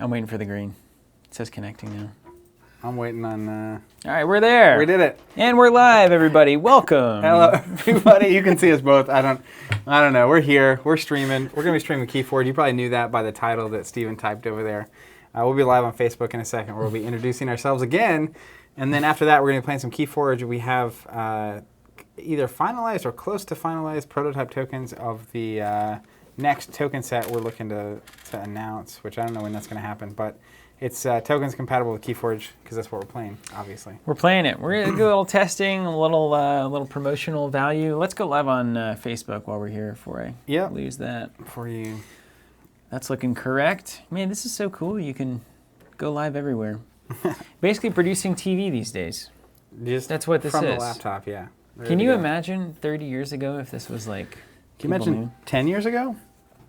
I'm waiting for the green. It says connecting now. I'm waiting on... All right, we're there. We did it. And we're live, everybody. Welcome. Hello, everybody. You can see us both. I don't know. We're here. We're streaming. We're going to be streaming KeyForge. You probably knew that by the title that Steven typed over there. We'll be live on Facebook in a second, where we'll be introducing ourselves again. And then after that, we're going to be playing some KeyForge. We have either finalized or close to finalized prototype tokens of the next token set we're looking to announce, which I don't know when that's going to happen, but it's tokens compatible with KeyForge because that's what we're playing, obviously. We're playing it. We're going to do a little testing, a little promotional value. Let's go live on Facebook while we're here before I lose that. For you. That's looking correct. Man, this is so cool. You can go live everywhere. Basically producing TV these days. That's what this is. From the laptop, yeah. Can you imagine 30 years ago if this was like... Can you imagine 10 years ago?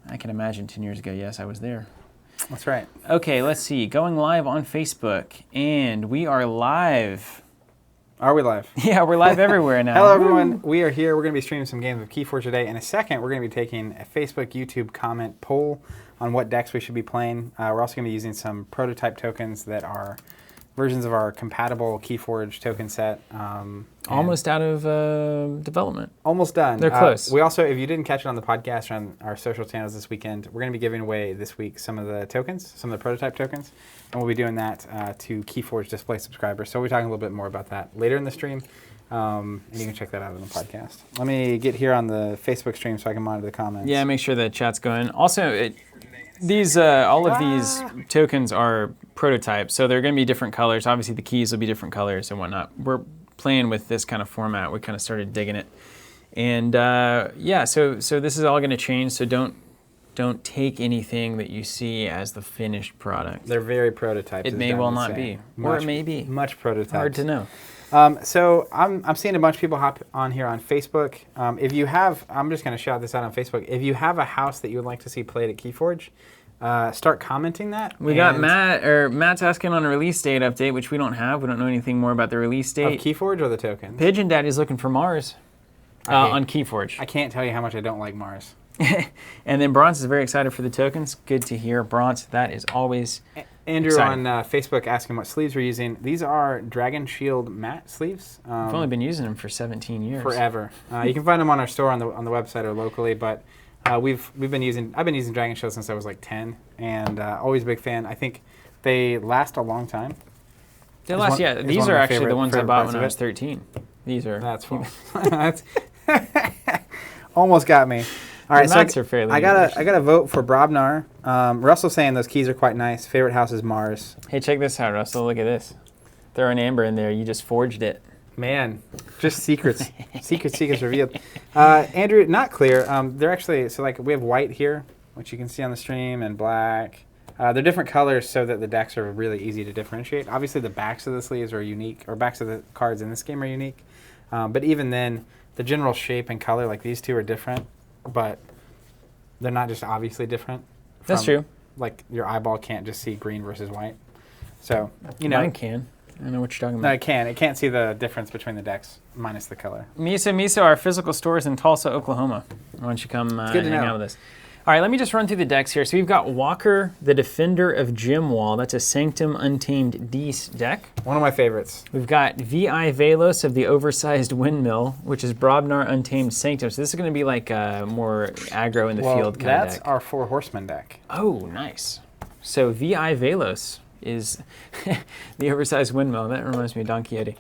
I can imagine 10 years ago. Yes, I was there. That's right. Okay, let's see. Going live on Facebook, and we are live. Are we live? Yeah, we're live everywhere now. Hello, everyone. We are here. We're going to be streaming some games of KeyForge today. In a second, we're going to be taking a Facebook, YouTube comment poll on what decks we should be playing. We're also going to be using some prototype tokens that are versions of our compatible KeyForge token set. Almost out of development. Almost done. They're close. We also, if you didn't catch it on the podcast or on our social channels this weekend, we're going to be giving away this week some of the tokens, some of the prototype tokens, and we'll be doing that to KeyForge display subscribers. So we'll be talking a little bit more about that later in the stream, and you can check that out on the podcast. Let me get here on the Facebook stream so I can monitor the comments. Yeah, make sure the chat's going. Also, all of these tokens are prototypes, so they're going to be different colors. Obviously, the keys will be different colors and whatnot. We're playing with this kind of format. We kind of started digging it, and so this is all going to change. So don't take anything that you see as the finished product. They're very prototypes. It may well not be, or it may be. Much prototypes. Hard to know. So I'm seeing a bunch of people hop on here on Facebook. If you have, I'm just going to shout this out on Facebook. If you have a house that you would like to see played at KeyForge, start commenting that. We got Matt's asking on a release date update, which we don't have. We don't know anything more about the release date. Of KeyForge or the tokens? Pigeon Daddy's looking for Mars on KeyForge. I can't tell you how much I don't like Mars. And then Bronze is very excited for the tokens. Good to hear, Bronze. That is always Andrew exciting. On Facebook asking what sleeves we're using. These are Dragon Shield matte sleeves. I've only been using them for 17 years. Forever. You can find them on our store on the website or locally, but I've been using Dragon Shield since I was like 10, and always a big fan. I think they last a long time. They last, yeah. These are actually the ones I bought when I was 13. These are. That's false. That's almost got me. All right, so I gotta vote for Brobnar. Russell's saying those keys are quite nice. Favorite house is Mars. Hey, check this out, Russell. Look at this. Throw an amber in there. You just forged it. Man, just secrets. secrets revealed. Andrew, not clear. They're actually, so like we have white here, which you can see on the stream, and black. They're different colors so that the decks are really easy to differentiate. Obviously, the backs of the sleeves are unique, or backs of the cards in this game are unique. But even then, the general shape and color, like these two are different, but they're not just obviously different. That's true. Like your eyeball can't just see green versus white. So, you know. Mine can. I know what you're talking about. No, it can. It can't see the difference between the decks, minus the color. Miso, our physical store is in Tulsa, Oklahoma. Why don't you come hang out with us? All right, let me just run through the decks here. So we've got Walker, the Defender of Gymwall. That's a Sanctum Untamed Dees deck. One of my favorites. We've got VI Velos of the Oversized Windmill, which is Brobnar Untamed Sanctum. So this is going to be like more aggro in the field kind of deck. That's our Four Horsemen deck. Oh, nice. So VI Velos is the Oversized Windmill. That reminds me of Don Quixote.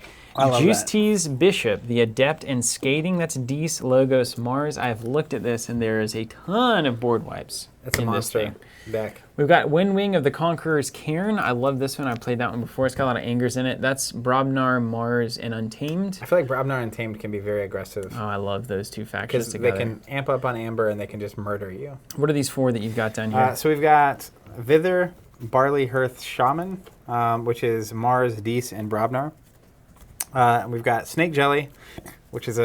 Juice Tease Bishop, the Adept and Scathing. That's Dees, Logos, Mars. I've looked at this, and there is a ton of board wipes. That's a monster deck. We've got Windwing of the Conqueror's Cairn. I love this one. I've played that one before. It's got a lot of angers in it. That's Brobnar, Mars, and Untamed. I feel like Brobnar and Untamed can be very aggressive. Oh, I love those two factions together. Because they can amp up on Amber, and they can just murder you. What are these four that you've got down here? So we've got Vither, Barley Hearth Shaman, which is Mars, Dees, and Brobnar. We've got Snake Jelly, which is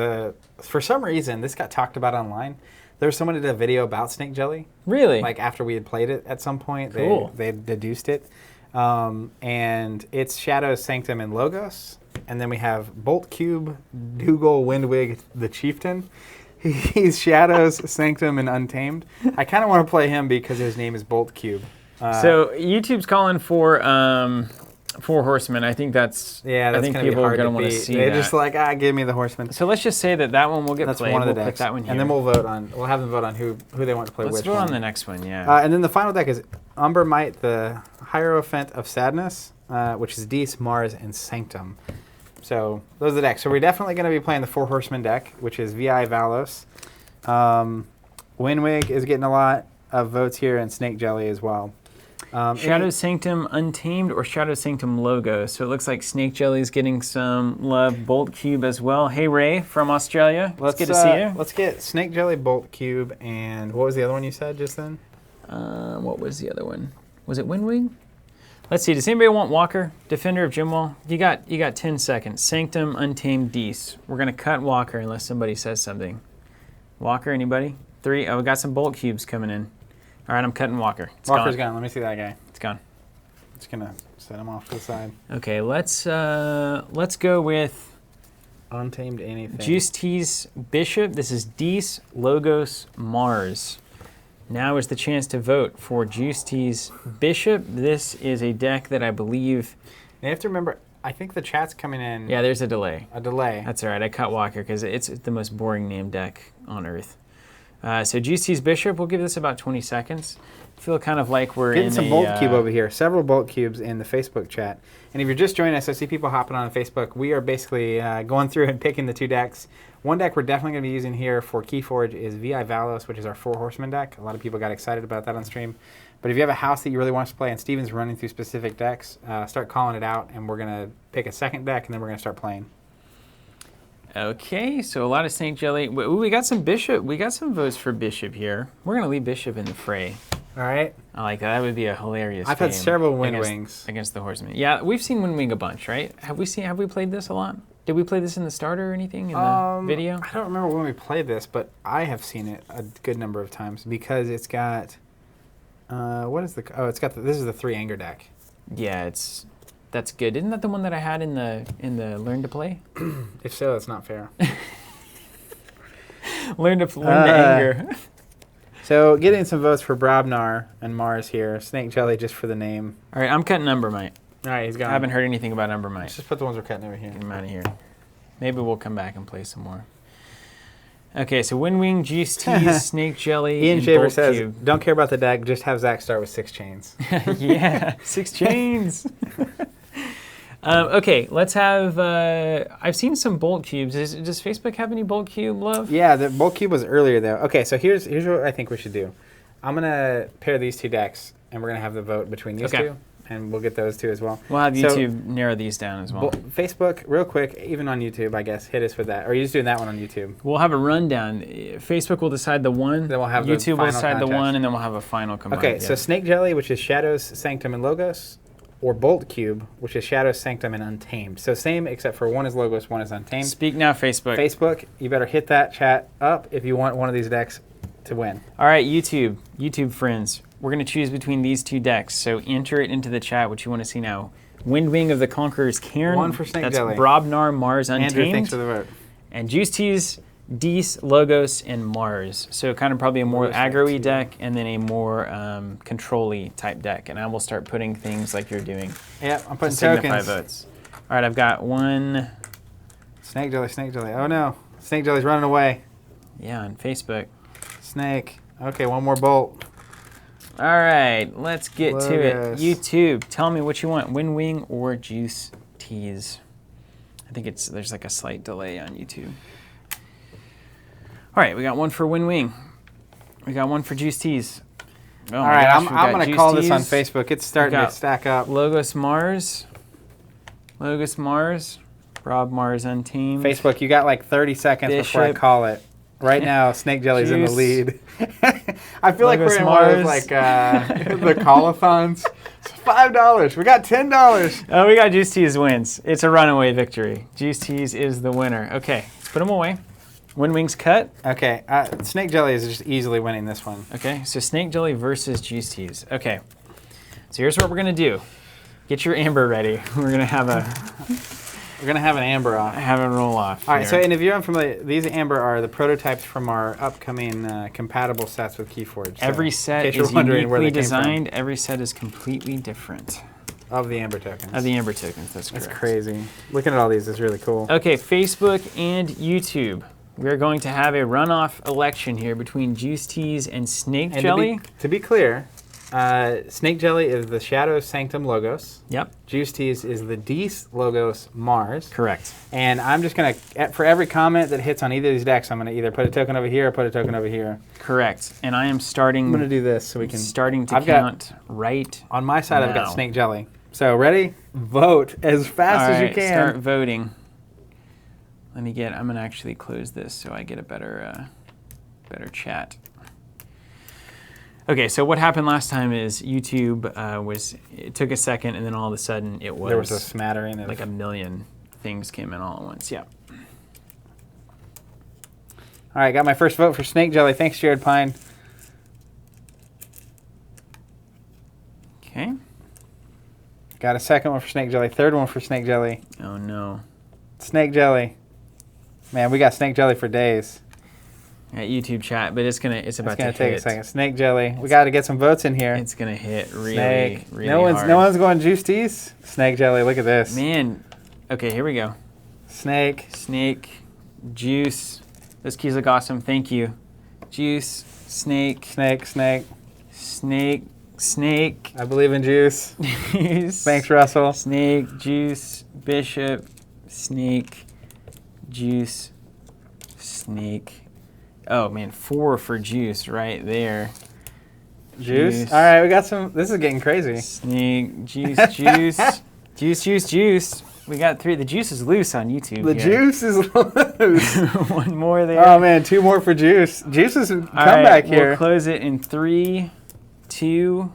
for some reason, this got talked about online. There was someone who did a video about Snake Jelly. Really? Like after we had played it at some point, cool. they deduced it. And it's Shadow, Sanctum, and Logos. And then we have Bolt Cube, Dougal, Windwig, the Chieftain. He's Shadows, Sanctum, and Untamed. I kind of want to play him because his name is Bolt Cube. So YouTube's calling for Four Horsemen. I think that's. Yeah, that's I think gonna be people are hard going to to want to beat. see They're that. just like, give me the Horsemen. So let's just say that one will get That's played. one of the We'll decks. put that one here. And then we'll vote on. We'll have them vote on who they want to play Let's which vote one. on the next one. Yeah. And then the final deck is Umber Might, the Hierophant of Sadness, which is Dees, Mars, and Sanctum. So those are the decks. So we're definitely going to be playing the Four Horsemen deck, which is VI Valos. Winwig is getting a lot of votes here, and Snake Jelly as well. Shadow Sanctum Untamed or Shadow Sanctum Logo. So it looks like Snake Jelly's getting some love. Bolt Cube as well. Hey Ray from Australia. It's good to see you. Let's get Snake Jelly, Bolt Cube, and what was the other one you said just then? What was the other one? Was it Windwing? Let's see. Does anybody want Walker, Defender of Jimwall? You got 10 seconds. Sanctum Untamed Dees. We're gonna cut Walker unless somebody says something. Walker, anybody? 3. Oh, we got some Bolt Cubes coming in. All right, I'm cutting Walker. Walker's gone. Let me see that guy. It's gone. Just gonna set him off to the side. Okay, let's go with Untamed anything. Juice Tease Bishop. This is Dees, Logos, Mars. Now is the chance to vote for Juice Tease Bishop. This is a deck that I believe. You have to remember. I think the chat's coming in. Yeah, there's a delay. A delay. That's all right. I cut Walker because it's the most boring named deck on Earth. So Juice Tease Bishop. We'll give this about 20 seconds. Feel kind of like we're getting in some Bolt Cube over here. Several Bolt Cubes in the Facebook chat. And if you're just joining us, I see people hopping on Facebook. We are basically going through and picking the 2 decks. One deck we're definitely going to be using here for KeyForge is VI Valos, which is our 4 Horsemen deck. A lot of people got excited about that on stream. But if you have a house that you really want us to play and Steven's running through specific decks, start calling it out, and we're going to pick a second deck, and then we're going to start playing. Okay, so a lot of Snake Jelly. Ooh, we got some Bishop. We got some votes for Bishop here. We're going to leave Bishop in the fray. All right. I like that. That would be a hilarious I've had game several Windwings against the Horsemen. Yeah, we've seen Windwing a bunch, right? Have we played this a lot? Did we play this in the starter or anything in the video? I don't remember when we played this, but I have seen it a good number of times because it's got what is the this is the 3 anger deck. Yeah, that's good. Isn't that the one that I had in the Learn to Play? If so, that's not fair. learn to anger. So getting some votes for Brobnar and Mars here. Snake Jelly just for the name. All right, I'm cutting Umbermite. All right, he's gone. I haven't heard anything about Umbermite. Let's just put the ones we're cutting over here. Get him out of here. Maybe we'll come back and play some more. Okay, so Windwing, Juice Tease, Snake Jelly, Ian and Shaver Bolt says, Cube. don't care about the deck, just have Zach start with 6 chains. Yeah, 6 chains. Okay, let's have. I've seen some Bolt Cubes. Does Facebook have any Bolt Cube love? Yeah, the Bolt Cube was earlier though. Okay, so here's what I think we should do. I'm gonna pair these 2 decks, and we're gonna have the vote between these 2, and we'll get those 2 as well. We'll have YouTube narrow these down as well. Facebook, real quick, even on YouTube, I guess, hit us with that. Or are you just doing that one on YouTube? We'll have a rundown. Facebook will decide the one. Then we'll have YouTube will decide contest. the one, and then we'll have a final combined. Okay, so Snake Jelly, which is Shadows, Sanctum, and Logos, or Bolt Cube, which is Shadows, Sanctum, and Untamed. So same, except for one is Logos, one is Untamed. Speak now, Facebook. Facebook, you better hit that chat up if you want one of these decks to win. All right, YouTube friends. We're going to choose between these 2 decks. So enter it into the chat what you want to see now. Windwing of the Conqueror's Cairn. One for Snake Jelly. That's Brobnar, Mars, Untamed. Andrew, thanks for the vote. And Juice Tease, Dees, Logos, and Mars. So kind of probably a more aggro-y deck and then a more control-y type deck. And I will start putting things like you're doing. Yep, I'm putting to signify tokens. Votes. All right, I've got 1. Snake Jelly, Snake Jelly. Oh no, Snake Jelly's running away. Yeah, on Facebook. Snake. Okay, one more Bolt. All right, let's get to it. Logos. YouTube, tell me what you want, Windwing or Juice Tease. I think there's like a slight delay on YouTube. All right, we got one for Windwing. We got one for Juice Tease. Oh All right, gosh, I'm going to call this on Facebook. It's starting to stack up. Logos Mars. Rob Mars Untamed. Facebook, you got like 30 seconds before I call it. Right now, Snake Jelly's in the lead. I feel like we're in one of like the call-a-thons. It's $5. We got $10. Oh, we got Juice Tease wins. It's a runaway victory. Juice Tease is the winner. Okay, let's put them away. Windwing's cut. Okay, Snake Jelly is just easily winning this one. Okay, so Snake Jelly versus Juice Tease. Okay, so here's what we're going to do. Get your amber ready. We're going to have We're gonna have an amber off. Have a roll off. All right. here. So, and if you're unfamiliar, these amber are the prototypes from our upcoming compatible sets with KeyForge. So, every in set case is you're wondering where uniquely they came from. designed. Every set is completely different. Of the amber tokens. Of the amber tokens, that's correct. That's crazy. Looking at all these is really cool. Okay, Facebook and YouTube. We're going to have a runoff election here between Juice Teas and Snake And Jelly. to be clear, Snake Jelly is the Shadow Sanctum Logos. Yep, Juice Teas is the Dees Logos Mars. correct. And I'm just going to, for every comment that hits on either of these decks, I'm going to either put a token over here or put a token over here. Correct. And I am starting. I'm going to do this so we can. Starting to I've got- count right. On my side, I've got now. Snake Jelly. So ready? Vote as fast All as you right, can. start voting. I'm gonna actually close this so I get a better chat. Okay, so what happened last time is YouTube it took a second and then all of a sudden it was There was a smattering of. like a million things came in all at once. Yeah. All right, got my first vote for Snake Jelly. Thanks, Jared Pine. Okay. Got a second one for Snake Jelly. Third one for Snake Jelly. Oh no. Snake Jelly. Man, we got Snake Jelly for days. At YouTube chat, but it's about It's to gonna hit. take a second. Snake Jelly. We got to get some votes in here. It's gonna hit really, Snake. really no hard. one's going Juice Teas. Snake Jelly. Look at this. Man. Okay, here we go. Snake. Snake, Juice. Those keys look awesome. Thank you. Juice, Snake, Snake. Snake. Snake, Snake. I believe in Juice. Juice. Thanks, Russell. Snake, Juice, Bishop, Snake, Juice, Snake. Oh man, 4 for Juice right there. Juice. All right, we got some. This is getting crazy. Snake, Juice, Juice, Juice, Juice, Juice. We got 3. The juice is loose on YouTube. The here. Juice is loose. One more there. Oh man, 2 more for Juice. Juice is come All right, back here. We'll close it in 3, 2,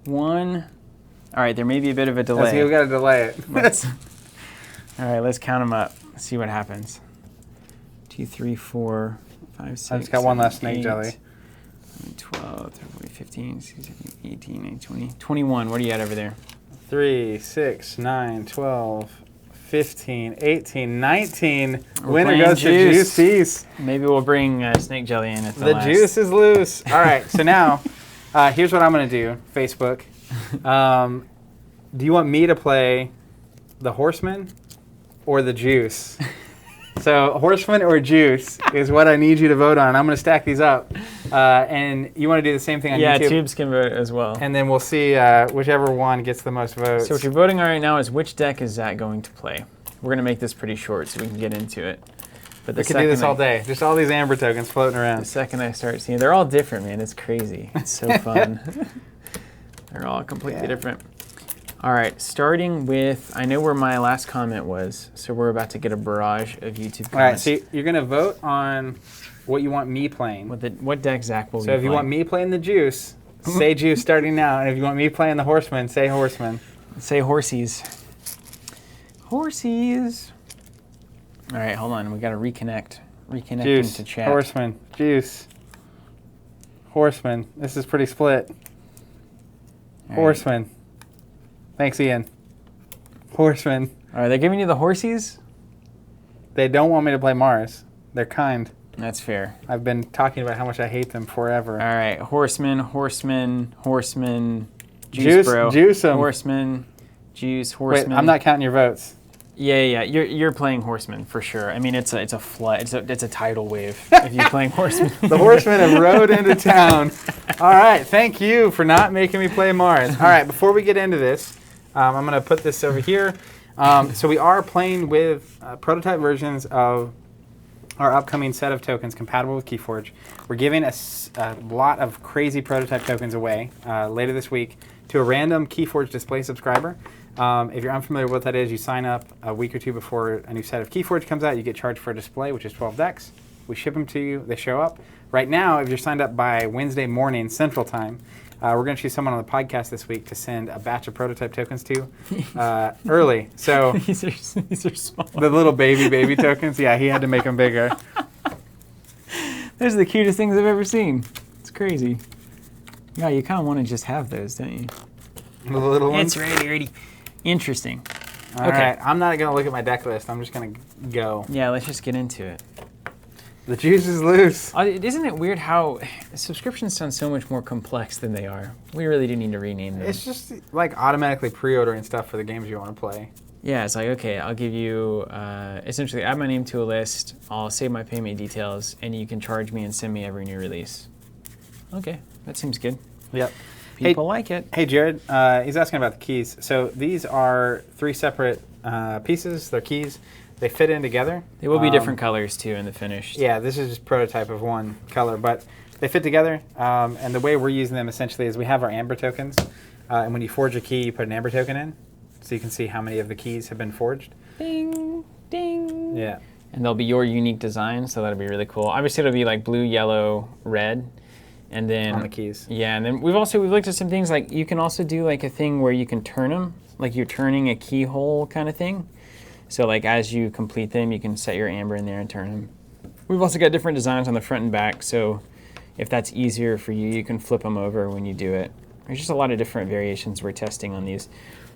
1. All right, there may be a bit of a delay. Let's see, we got to delay it. All right, let's count them up. See what happens. 2, 3, 4, 5, 6. I just got one 7, last Snake 8, Jelly. 12, 13, 15, 16, 18, 19, 20, 21. What are you at over there? 3, 6, 9, 12, 15, 18, 19. We're Winner playing goes to Juice Teas. Maybe we'll bring Snake Jelly in at the The last. juice is loose. All right, so now here's what I'm going to do, Facebook. Do you want me to play the Horseman or the Juice? So Horseman or Juice is what I need you to vote on. I'm going to stack these up. And you want to do the same thing on Yeah, YouTube? Tubes can vote as well. And then we'll see whichever one gets the most votes. So what you're voting on right now is which deck is Zach going to play. We're going to make this pretty short so we can get into it. But we could do this all day. Just all these amber tokens floating The around. second I start seeing, they're all different, man. It's crazy. It's so fun. They're all completely different. All right, starting with, I know where my last comment was, so we're about to get a barrage of YouTube comments. All right, so you're going to vote on what you want me playing. What deck Zach will be So if you want me playing the Juice, say Juice starting now. And if you want me playing the Horseman, say Horseman. Say horsies. Horsies. All right, hold on. We got to reconnect. Reconnecting Juice, to chat. Horseman, Juice, Horseman. This is pretty split. All right. Horseman. Thanks, Ian. Horseman. All right, they're giving you the horsies? They don't want me to play Mars. They're kind. That's fair. I've been talking about how much I hate them forever. All right, horseman, Juice, bro. Juice 'em. Horseman, Juice, Wait, horseman. I'm not counting your votes. Yeah. You're playing horseman for sure. I mean, it's a flood. It's a tidal wave if you're playing horseman. The Horsemen have rode into town. All right, thank you for not making me play Mars. All right, before we get into this, I'm going to put this over here. So we are playing with prototype versions of our upcoming set of tokens compatible with KeyForge. We're giving a lot of crazy prototype tokens away later this week to a random KeyForge display subscriber. If you're unfamiliar with what that is, you sign up a week or two before a new set of KeyForge comes out. You get charged for a display, which is 12 decks. We ship them to you. They show up. Right now, if you're signed up by Wednesday morning Central Time, we're going to choose someone on the podcast this week to send a batch of prototype tokens to early. So these are small. the little baby tokens, yeah, he had to make them bigger. Those are the cutest things I've ever seen. It's crazy. Yeah, you kind of want to just have those, don't you? The little ones. It's ready. Interesting. All right. I'm not going to look at my deck list. I'm just going to go. Yeah, let's just get into it. The juice is loose. Isn't it weird how subscriptions sound so much more complex than they are? We really do need to rename them. It's just like automatically pre-ordering stuff for the games you want to play. Yeah, it's like, okay, I'll give you, essentially add my name to a list, I'll save my payment details, and you can charge me and send me every new release. Okay, that seems good. Yep. People like it. Hey, Jared, he's asking about the keys. So these are 3 separate pieces. They're keys. They fit in together. They will be different colors, too, in the finished. Yeah, this is just prototype of one color, but they fit together. And the way we're using them, essentially, is we have our amber tokens. And when you forge a key, you put an amber token in, so you can see how many of the keys have been forged. Ding, ding. Yeah. And they'll be your unique design, so that'll be really cool. Obviously, it'll be like blue, yellow, red. And then On the keys. Yeah, and then we've looked at some things like you can also do like a thing where you can turn them, like you're turning a keyhole kind of thing. So like as you complete them, you can set your amber in there and turn them. We've also got different designs on the front and back, so if that's easier for you, you can flip them over when you do it. There's just a lot of different variations we're testing on these.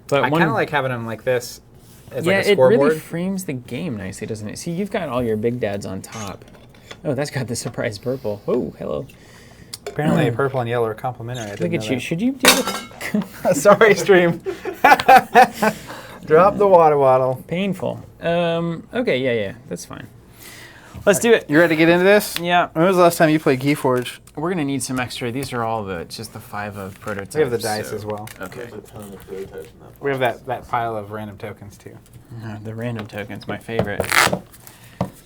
But I kind of like having them like this as yeah, like a scoreboard. it really frames the game nicely, doesn't it? See, you've got all your big dads on top. Oh, that's got the surprise purple. Oh, hello. Apparently purple and yellow are complementary. Look at you. Should you do it? Sorry, stream. Drop the water bottle. Painful. Okay, yeah, that's fine. Let's do it. You ready to get into this? Yeah. When was the last time you played KeyForge? We're gonna need some extra. These are all just the 5 of prototypes. We have the dice as well. Okay. There's a ton of prototypes in that. We have that pile of random tokens too. The random tokens, my favorite.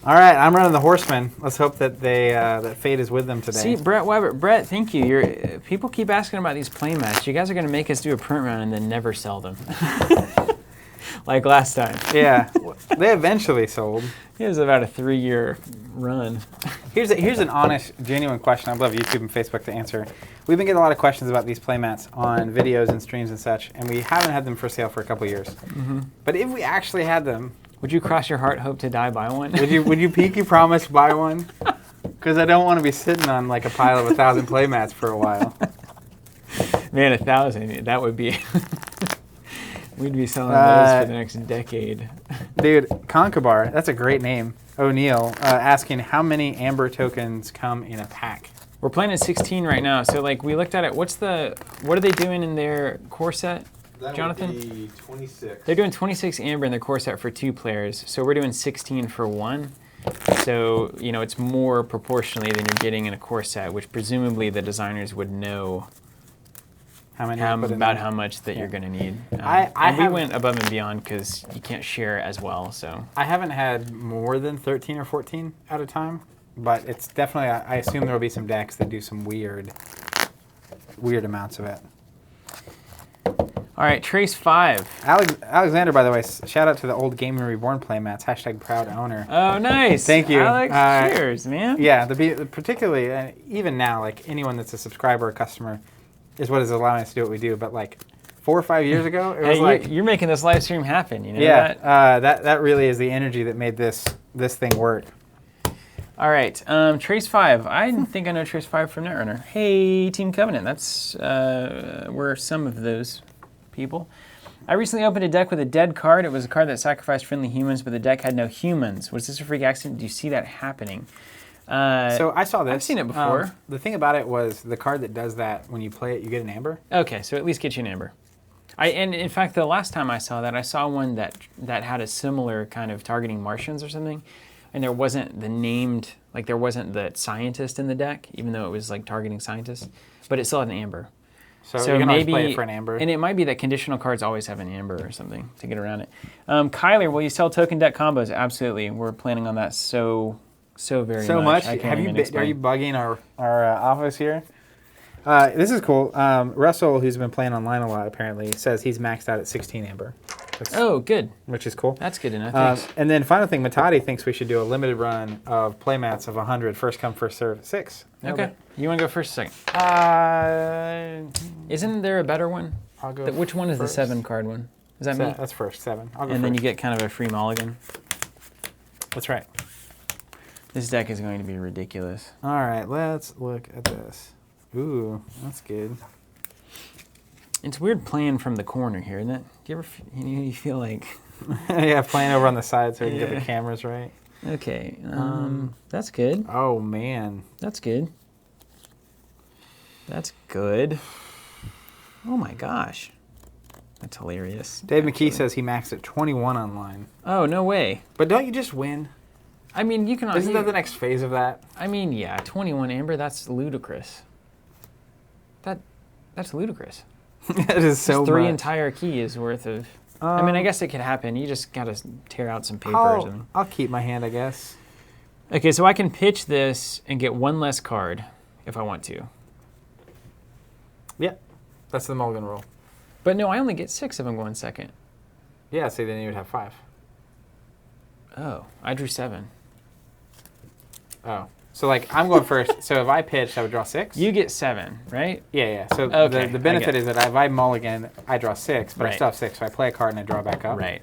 All right, I'm running the Horsemen. Let's hope that that fate is with them today. See, Brett Weber. Brett, thank you. People keep asking about these play mats. You guys are gonna make us do a print run and then never sell them. Like last time. Yeah, they eventually sold. It was about a 3-year run. Here's an honest, genuine question. I'd love YouTube and Facebook to answer. We've been getting a lot of questions about these playmats on videos and streams and such, and we haven't had them for sale for a couple years. Mm-hmm. But if we actually had them, would you cross your heart, hope to die, buy one? would you pinky promise buy one? Because I don't want to be sitting on like a pile of 1,000 playmats for a while. Man, 1,000. That would be. We'd be selling those for the next decade. Dude, Conkabar, that's a great name. O'Neill asking how many amber tokens come in a pack. We're playing at 16 right now, so like we looked at it. What are they doing in their core set, Jonathan? That would be 26. They're doing 26 amber in their core set for 2 players, so we're doing 16 for 1. So it's more proportionally than you're getting in a core set, which presumably the designers would know. How much that you're going to need. We went above and beyond because you can't share as well. So I haven't had more than 13 or 14 at a time, but it's definitely. I assume there will be some decks that do some weird amounts of it. All right, Trace 5. Alexander, by the way, shout out to the old Gaming Reborn playmats. # proud owner. Oh, nice. Thank you, Alex. Cheers, man. Yeah, particularly even now, like anyone that's a subscriber or customer. Is what is allowing us to do what we do, but like 4 or 5 years ago, it was you're making this live stream happen. You know that really is the energy that made this thing work. All right, Trace 5. I think I know Trace 5 from Netrunner. Hey, Team Covenant. That's we're some of those people. I recently opened a deck with a dead card. It was a card that sacrificed friendly humans, but the deck had no humans. Was this a freak accident? Do you see that happening? So I saw this. I've seen it before. The thing about it was the card that does that, when you play it, you get an amber. Okay, so at least get you an amber. And in fact, the last time I saw that, I saw one that had a similar kind of targeting Martians or something, and there wasn't there wasn't the scientist in the deck, even though it was like targeting scientists, but it still had an amber. So you can always play it for an amber. And it might be that conditional cards always have an amber or something to get around it. Kyler, will you sell token deck combos? Absolutely. We're planning on that so very much. Are you bugging our office here? This is cool. Russell, who's been playing online a lot, apparently says he's maxed out at 16 amber. Good. Which is cool. That's good to know. Thanks. And then final thing, Matadi thinks we should do a limited run of playmats of 100, first come, first serve, 6. Okay. You want to go first or second? Isn't there a better one? I'll go Which one is first. The 7 card one? Is that me? That's first, 7. I'll go and first. then you get kind of a free mulligan. That's right. This deck is going to be ridiculous. All right, let's look at this. Ooh, that's good. It's weird playing from the corner here, isn't it? Do you ever you feel like Yeah, playing over on the side so we can get the cameras right. Okay, that's good. Oh, man. That's good. That's good. Oh my gosh. That's hilarious. Dave actually. McKee says he maxed at 21 online. Oh, no way. But don't you just win? I mean, you can... Isn't that the next phase of that? I mean, yeah, 21 Amber, that's ludicrous. That's ludicrous. It is so Just 3 much. entire keys worth of... I mean, I guess it could happen. You just got to tear out some papers. I'll keep my hand, I guess. Okay, so I can pitch this and get 1 less card if I want to. Yeah, that's the mulligan rule. But no, I only get 6 if I'm going second. Yeah, so then you would have 5. Oh, I drew 7. Oh. So, like, I'm going first. So if I pitched, I would draw 6? You get 7, right? Yeah. So Okay, the I benefit get it. is that if I mulligan, I draw 6, but I Right. still have 6. So I play a card and I draw back up. Right.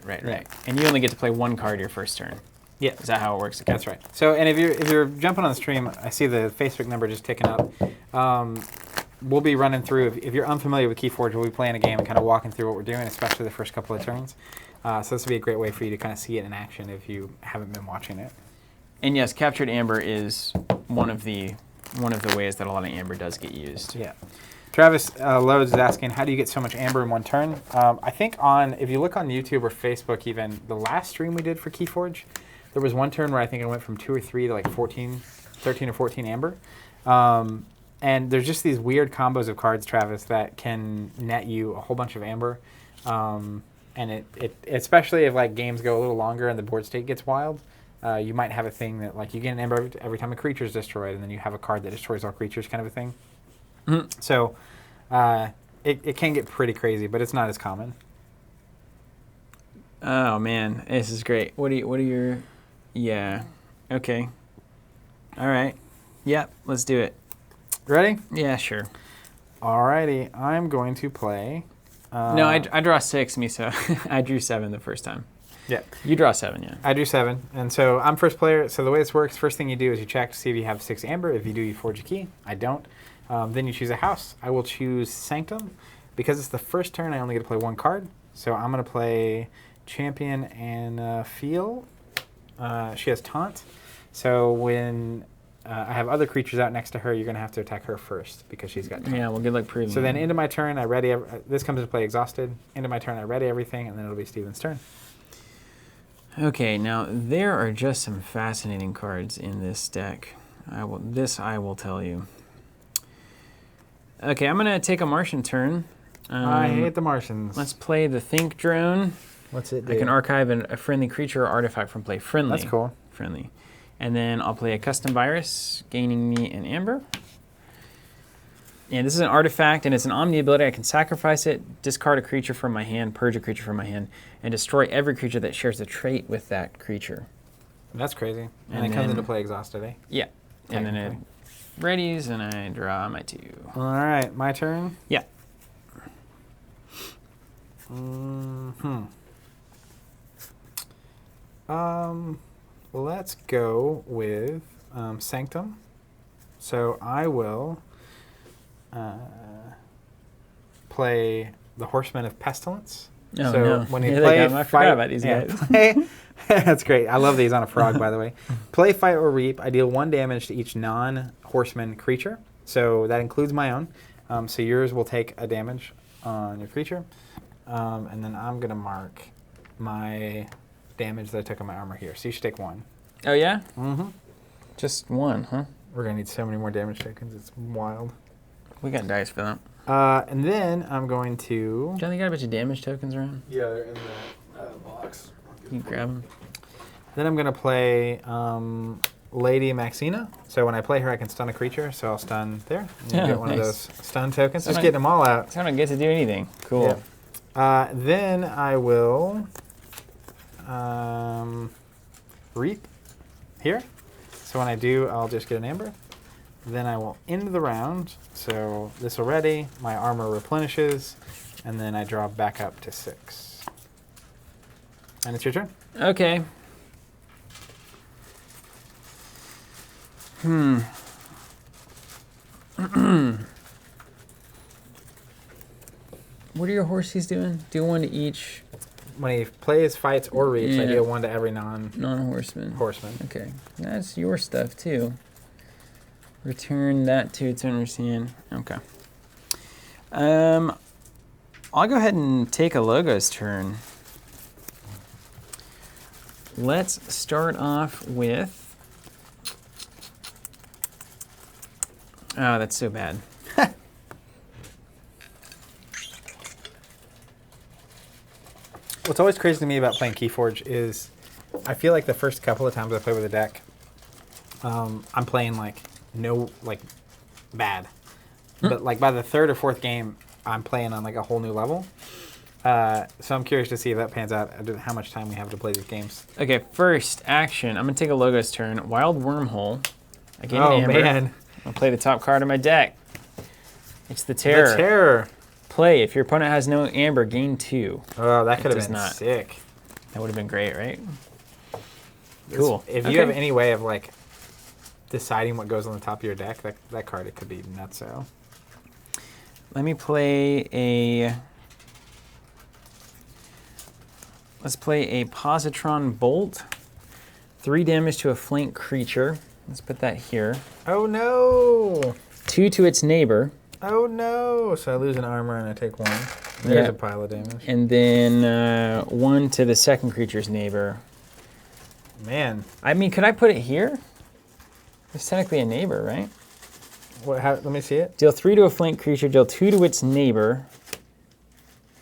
And you only get to play 1 card your first turn. Yeah. Is that how it works? Okay. That's right. So, and if you're jumping on the stream, I see the Facebook number just ticking up. We'll be running through. If you're unfamiliar with KeyForge, we'll be playing a game and kind of walking through what we're doing, especially the first couple of turns. So this will be a great way for you to kind of see it in action if you haven't been watching it. And yes, captured amber is one of the ways that a lot of amber does get used. Yeah. Travis Loads is asking, how do you get so much amber in one turn? I think if you look on YouTube or Facebook even, the last stream we did for KeyForge, there was one turn where I think I went from 2 or 3 to like 13 or 14 amber. And there's just these weird combos of cards, Travis, that can net you a whole bunch of amber. And it especially if like games go a little longer and the board state gets wild, you might have a thing that like you get an amber every time a creature is destroyed, and then you have a card that destroys all creatures, kind of a thing. Mm-hmm. So it can get pretty crazy, but it's not as common. Oh man, this is great. What are your... Yeah. Okay. All right. Yep, let's do it. Ready? Yeah, sure. Alrighty, I'm going to play. No, I draw 6, Misa. I drew 7 the first time. Yeah. You draw 7, yeah. I drew 7, and so I'm first player. So the way this works, first thing you do is you check to see if you have 6 amber. If you do, you forge a key. I don't. Then you choose a house. I will choose Sanctum. Because it's the first turn, I only get to play 1 card. So I'm going to play Champion and Feel. She has Taunt. So when I have other creatures out next to her, you're going to have to attack her first because she's got Taunt. Yeah, well, good luck proving So then it. into my turn, I ready. This comes into play Exhausted. Into my turn, I ready everything, and then it'll be Steven's turn. Okay, now there are just some fascinating cards in this deck. I will tell you. Okay, I'm gonna take a Martian turn. I hate the Martians. Let's play the Think Drone. What's it do? I can archive a friendly creature or artifact from play. Friendly. That's cool. Friendly. And then I'll play a Custom Virus, gaining me an Amber. And this is an artifact, and it's an Omni ability. I can sacrifice it, discard a creature from my hand, purge a creature from my hand, and destroy every creature that shares a trait with that creature. That's crazy. And it And comes then- into play Exhausted, eh? Yeah. And then it readies, and I draw my 2. All right, my turn. Yeah. Let's go with Sanctum. So I will play the Horseman of Pestilence. Oh, so no. when you Here they play come. I forgot about these guys. play- That's great. I love these on a frog, by the way. Play, fight, or reap. I deal 1 damage to each non-horseman creature. So that includes my own. So yours will take a damage on your creature. And then I'm going to mark my damage that I took on my armor here. So you should take 1. Oh, yeah? Mm-hmm. Just 1, huh? We're going to need so many more damage tokens. It's wild. We got dice for that. And then I'm going to... John, you got a bunch of damage tokens around? Yeah, they're in that box. You can grab them. Then I'm going to play Lady Maxina. So when I play her, I can stun a creature. So I'll stun there. And you Yeah, get one nice. of those stun tokens. So Just I- getting them all out. So I don't get to do anything. Cool. Yeah. Then I will reap here. So when I do, I'll just get an amber. Then I will end the round. So this will ready. My armor replenishes. And then I draw back up to 6. And it's your turn. Okay. What are your horses doing? Do 1 to each. when he plays, fights, or reaps, I Yeah. deal 1 to every non-horseman. Non-horseman. Okay, that's your stuff too. Return that to its owner's hand. Okay. I'll go ahead and take a Logos turn. Let's start off with. Oh, that's so bad. What's always crazy to me about playing KeyForge is I feel like the first couple of times I play with a deck, I'm playing like bad. But like by the 3rd or 4th game, I'm playing on like a whole new level. So I'm curious to see if that pans out, how much time we have to play these games. Okay, first action. I'm gonna take a Logos turn. Wild Wormhole. I gain Oh, an amber. man. I'll play the top card of my deck. It's the Terror. The Terror. Play. If your opponent has no amber, gain 2. Oh, that could have does been not. sick. That would have been great, right? Cool. If you have any way of like deciding what goes on the top of your deck, that card, it could be nutso. Let me play a. Let's play a Positron Bolt. 3 damage to a flank creature. Let's put that here. Oh no! 2 to its neighbor. Oh no! So I lose an armor and I take 1. There's a pile of damage. And then 1 to the second creature's neighbor. Man. I mean, could I put it here? It's technically a neighbor, right? Let me see it. Deal 3 to a flank creature, deal 2 to its neighbor,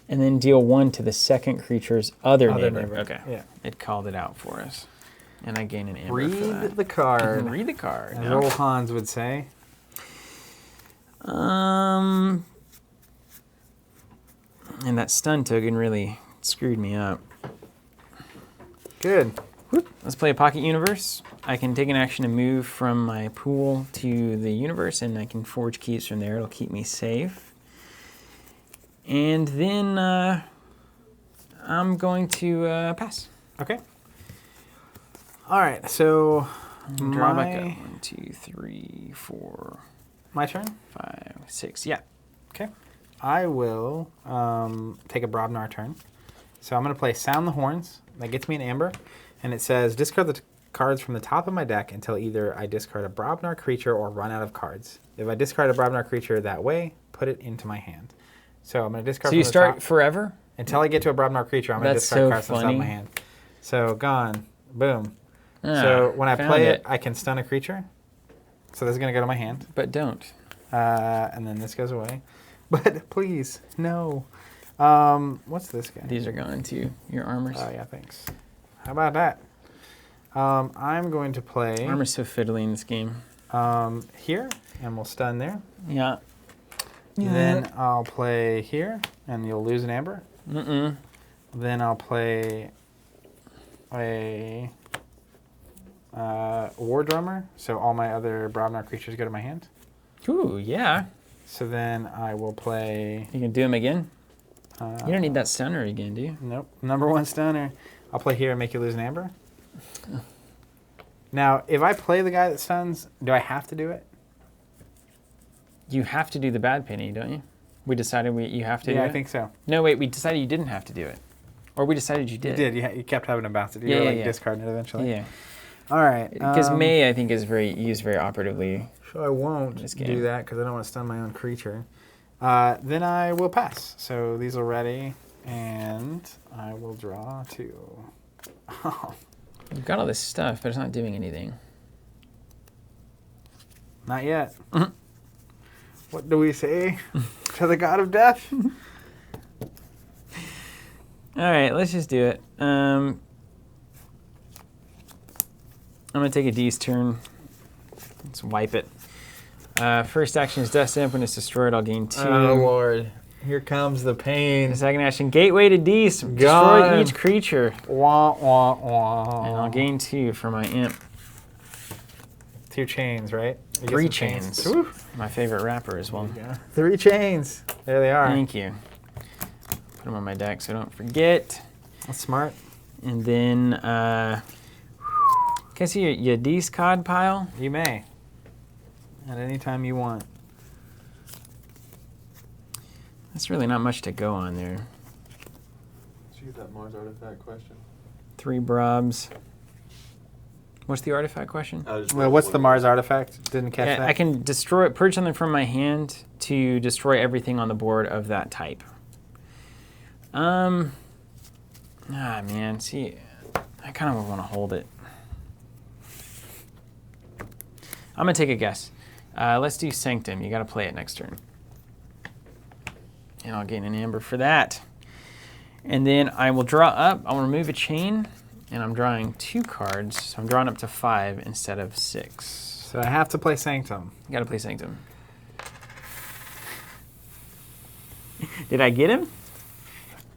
and then deal 1 to the second creature's other neighbor. Okay. Yeah. It called it out for us. And I gain an amber Read for that. the card. Read the card. As No. old Hans would say. And that stun token really screwed me up. Good. Let's play a Pocket Universe. I can take an action to move from my pool to the universe, and I can forge keys from there. It'll keep me safe. And then I'm going to pass. Okay. All right. So Draw back up. 1, 2, 3, 4, my turn. 5, 6. Yeah. Okay. I will take a Brobnar turn. So I'm going to play Sound the Horns. That gets me an amber. And it says, discard the cards from the top of my deck until either I discard a Brobnar creature or run out of cards. If I discard a Brobnar creature that way, put it into my hand. So I'm going to discard So you from the start top. forever? Until I get to a Brobnar creature, I'm going to That's discard so cards from the top of my funny. hand. So gone. Boom. Ah, So when I found play it, I can stun a creature. So this is going to go to my hand. But don't. And then this goes away. But please, no. What's this guy? These are going to your armors. Oh, yeah, thanks. How about that? I'm going to play Armor's so fiddly in this game. here, and we'll stun there. Yeah. Then I'll play here, and you'll lose an amber. Mm-mm. Then I'll play a War Drummer, so all my other Brobnar creatures go to my hand. Ooh, yeah. So then I will play... You can do them again? You don't need that stunner again, do you? Nope. Number 1 stunner. I'll play here and make you lose an amber. Now, if I play the guy that stuns, do I have to do it? You have to do the bad penny, don't you? We decided you have to do it? Yeah, I think so. No, wait, we decided you didn't have to do it. Or we decided you did. You did. You kept having to bounce it. You Yeah, were yeah, like yeah. discarding it eventually. Yeah. All right. Because May, I think, is used very operatively. So I won't This do game. that because I don't want to stun my own creature. Then I will pass. So these are ready, and I will draw 2. Oh, You've got all this stuff, but it's not doing anything. not yet. What do we say to the god of death? All right, let's just do it. I'm going to take a D's turn. Let's wipe it. First action is Death Imp. When it's destroyed, I'll gain 2. Oh, Lord. Here comes the pain. Second action, Gateway to D's. Destroy Gone. each creature. Wah, wah, wah. And I'll gain 2 for my Imp. 2 chains, right? You get 3 some chains. Woo. My favorite rapper as well. Yeah. 3 chains. There they are. Thank you. Put them on my deck so I don't forget. That's smart. And then, can I see your D's cod pile? You may. At any time you want. That's really not much to go on there. So Repeat that Mars artifact question. 3 Brobs. What's the artifact question? Well, what's the Mars artifact? Didn't catch that. I can destroy, purge something from my hand to destroy everything on the board of that type. Man, see, I kind of want to hold it. I'm gonna take a guess. Let's do Sanctum. You got to play it next turn, and I'll gain an amber for that. And then I will draw up. I'll remove a chain, and I'm drawing 2 cards. So I'm drawing up to 5 instead of 6. So I have to play Sanctum. You got to play Sanctum. Did I get him?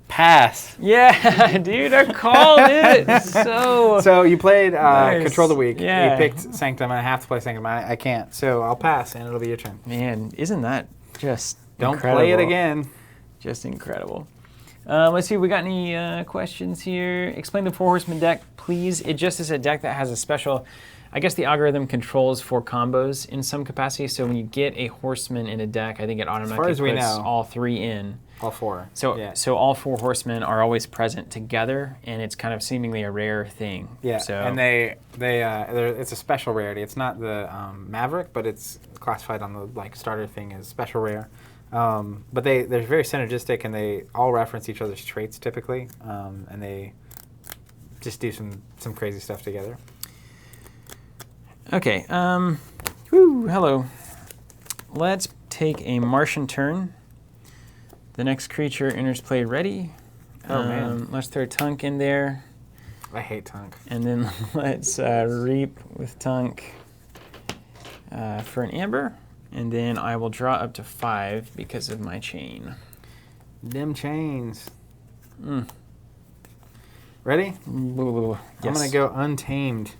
Pass. Yeah, dude, I called it. So you played Nice. Control the Weak. Yeah. You picked Sanctum, and I have to play Sanctum. I can't. So I'll pass, and it'll be your turn. Man, isn't that just Don't incredible? play it again. Just incredible. Let's see, we got any questions here? Explain the 4 Horsemen deck, please. It just is a deck that has a special, I guess the algorithm controls 4 combos in some capacity. So when you get a Horseman in a deck, I think it automatically as we puts know. all 3 in. All 4. So, yeah. so all 4 horsemen are always present together, and it's kind of seemingly a rare thing. Yeah, So, and it's a special rarity. It's not the Maverick, but it's classified on the starter thing as special rare. But they're very synergistic, and they all reference each other's traits typically, and they just do some crazy stuff together. okay. Hello. Let's take a Martian turn. The next creature enters play ready. Oh, man. Let's throw Tunk in there. I hate Tunk. And then let's Reap with Tunk for an Amber. And then I will draw up to 5 because of my chain. Dim chains. Mm. Ready? Yes. I'm going to go Untamed.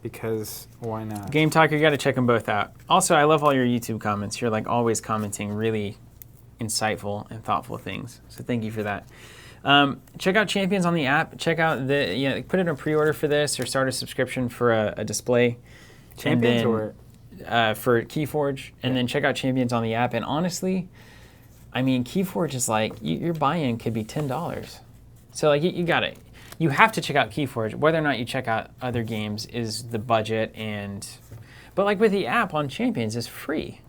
Because why not? Game Talk, you got to check them both out. Also, I love all your YouTube comments. You're like always commenting really insightful and thoughtful things. So thank you for that. Check out Champions on the app. Check out put in a pre-order for this or start a subscription for a display. Champions or for KeyForge, and then check out Champions on the app. And honestly, I mean, KeyForge is like your buy-in could be $10. So like you got it. You have to check out KeyForge. Whether or not you check out other games is the budget, but like with the app on Champions, it's free.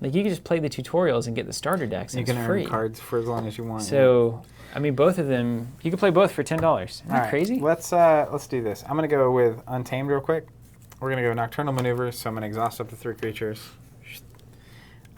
Like you can just play the tutorials and get the starter decks. And you can it's free. earn cards for as long as you want. So I mean, both of them you can play both for $10. Isn't that crazy? Let's do this. I'm gonna go with Untamed real quick. We're gonna go Nocturnal Maneuvers. So I'm gonna exhaust up to 3 creatures.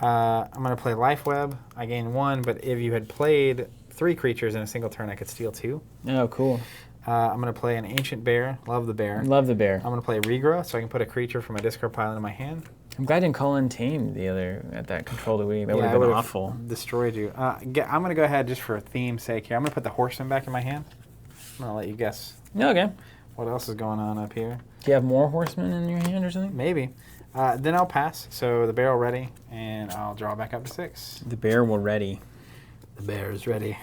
I'm gonna play Life Web. I gain 1, but if you had played 3 creatures in a single turn, I could steal 2. Oh, cool. I'm going to play an Ancient Bear. Love the bear. Love the bear. I'm going to play Regrow, so I can put a creature from my discard pile into my hand. I'm glad I didn't call Untamed at that Control the Week. That would I have been would've awful. Destroyed you. I'm going to go ahead just for theme's sake here. I'm going to put the Horseman back in my hand. I'm going to let you guess Okay. what else is going on up here. Do you have more horsemen in your hand or something? Maybe. Then I'll pass. So the barrel ready, and I'll draw back up to 6. The bear will ready. The bear is ready.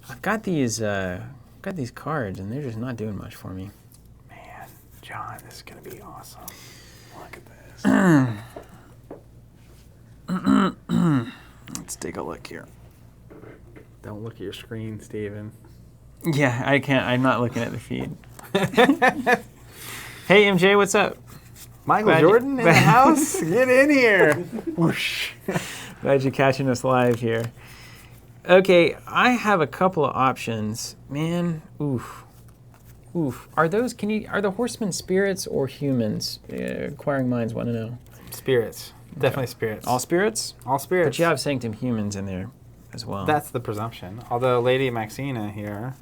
I've got these cards, and they're just not doing much for me. Man, John, this is going to be awesome. Look at this. Let's take a look here. Don't look at your screen, Steven. Yeah, I can't. I'm not looking at the feed. Hey, MJ, what's up? Michael Jordan in the house? Get in here. Whoosh. Glad you're catching us live here. Okay, I have a couple of options. Man, oof. Are the horsemen spirits or humans? Acquiring minds want to know. Spirits. Definitely spirits. All spirits? All spirits. But you have Sanctum humans in there as well. That's the presumption. Although Lady Maxina here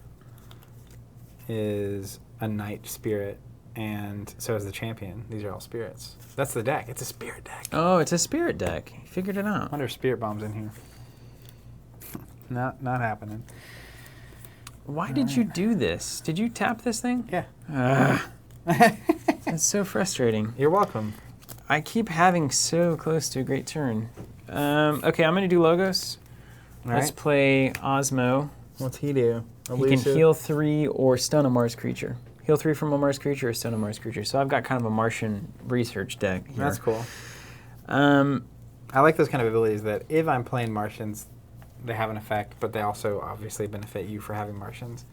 is a knight spirit, and so is the champion. These are all spirits. That's the deck. It's a spirit deck. Oh, it's a spirit deck. You figured it out. I wonder if spirit bomb's in here. Not happening. Why did you do this? Did you tap this thing? Yeah. It's so frustrating. You're welcome. I keep having so close to a great turn. Okay, I'm going to do Logos. All Let's right. play Osmo. What's he do? He can heal 3 or stun a Mars creature. Heal 3 from a Mars creature or stun a Mars creature. So I've got kind of a Martian research deck here. That's cool. I like those kind of abilities that if I'm playing Martians, they have an effect, but they also obviously benefit you for having Martians.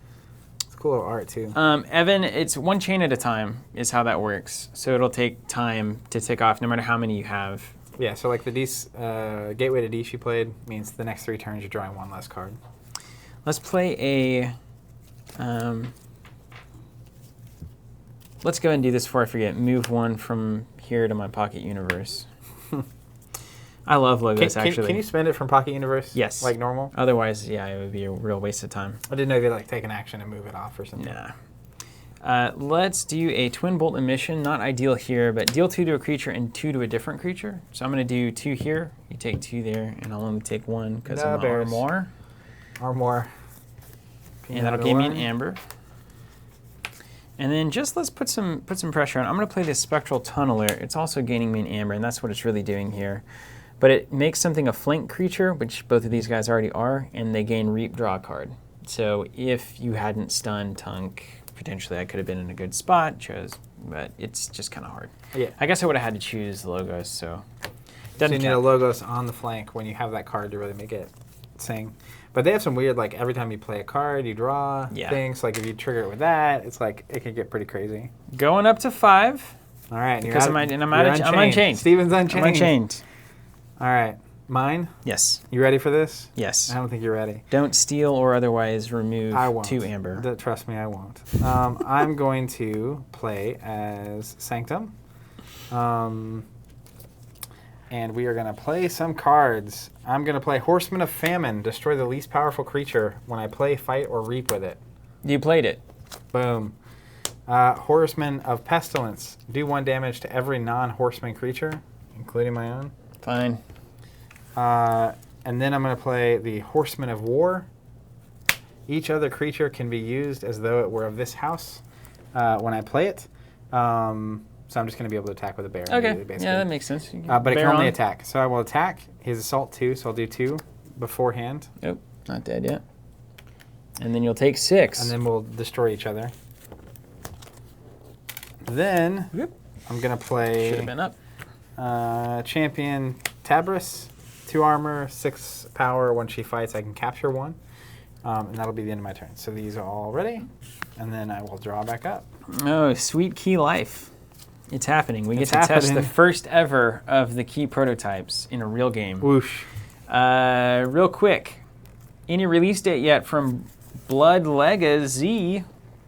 It's cool little art too. Evan, it's one chain at a time is how that works. So it'll take time to tick off no matter how many you have. Yeah, so like the Gateway to Dees you played means the next 3 turns you're drawing 1 less card. Let's play a... let's go ahead and do this before I forget. Move 1 from here to my Pocket Universe. I love logos, actually. Can you spend it from Pocket Universe? Yes. Like normal? Otherwise, yeah, it would be a real waste of time. I didn't know if you like take an action and move it off or something. Nah. Let's do a Twin Bolt emission. Not ideal here, but deal 2 to a creature and 2 to a different creature. So I'm going to do 2 here. You take 2 there, and I'll only take 1 because I'm an Armor. Armor. And that'll give me an Amber. And then just let's put some pressure on. I'm going to play this Spectral Tunneler. It's also gaining me an Amber, and that's what it's really doing here. But it makes something a flank creature, which both of these guys already are, and they gain Reap, draw a card. So if you hadn't stunned Tunk, potentially I could have been in a good spot, but it's just kind of hard. Yeah. I guess I would have had to choose the Logos, so... So you need a Logos on the flank when you have that card to really make it sing. But they have some weird, like, every time you play a card, you draw things. Like, if you trigger it with that, it's like, it can get pretty crazy. Going up to 5. All right. Because I'm unchained. Steven's unchained. I'm unchained. All right. Mine? Yes. You ready for this? Yes. I don't think you're ready. Don't steal or otherwise remove I won't. 2 Amber. Trust me, I won't. I'm going to play as Sanctum. And we are going to play some cards. I'm going to play Horseman of Famine. Destroy the least powerful creature when I play, fight, or reap with it. You played it. Boom. Horseman of Pestilence. Do 1 damage to every non-horseman creature, including my own. Fine. And then I'm going to play the Horseman of War. Each other creature can be used as though it were of this house when I play it. So I'm just going to be able to attack with a bear. Okay. Basically. Yeah, that makes sense. But it can only attack. So I will attack his assault 2, so I'll do 2 beforehand. Nope, not dead yet. And then you'll take 6. And then we'll destroy each other. Then I'm going to play... Should have been up. Champion Tabris, 2 armor, 6 power. When she fights, I can capture 1. And that'll be the end of my turn. So these are all ready. And then I will draw back up. Oh, sweet Key Life. It's happening. We get to test the first ever of the Key prototypes in a real game. Whoosh. Real quick. Any release date yet from Blood Legacy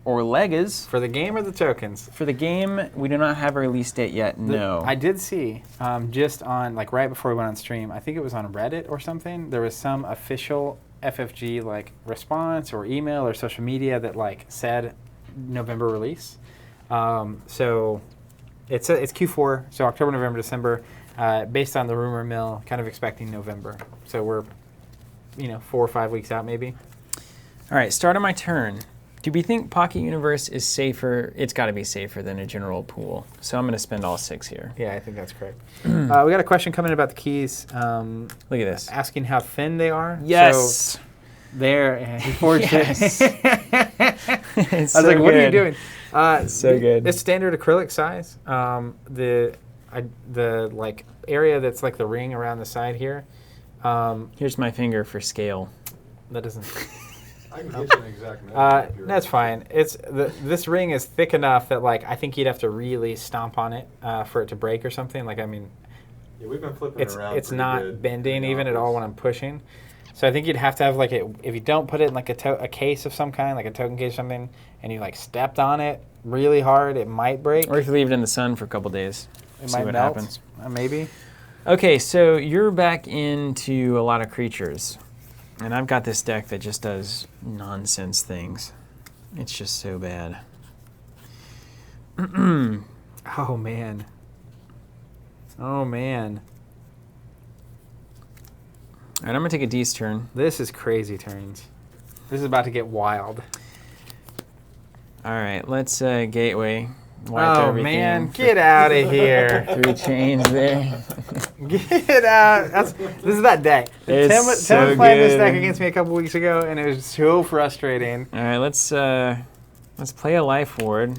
or Legas? For the game or the tokens? For the game, we do not have a release date yet, no. I did see, just on, like right before we went on stream, I think it was on Reddit or something, there was some official FFG like response or email or social media that like said November release. So it's Q4, so October, November, December, based on the rumor mill, kind of expecting November. So we're, 4 or 5 weeks out maybe. All right, start of my turn. Do we think Pocket Universe is safer? It's got to be safer than a general pool. So I'm going to spend all 6 here. Yeah, I think that's correct. We got a question coming in about the keys. Look at this. Asking how thin they are. Yes. So there, he forged yes. it. I was like, what are you doing? So good. It's standard acrylic size. The like area that's like the ring around the side here. Here's my finger for scale. That doesn't. I can get you an exact measure. That's fine. This ring is thick enough that like I think you'd have to really stomp on it for it to break or something. Like I mean, yeah, we've been flipping around. It's not bending even at all when I'm pushing. So I think you'd have to have like if you don't put it in like a case of some kind, like a token case or something, and you like stepped on it really hard, it might break. Or if you leave it in the sun for a couple days, it see might what melt. happens. Maybe. Okay, so you're back into a lot of creatures. And I've got this deck that just does nonsense things. It's just so bad. Oh, man. Oh, man. All right, I'm going to take a D's turn. This is crazy turns. This is about to get wild. All right, let's Gateway. Wipe Oh, everything. man. Get out of here. 3 chains there. Get out. This is that day. It's Tim so was playing this deck good. against me a couple weeks ago, and it was so frustrating. All right, let's play a Life Ward.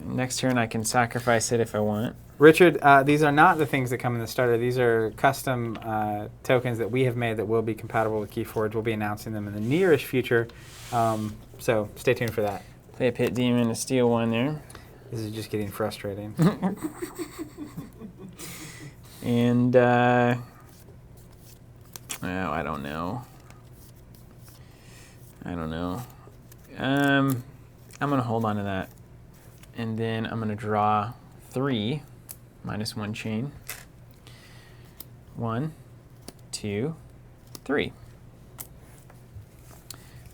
Next turn I can sacrifice it if I want. Richard, these are not the things that come in the starter. These are custom tokens that we have made that will be compatible with KeyForge. We'll be announcing them in the nearish future, so stay tuned for that. Play a pit demon, a steel one there. This is just getting frustrating. And, oh, I don't know. I'm going to hold on to that. And then I'm going to draw 3, -1 chain. 1, 2, 3.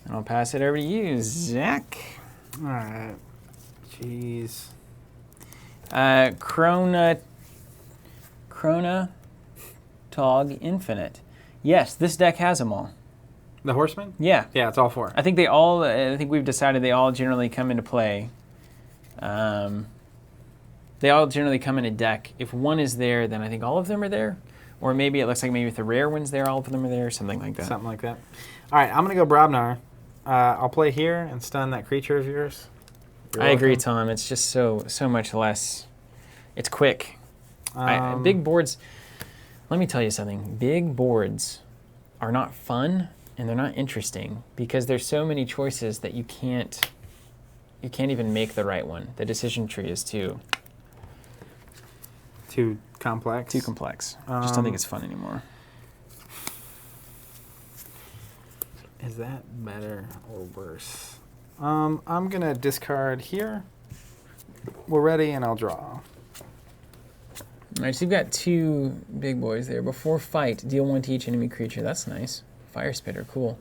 And I'll pass it over to you, Zach. All right. Jeez. Krona Tog Infinite. Yes, this deck has them all. The Horseman? Yeah. Yeah, it's all 4. I think they all, I think we've decided they all generally come into play. They all generally come in a deck. If one is there, then I think all of them are there. Or maybe it looks like maybe if the rare one's there, all of them are there, something like that. Something like that. All right, I'm going to go Brobnar. I'll play here and stun that creature of yours. I agree, Tom. It's just so much less. It's quick. Big boards, let me tell you something. Big boards are not fun and they're not interesting because there's so many choices that you can't even make the right one. The decision tree is too complex. Too complex. Just don't think it's fun anymore. Is that better or worse? I'm gonna discard here. We're ready, and I'll draw. All right, so you've got 2 big boys there. Before fight, deal 1 to each enemy creature. That's nice. Fire Spitter, cool.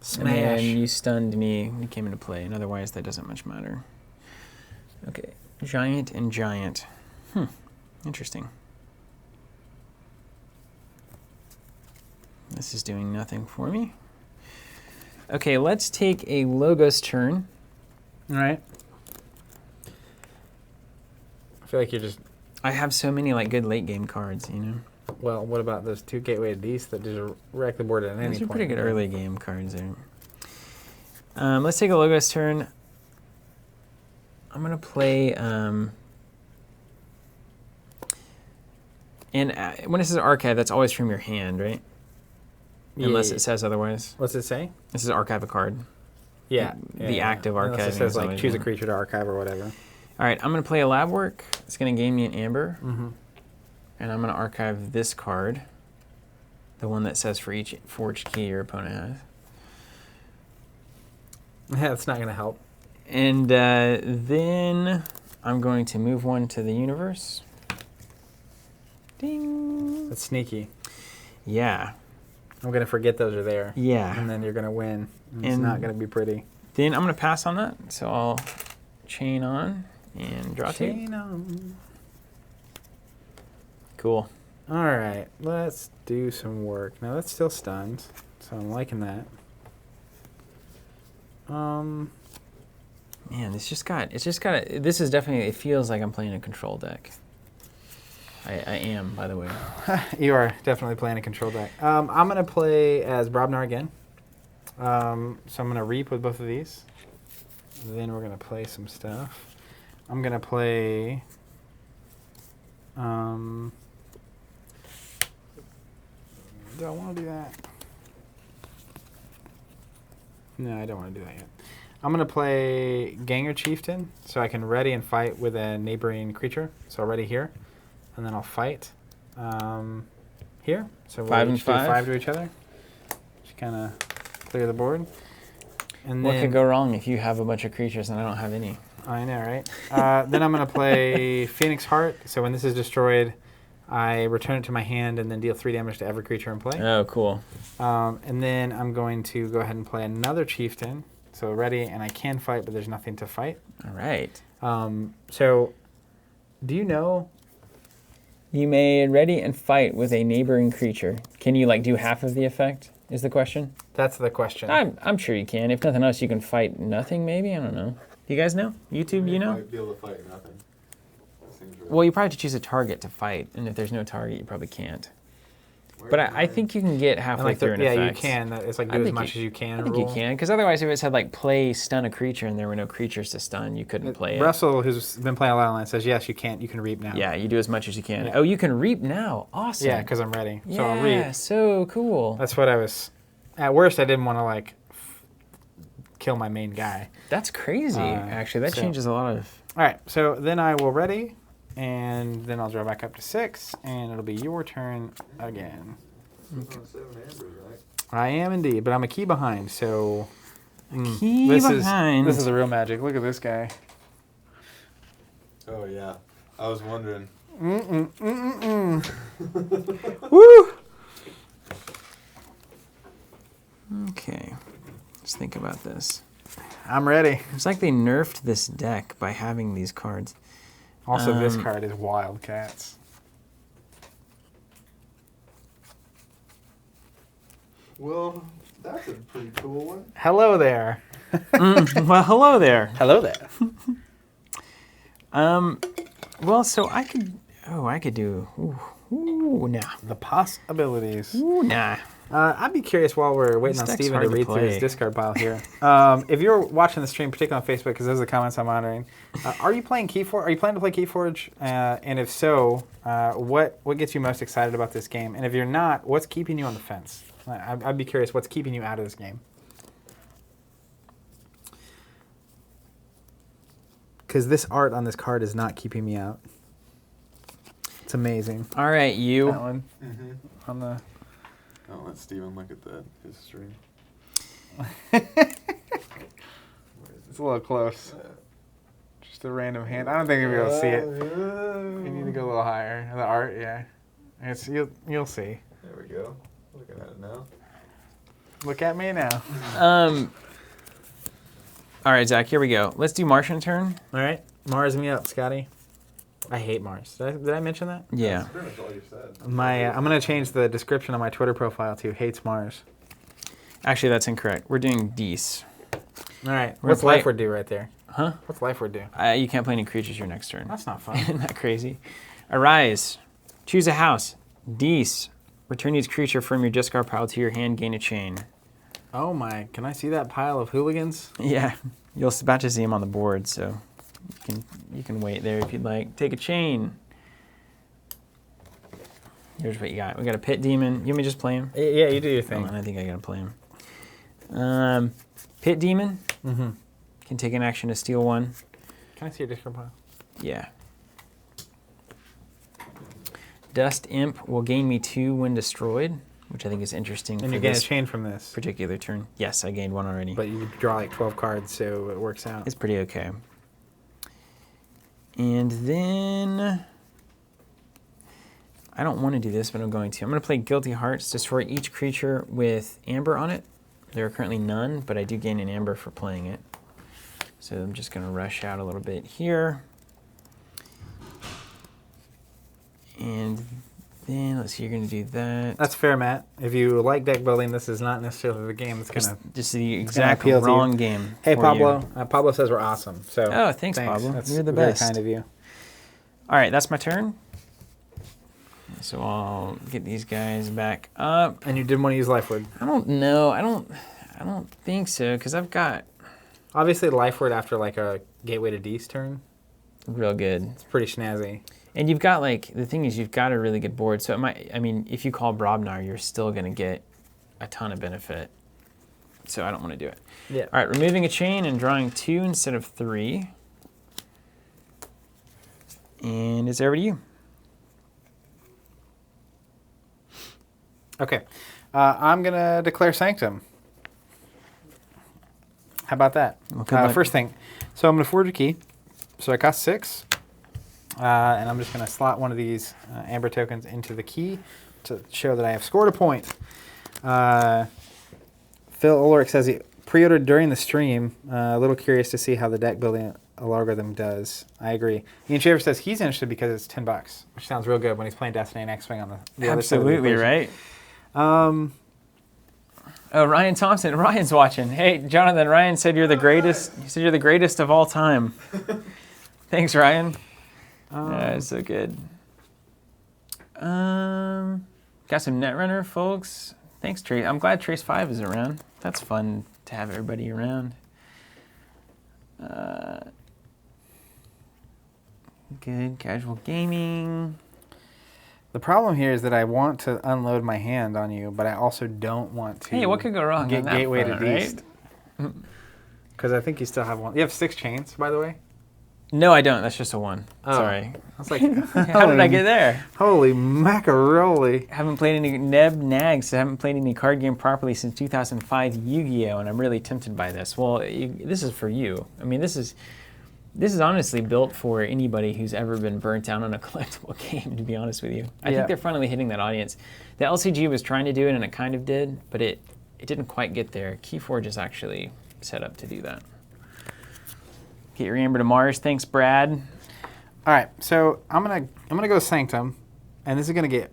Smash. And then you stunned me when you came into play, and otherwise that doesn't much matter. Okay, Giant and Giant. Interesting. This is doing nothing for me. Okay, let's take a Logos turn. All right. I feel like you're just... I have so many like good late game cards, you know. Well, what about those 2 Gateway of Beasts that just wreck the board at any point? Those are pretty good early game cards there. Let's take a Logos turn. I'm gonna play. And when it says archive, that's always from your hand, right? Yeah. Unless it says otherwise. What's it say? This is archive a card. Yeah. The active archiving. Unless it says is like always choose a there. creature to archive or whatever. All right, I'm gonna play a lab work. It's gonna gain me an amber, Mm-hmm. and I'm gonna archive this card, the one that says for each forged key your opponent has. Yeah, it's not gonna help. And then I'm going to move 1 to the universe. Ding. That's sneaky. Yeah. I'm gonna forget those are there. Yeah. And then you're gonna win. And it's And- not gonna be pretty. Then I'm gonna pass on that, so I'll chain on and draw 2. Chain on. Cool. All right, let's do some work. Now that's still stunned, so I'm liking that. Man, this is definitely, it feels like I'm playing a control deck. I am, by the way. You are definitely playing a control deck. I'm going to play as Brobnar again. So I'm going to reap with both of these. Then we're going to play some stuff. I'm going to play... do I want to do that? No, I don't want to do that yet. I'm going to play Ganger Chieftain, so I can ready and fight with a neighboring creature. So I'll ready here, and then I'll fight here. So we'll 5 and each do 5. 5 to each other. Just kind of clear the board. And What then, could go wrong if you have a bunch of creatures and I don't have any? I know, right? Then I'm going to play Phoenix Heart. So when this is destroyed, I return it to my hand and then deal 3 damage to every creature in play. Oh, cool. And then I'm going to go ahead and play another Chieftain. So ready, and I can fight, but there's nothing to fight. All right. So do you know? You may ready and fight with a neighboring creature. Can you like do half of the effect? Is the question? That's the question. I'm sure you can. If nothing else, you can fight nothing. Maybe, I don't know. Do you guys know? YouTube, you know? Might be able to fight nothing. Seems right. Well, you probably have to choose a target to fight, and if there's no target, you probably can't. But I think you can get halfway like through an yeah, effect. you can. It's like do as much as you can. I think you can, because otherwise, if it said like play stun a creature and there were no creatures to stun, you couldn't play it. Russell, who's been playing a lot online, says yes, you can. You can reap now. Yeah, you do as much as you can. Yeah. Oh, you can reap now. Awesome. Yeah, because I'm ready. Yeah, So I'll reap. so cool. That's what I was. At worst, I didn't want to like kill my main guy. That's crazy. Actually, that changes a lot of. All right, so then I will ready, and then I'll draw back up to 6, and it'll be your turn again. Okay. 7 ambers, right? I am indeed, but I'm a key behind, so. Key behind. This is the real magic. Look at this guy. Oh yeah, I was wondering. Woo! Okay, let's think about this. I'm ready. It's like they nerfed this deck by having these cards. Also, this card is Wildcats. Well, that's a pretty cool one. Hello there. Well, hello there. Hello there. Well, so I could do. Ooh, nah. The possibilities. Ooh, nah. I'd be curious while we're waiting on This deck's Steven to hard to read through his play. discard pile here. If you're watching the stream, particularly on Facebook, because those are the comments I'm monitoring, are you playing KeyForge? Are you planning to play KeyForge? And if so, what gets you most excited about this game? And if you're not, what's keeping you on the fence? I'd be curious what's keeping you out of this game. Because this art on this card is not keeping me out. It's amazing. All right, you. That one Mm-hmm. on the. I'll let Steven look at his stream. It's a little close. Just a random hand. I don't think you'll be able to see it. You need to go a little higher. The art, yeah. You'll see. There we go. Looking at it now. Look at me now. All right, Zach. Here we go. Let's do Martian turn. All right, Mars me up, Scotty. I hate Mars. Did I mention that? Yeah. That's pretty much all you said. I'm gonna change the description on my Twitter profile to hates Mars. Actually, that's incorrect. We're doing Dees. All right. We're What's play- Life Word do right there? Huh? What's Life Word do? You can't play any creatures your next turn. That's not fun. Isn't that crazy? Arise. Choose a house. Dees. Return each creature from your discard pile to your hand. Gain a chain. Oh my! Can I see that pile of hooligans? Yeah. You'll about to see them on the board, so you can wait there if you'd like. Take a chain. Here's what you got. We got a pit demon. You want me to just play him? Yeah, you do your Oh, thing. I think I gotta play him. Pit demon. Mm-hmm. Can take an action to steal one. Can I see your discard pile? Yeah. Dust Imp will gain me 2 when destroyed, which I think is interesting And for you gain a this chain from this, particular turn. Yes, I gained 1 already. but you draw like 12 cards, so it works out. It's pretty okay. And then I don't want to do this, but I'm going to. I'm going to play Guilty Hearts. Destroy each creature with amber on it. There are currently none, but I do gain an amber for playing it. So I'm just going to rush out a little bit here. And then, let's see, you're going to do that. That's fair, Matt. If you like deck building, this is not necessarily the game that's gonna. Just the exact appeal to you. wrong game. Hey, for Pablo. you. Pablo says we're awesome. So. Oh, thanks, Pablo. That's You're the very best. kind of you. All right, that's my turn. So I'll get these guys back up. And you didn't want to use Life Word. I don't know. I don't think so, because I've got Obviously, Life Word after like a Gateway to Dees turn, real good. it's pretty snazzy. And you've got, like, the thing is, you've got a really good board. So it might, I mean, if you call Brobnar, you're still going to get a ton of benefit. So I don't want to do it. Yeah. All right, removing a chain and drawing 2 instead of 3. And it's over to you. Okay. I'm going to declare Sanctum. How about that? Well, good luck. First thing, so I'm going to forge a key. So I cost 6. And I'm just going to slot one of these amber tokens into the key to show that I have scored a point. Phil Ulrich says he pre-ordered during the stream. A little curious to see how the deck building algorithm does. I agree. Ian Shaver says he's interested because it's $10, which sounds real good when he's playing Destiny and X-Wing on the other side of the Absolutely, equation. right? Oh, Ryan Thompson. Ryan's watching. Hey, Jonathan, Ryan said you're the greatest. He said you're the greatest of all time. Thanks, Ryan. That's so good. Got some Netrunner, folks. Thanks, Trace. I'm glad Trace 5 is around. That's fun to have everybody around. Good casual gaming. The problem here is that I want to unload my hand on you, but I also don't want to. Hey, what could go wrong get on that Gateway front, to East. Because I think you still have one. You have 6 chains, by the way. No, I don't. That's just a 1. Oh. Sorry. I was like, How did I get there? Holy macaroni! Haven't played any Neb Nags. I haven't played any card game properly since 2005 Yu-Gi-Oh, and I'm really tempted by this. Well, this is for you. I mean, this is honestly built for anybody who's ever been burnt out on a collectible game, to be honest with you. I think they're finally hitting that audience. The LCG was trying to do it, and it kind of did, but it didn't quite get there. KeyForge is actually set up to do that. Get your Amber to Mars. Thanks, Brad. All right, so I'm gonna go Sanctum, and this is gonna get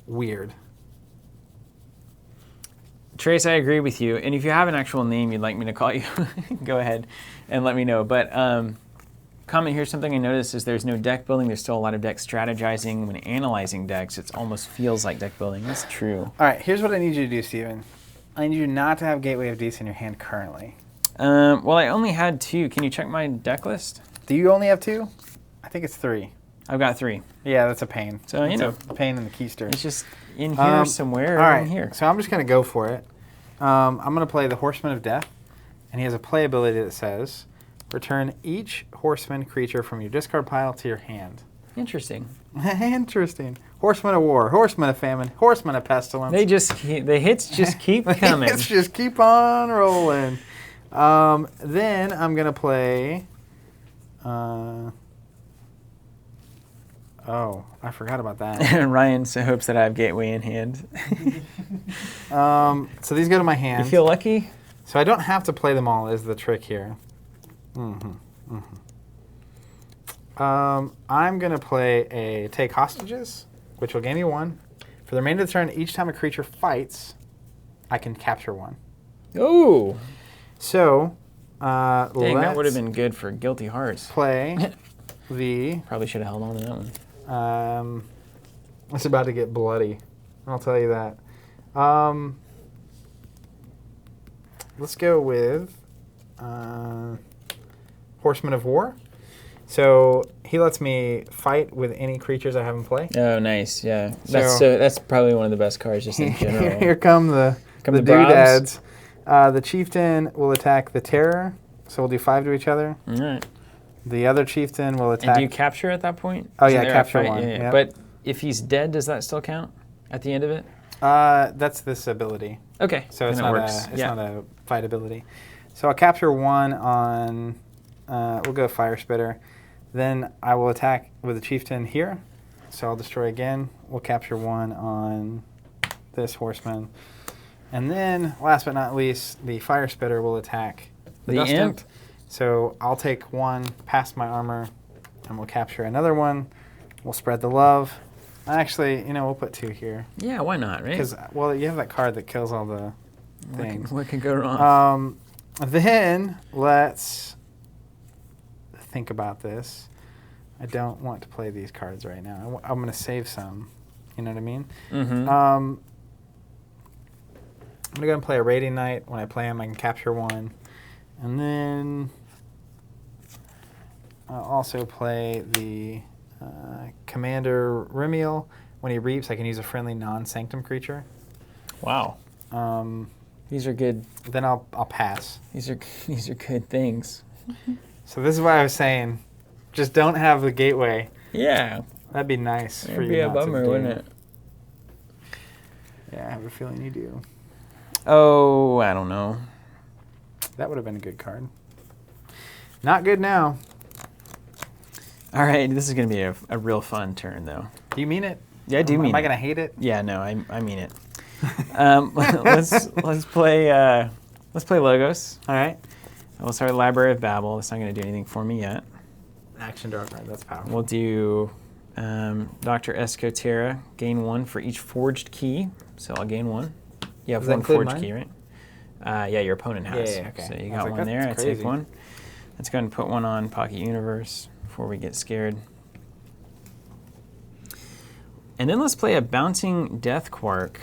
weird. Trace, I agree with you. And if you have an actual name you'd like me to call you, go ahead and let me know. But comment here, something I noticed is there's no deck building. There's still a lot of deck strategizing. When analyzing decks, it almost feels like deck building. That's true. All right, here's what I need you to do, Steven. I need you not to have Gateway of East in your hand currently. Well, I only had 2. Can you check my deck list? Do you only have 2? I think it's 3. I've got 3. Yeah, that's a pain. So, you know. a pain in the keister. It's just in here somewhere. All right, in here. so I'm just going to go for it. I'm going to play the Horseman of Death, and he has a play ability that says, return each Horseman creature from your discard pile to your hand. Interesting. Interesting. Horseman of War, Horseman of Famine, Horseman of Pestilence. The hits just keep coming. Let's just keep on rolling. Then I'm going to play... oh, I forgot about that. Ryan hopes that I have Gateway in hand. So these go to my hand. You feel lucky? So I don't have to play them all is the trick here. I'm going to play a Take Hostages, which will gain me 1. For the remainder of the turn, each time a creature fights, I can capture 1. Ooh. So, dang, that would have been good for Guilty Hearts. Play the... Probably should have held on to that one. It's about to get bloody. I'll tell you that. Let's go with Horseman of War. So he lets me fight with any creatures I have in play. Oh, nice. Yeah, that's probably one of the best cards just in general. Here come the doodads. The Chieftain will attack the Terror, so we'll do 5 to each other. All right. The other Chieftain will attack... And do you capture at that point? Oh, yeah, capture 1. Yeah. Yep. But if he's dead, does that still count at the end of it? That's this ability. Okay, so it's then not it works. It's not a fight ability. So I'll capture 1 on... we'll go Fire Spitter. Then I will attack with the Chieftain here. So I'll destroy again. We'll capture 1 on this Horseman. And then, last but not least, the Fire Spitter will attack the Dust Imp. So I'll take 1 past my armor, and we'll capture another 1. We'll spread the love. Actually, we'll put 2 here. Yeah, why not, right? Because, well, you have that card that kills all the things. What could go wrong? Then, let's think about this. I don't want to play these cards right now. I'm going to save some. You know what I mean? Mm-hmm. I'm going to go and play a Raiding Knight. When I play him, I can capture 1. And then I'll also play the Commander Remiel. When he reaps, I can use a friendly non-Sanctum creature. Wow. These are good. Then I'll pass. These are good things. So this is what I was saying. Just don't have the Gateway. Yeah. That'd be nice for you. It'd be a bummer, wouldn't it? Yeah, I have a feeling you do. Oh, I don't know. That would have been a good card. Not good now. All right, this is going to be a real fun turn, though. Do you mean it? Yeah, I do mean it. Am I going to hate it? Yeah, no, I mean it. Let's play Logos. All right. We'll start Library of Babel. It's not going to do anything for me yet. Action draw card. That's powerful. We'll do Dr. Escotera. Gain 1 for each forged key. So I'll gain 1. You have 1 forged key, right? Yeah, your opponent has. Yeah, okay. So you got 1 there. I take 1. Let's go ahead and put 1 on Pocket Universe before we get scared. And then let's play a Bouncing Death Quark,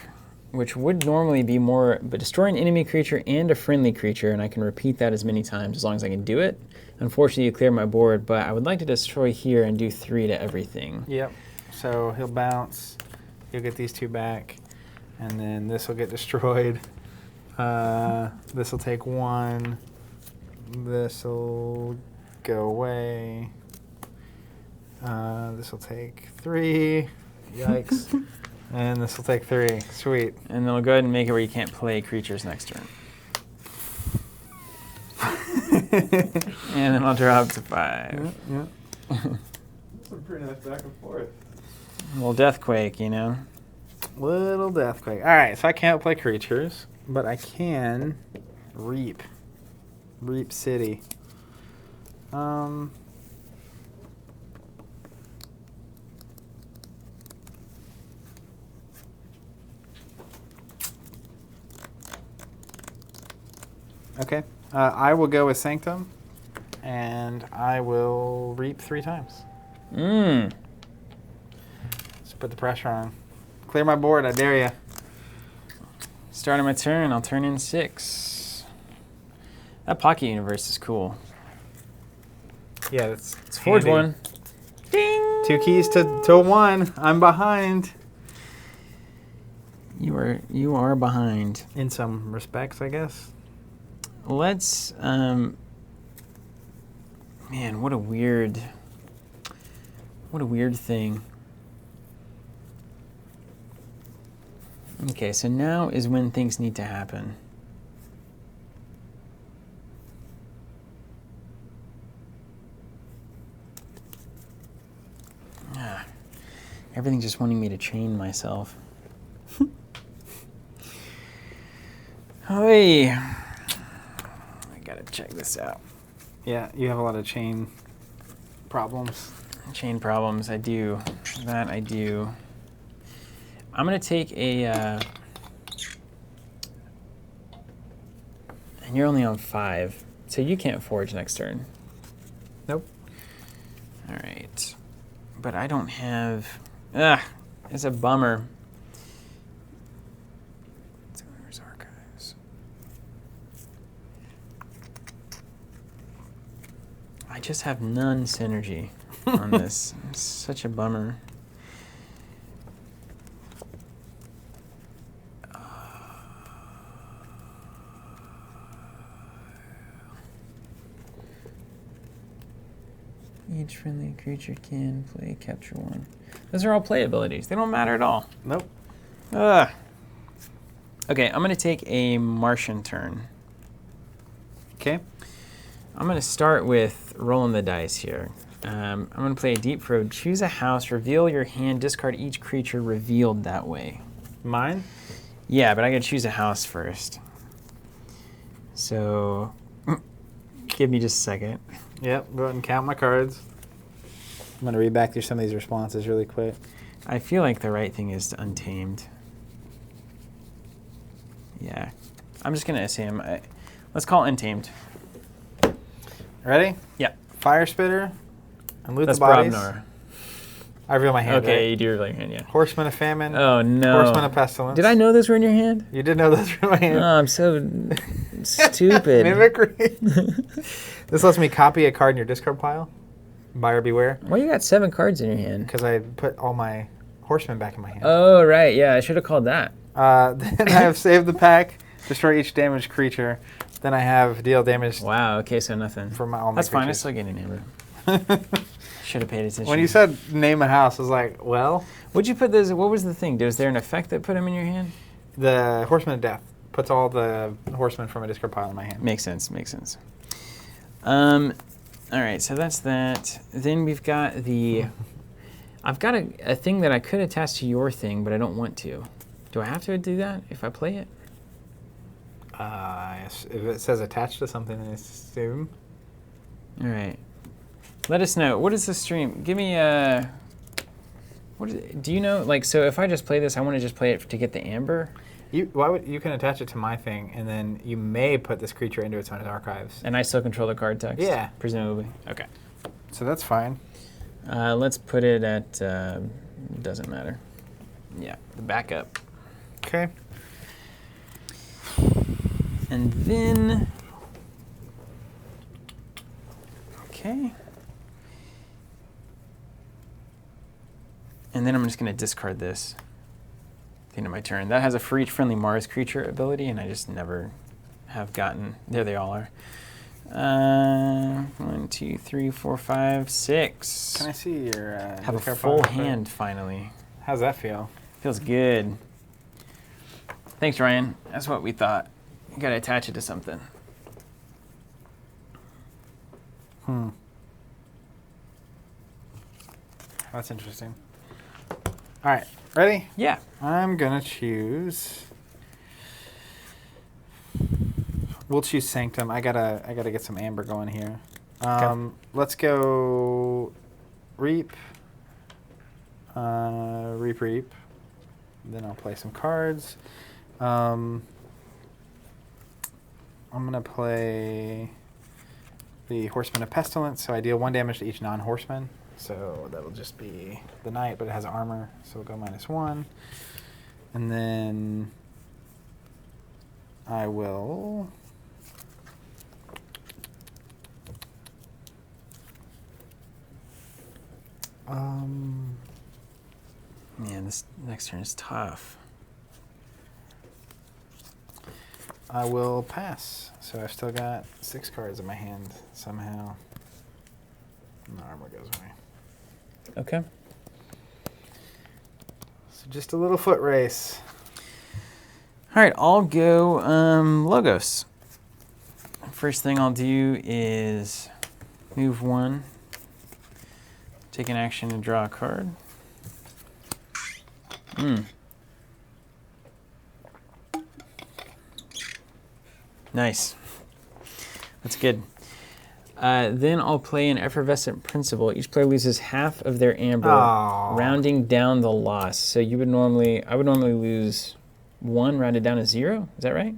which would normally be more, but destroy an enemy creature and a friendly creature, and I can repeat that as many times as long as I can do it. Unfortunately, you clear my board, but I would like to destroy here and do 3 to everything. Yep. So he'll bounce. You'll get these 2 back, and then this will get destroyed. This will take 1. This will go away. This will take 3. Yikes. And this will take 3. Sweet. And then we'll go ahead and make it where you can't play creatures next turn. And then I'll drop to 5. Yeah. Some pretty nice back and forth. A little Deathquake, you know? Little Deathquake. All right, so I can't play creatures, but I can reap. Reap City. Okay. I will go with Sanctum, and I will reap 3 times. Mmm. Let's put the pressure on. Clear my board, I dare you. Starting my turn, I'll turn in 6. That Pocket Universe is cool. Yeah, that's Let's forge handy. 1. Ding! 2 keys to 1. I'm behind. You are behind. In some respects, I guess. Let's, man, what a weird thing. Okay, so now is when things need to happen. Everything's just wanting me to chain myself. Hey, I gotta check this out. Yeah, you have a lot of chain problems. Chain problems, I do. That I do. I'm gonna take a, and you're only on 5, so you can't forge next turn. Nope. All right, but I don't have, it's a bummer. Owner's Archives. I just have none synergy on this. It's such a bummer. Each friendly creature can play capture 1. Those are all play abilities. They don't matter at all. Nope. Ugh. Okay, I'm going to take a Martian turn. Okay. I'm going to start with rolling the dice here. I'm going to play a Deep Road. Choose a house, reveal your hand, discard each creature revealed that way. Mine? Yeah, but I got to choose a house first. So, give me just a second. Yep, go ahead and count my cards. I'm going to read back through some of these responses really quick. I feel like the right thing is to Untamed. Yeah. I'm just going to assume. Let's call it Untamed. Ready? Yeah. Fire Spitter. And loot That's the bodies. Brobnar. I reveal my hand. Okay, Right? you do reveal your hand, yeah. Horseman of Famine. Oh, no. Horseman of Pestilence. Did I know those were in your hand? You did know those were in my hand. Oh, I'm so stupid. Mimicry. This lets me copy a card in your discard pile. Buyer beware. Why you got 7 cards in your hand? Because I put all my horsemen back in my hand. Oh, right. Yeah, I should have called that. Then I have Save the Pack, destroy each damaged creature. Then I have deal damage Wow, okay, so nothing. for all my That's fine. I creatures. still get an amber. Should have paid attention. When you said name a house, I was like, well, Would you put this? What was the thing? Was there an effect that put them in your hand? the Horseman of Death puts all the horsemen from a discard pile in my hand. Makes sense. Makes sense. All right, so that's that. Then we've got the. I've got a thing that I could attach to your thing, but I don't want to. Do I have to do that if I play it? Yes, if it says attached to something, I assume. All right. Let us know. What is the stream? Give me a. Do you know? Like, so if I just play this, I want to just play it to get the amber. You can attach it to my thing, and then you may put this creature into its own archives. And I still control the card text? Yeah. Presumably. Okay. So that's fine. Let's put it at, doesn't matter. Yeah, the backup. Okay. And then, okay. And then I'm just going to discard this at the end of my turn. That has a for each friendly Mars creature ability, and I just never have gotten. There they all are. 1, 2, 3, 4, 5, 6. Can I see your... Have a discard full pile? hand finally. How's that feel? Feels good. Thanks, Ryan. That's what we thought. You got to attach it to something. That's interesting. All right, ready? Yeah. I'm gonna choose. We'll choose Sanctum. I gotta get some amber going here. Okay. Let's go Reap. Reap. Then I'll play some cards. I'm gonna play the Horseman of Pestilence. So I deal 1 damage to each non-horseman. So that'll just be the knight, but it has armor, so we'll go -1. And then I will... Man, this next turn is tough. I will pass. So I've still got 6 cards in my hand somehow. And the armor goes away. Okay. So just a little foot race. All right, I'll go Logos. First thing I'll do is move 1, take an action and draw a card. Nice. That's good. Then I'll play an Effervescent Principle. Each player loses half of their amber, rounding down the loss. So I would normally lose 1 rounded down to 0. Is that right?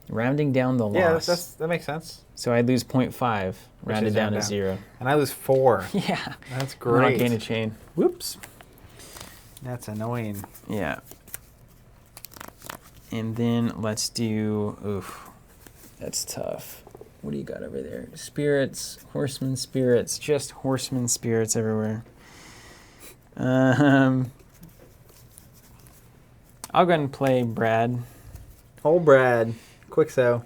Rounding down the loss. Yeah, that makes sense. So I'd lose 0.5 rounded down to 0. And I lose 4. Yeah. That's Not great. gain a chain. Whoops. That's annoying. Yeah. And then let's do, oof, that's tough. What do you got over there? Spirits, horseman spirits, just horseman spirits everywhere. I'll go ahead and play Brad. Old Brad. Quick so.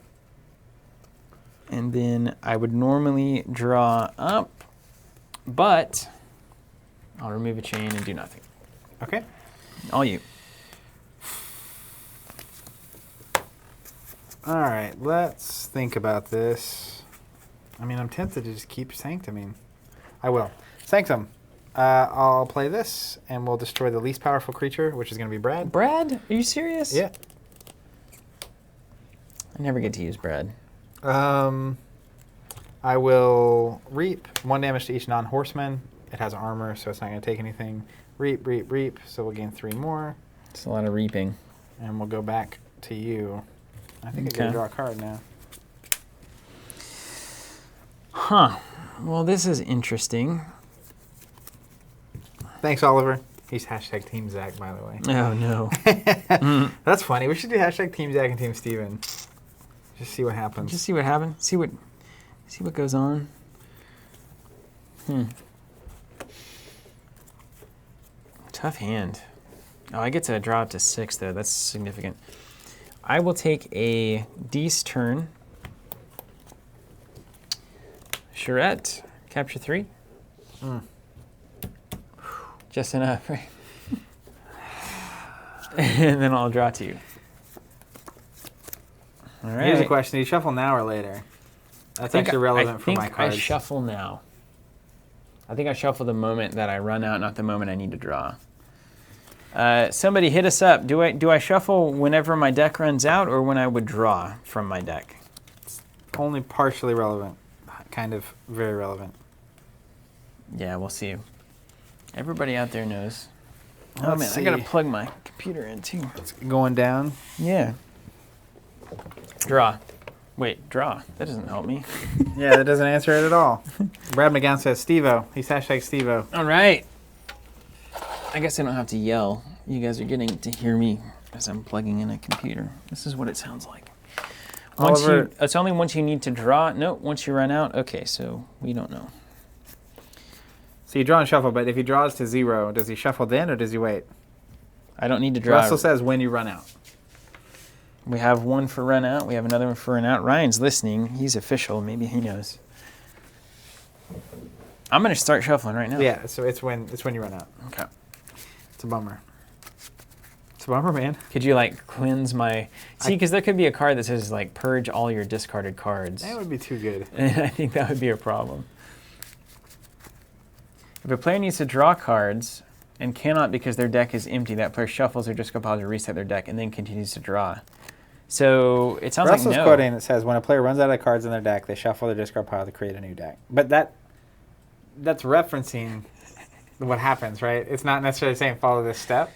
And then I would normally draw up, but I'll remove a chain and do nothing. Okay. All you. All right, let's think about this. I mean, I'm tempted to just keep Sanctuming. I will. Sanctum. I'll play this, and we'll destroy the least powerful creature, which is going to be Brad. Brad? Are you serious? Yeah. I never get to use Brad. I will Reap. 1 damage to each non-horseman. It has armor, so it's not going to take anything. Reap, reap, reap. So we'll gain 3 more. It's a lot of reaping. And we'll go back to you. I think I get to draw a card now. Huh. Well, this is interesting. Thanks, Oliver. He's hashtag Team Zach, by the way. Oh, no. That's funny. We should do hashtag Team Zach and Team Steven. Just see what happens. Just see what happens. See what goes on. Tough hand. Oh, I get to draw up to 6, though. That's significant. I will take a Dees turn. Charette, capture 3. Just enough, right? And then I'll draw 2. All right. Here's a question. Do you shuffle now or later? That's actually relevant for my cards. I shuffle now. I think I shuffle the moment that I run out, not the moment I need to draw. Somebody hit us up. Do I shuffle whenever my deck runs out or when I would draw from my deck? It's only partially relevant. Kind of very relevant. Yeah, we'll see. Everybody out there knows. Oh, Let's man, see. I got to plug my computer in, too. It's going down. Yeah. Draw. Wait, draw. That doesn't help me. Yeah, that doesn't answer it at all. Brad McGowan says Steve-O. He's hashtag Steve-O. All right. I guess I don't have to yell. You guys are getting to hear me as I'm plugging in a computer. This is what it sounds like. It's only once you need to draw. No, once you run out. Okay, so we don't know. So you draw and shuffle, but if he draws to 0, does he shuffle then or does he wait? I don't need to draw. Russell says when you run out. We have one for run out. We have another one for run out. Ryan's listening. He's official. Maybe he knows. I'm going to start shuffling right now. Yeah, so it's when you run out. Okay. It's a bummer. It's a bummer, man. Could you like cleanse my... See, because there could be a card that says like purge all your discarded cards. That would be too good. And I think that would be a problem. If a player needs to draw cards and cannot because their deck is empty, that player shuffles their discard pile to reset their deck and then continues to draw. So it sounds Russell's like no. quoting, it says, when a player runs out of cards in their deck, they shuffle their discard pile to create a new deck. But that's referencing what happens, right? It's not necessarily saying follow this step.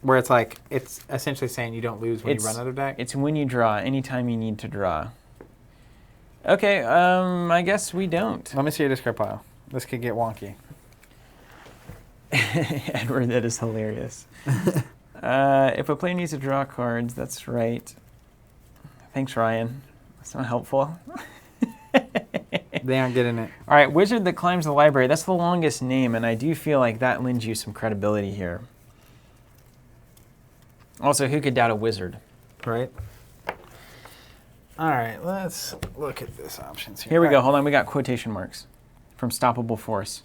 Where it's like, it's essentially saying you don't lose when you run out of deck. It's when you draw, anytime you need to draw. Okay, I guess we don't. Let me see your discard pile. This could get wonky. Edward, that is hilarious. If a player needs to draw cards, that's right. Thanks, Ryan. That's not helpful. They aren't getting it. All right, wizard that climbs the library. That's the longest name, and I do feel like that lends you some credibility here. Also, who could doubt a wizard? Right. All right, let's look at this options here. Here we go. Hold on. We got quotation marks from Stoppable Force.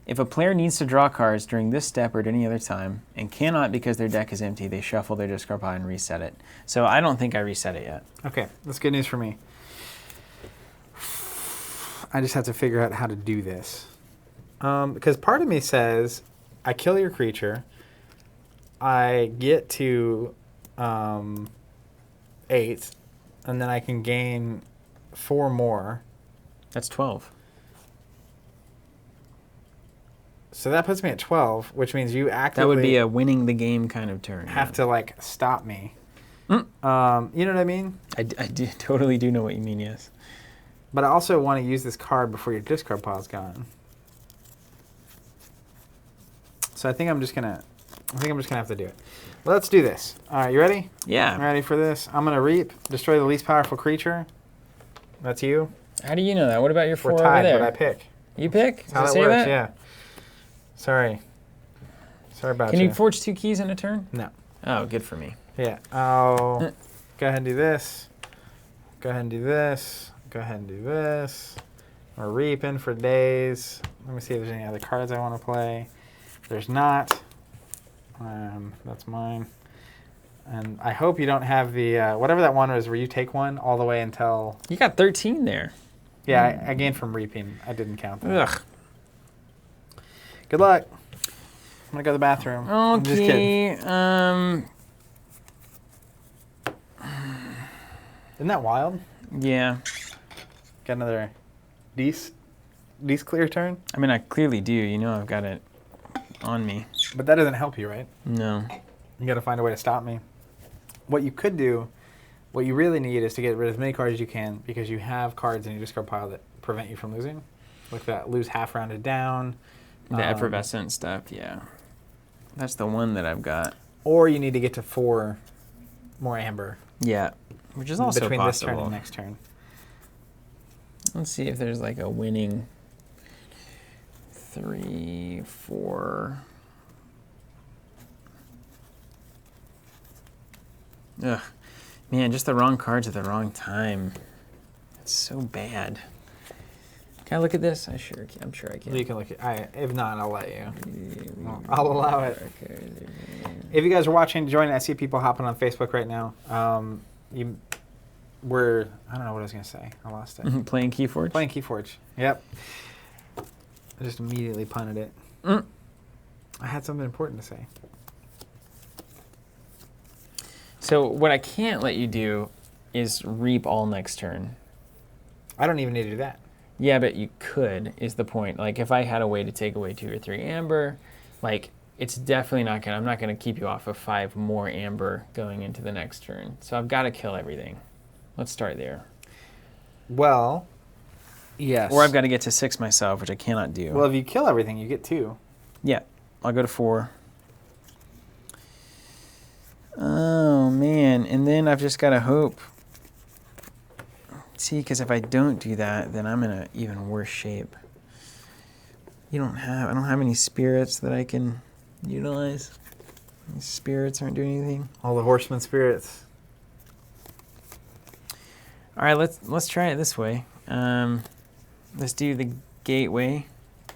If a player needs to draw cards during this step or at any other time and cannot because their deck is empty, they shuffle their discard pile and reset it. So I don't think I reset it yet. Okay, that's good news for me. I just have to figure out how to do this. Because part of me says, I kill your creature, I get to 8, and then I can gain 4 more. That's 12. So that puts me at 12, which means you actively... That would be a winning the game kind of turn. have to, like, stop me. Mm. You know what I mean? I totally do know what you mean, yes. But I also want to use this card before your discard pile's gone. So I think I'm just gonna have to do it. Well, let's do this. All right, you ready? Yeah. Ready for this? I'm gonna reap, destroy the least powerful creature. That's you. How do you know that? What about your 4 We're tied, over there? but I pick. You pick? That's how Does that it say works. that? Yeah. Sorry about Can you. you forge 2 keys in a turn? No. Oh, good for me. Yeah. Oh. Go ahead and do this. Go ahead and do this. Go ahead and do this. We're reaping for days. Let me see if there's any other cards I want to play. There's not. That's mine. And I hope you don't have the, whatever that one was where you take one all the way until... You got 13 there. Yeah, I gained from reaping. I didn't count that. Ugh. Good luck. I'm going to go to the bathroom. I'm just kidding. Okay. Isn't that wild? Yeah. Got another Dees clear turn? I mean, I clearly do. You know I've got it on me. But that doesn't help you, right? No. You got to find a way to stop me. What you could do, what you really need is to get rid of as many cards as you can because you have cards in your discard pile that prevent you from losing. Like that lose half rounded down. The effervescent stuff, yeah. That's the one that I've got. Or you need to get to 4 more amber. Yeah, which is also between possible. this turn and next turn. Let's see if there's like a winning 3, 4. Ugh, man, just the wrong cards at the wrong time. It's so bad. Can I look at this? I'm sure I can. You can look at. If not, I'll let you. I'll allow it. If you guys are watching, join. I see people hopping on Facebook right now. I don't know what I was gonna say. I lost it. Playing KeyForge? Playing KeyForge. Yep. I just immediately punted it. I had something important to say. So what I can't let you do is reap all next turn. I don't even need to do that. Yeah, but you could, is the point. Like, if I had a way to take away 2 or 3 amber, like, it's definitely not gonna, I'm not gonna keep you off of 5 more amber going into the next turn. So I've got to kill everything. Let's start there. Well, yes. Or I've got to get to 6 myself, which I cannot do. Well, if you kill everything, you get 2. Yeah. I'll go to 4. Oh man, and then I've just got to hope. See, because if I don't do that, then I'm in an even worse shape. I don't have any spirits that I can utilize. These spirits aren't doing anything. All the horseman spirits. All right, let's try it this way. Let's do the gateway.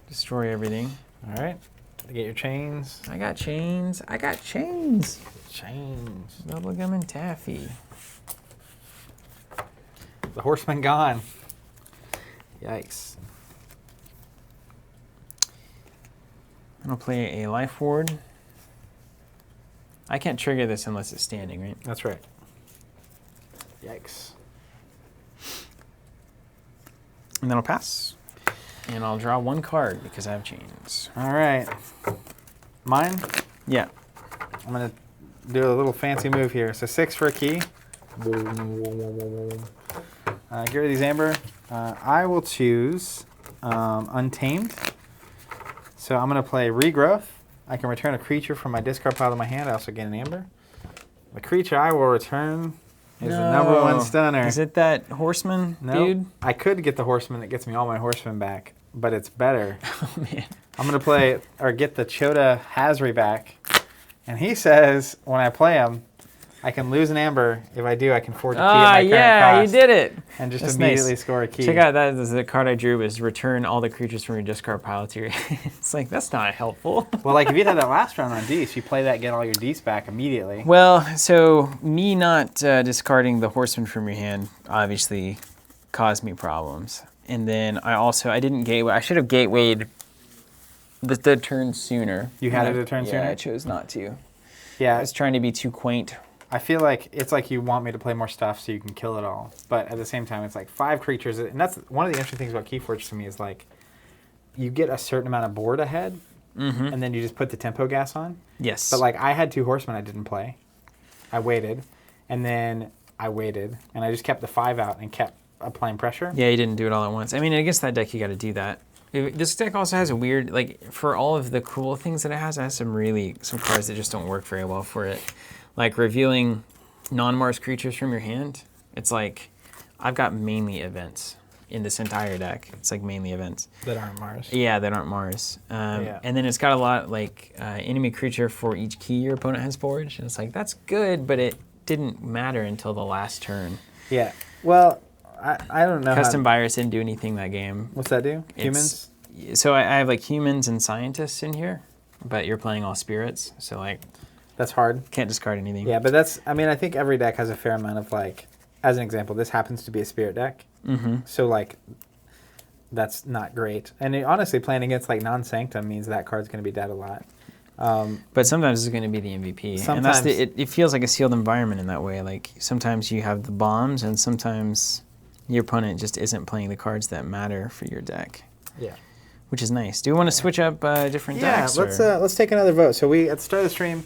Destroy everything. All right. Get your chains. I got chains. I got chains. Chains. Bubblegum and taffy. The horseman gone. Yikes. I'm gonna play a life ward. I can't trigger this unless it's standing, right? That's right. Yikes. And then I'll pass. And I'll draw 1 card because I have chains. All right. Mine? Yeah. I'm going to do a little fancy move here. So 6 for a key. Get rid of these amber. I will choose Untamed. So I'm going to play Regrowth. I can return a creature from my discard pile to my hand. I also get an amber. The creature I will return is the number 1 stunner. Is it that horseman dude? I could get the horseman that gets me all my horsemen back, but it's better. Oh man. I'm going to play, or get the Chota Hazri back. And he says, when I play him, I can lose an amber. If I do, I can forge a key at my current yeah, cost. you did it. And just That's immediately nice. score a key. Check out that. The card I drew was return all the creatures from your discard pile to your. It's like, that's not helpful. Well, like if you had that last round on Dees, you play that, get all your Dees back immediately. Well, so me not discarding the horseman from your hand obviously caused me problems. And then I didn't gateway. I should have gatewayed the turn sooner. You had it a turn sooner? Yeah, I chose not to. I Yeah, was trying to be too quaint. I feel like it's like you want me to play more stuff so you can kill it all. But at the same time, it's like 5 creatures. And that's one of the interesting things about KeyForge to me is like you get a certain amount of board ahead, and then you just put the tempo gas on. Yes. But like I had 2 horsemen I didn't play. I waited, and then I waited, and I just kept the 5 out and kept applying pressure. Yeah, you didn't do it all at once. I mean, I guess that deck you got to do that. This deck also has a weird, like, for all of the cool things that it has some cards that just don't work very well for it. Like revealing non-Mars creatures from your hand. It's like, I've got mainly events in this entire deck. It's like mainly events. That aren't Mars. Yeah, that aren't Mars. Yeah. And then it's got a lot, like, enemy creature for each key your opponent has forged. And it's like, that's good, but it didn't matter until the last turn. Yeah. Well, I don't know. Custom Virus didn't do anything that game. What's that do? Humans? So I have like humans and scientists in here, but you're playing all spirits, so like That's hard. can't discard anything. Yeah, but that's, I mean, I think every deck has a fair amount of like, as an example, this happens to be a spirit deck. Mm-hmm. So like, that's not great. And honestly, playing against like non-sanctum means that card's going to be dead a lot. But sometimes it's going to be the MVP, and that's it feels like a sealed environment in that way. Like sometimes you have the bombs, and sometimes your opponent just isn't playing the cards that matter for your deck. Yeah. Which is nice. Do you want to switch up different decks? Yeah, let's take another vote. So we at the start of the stream,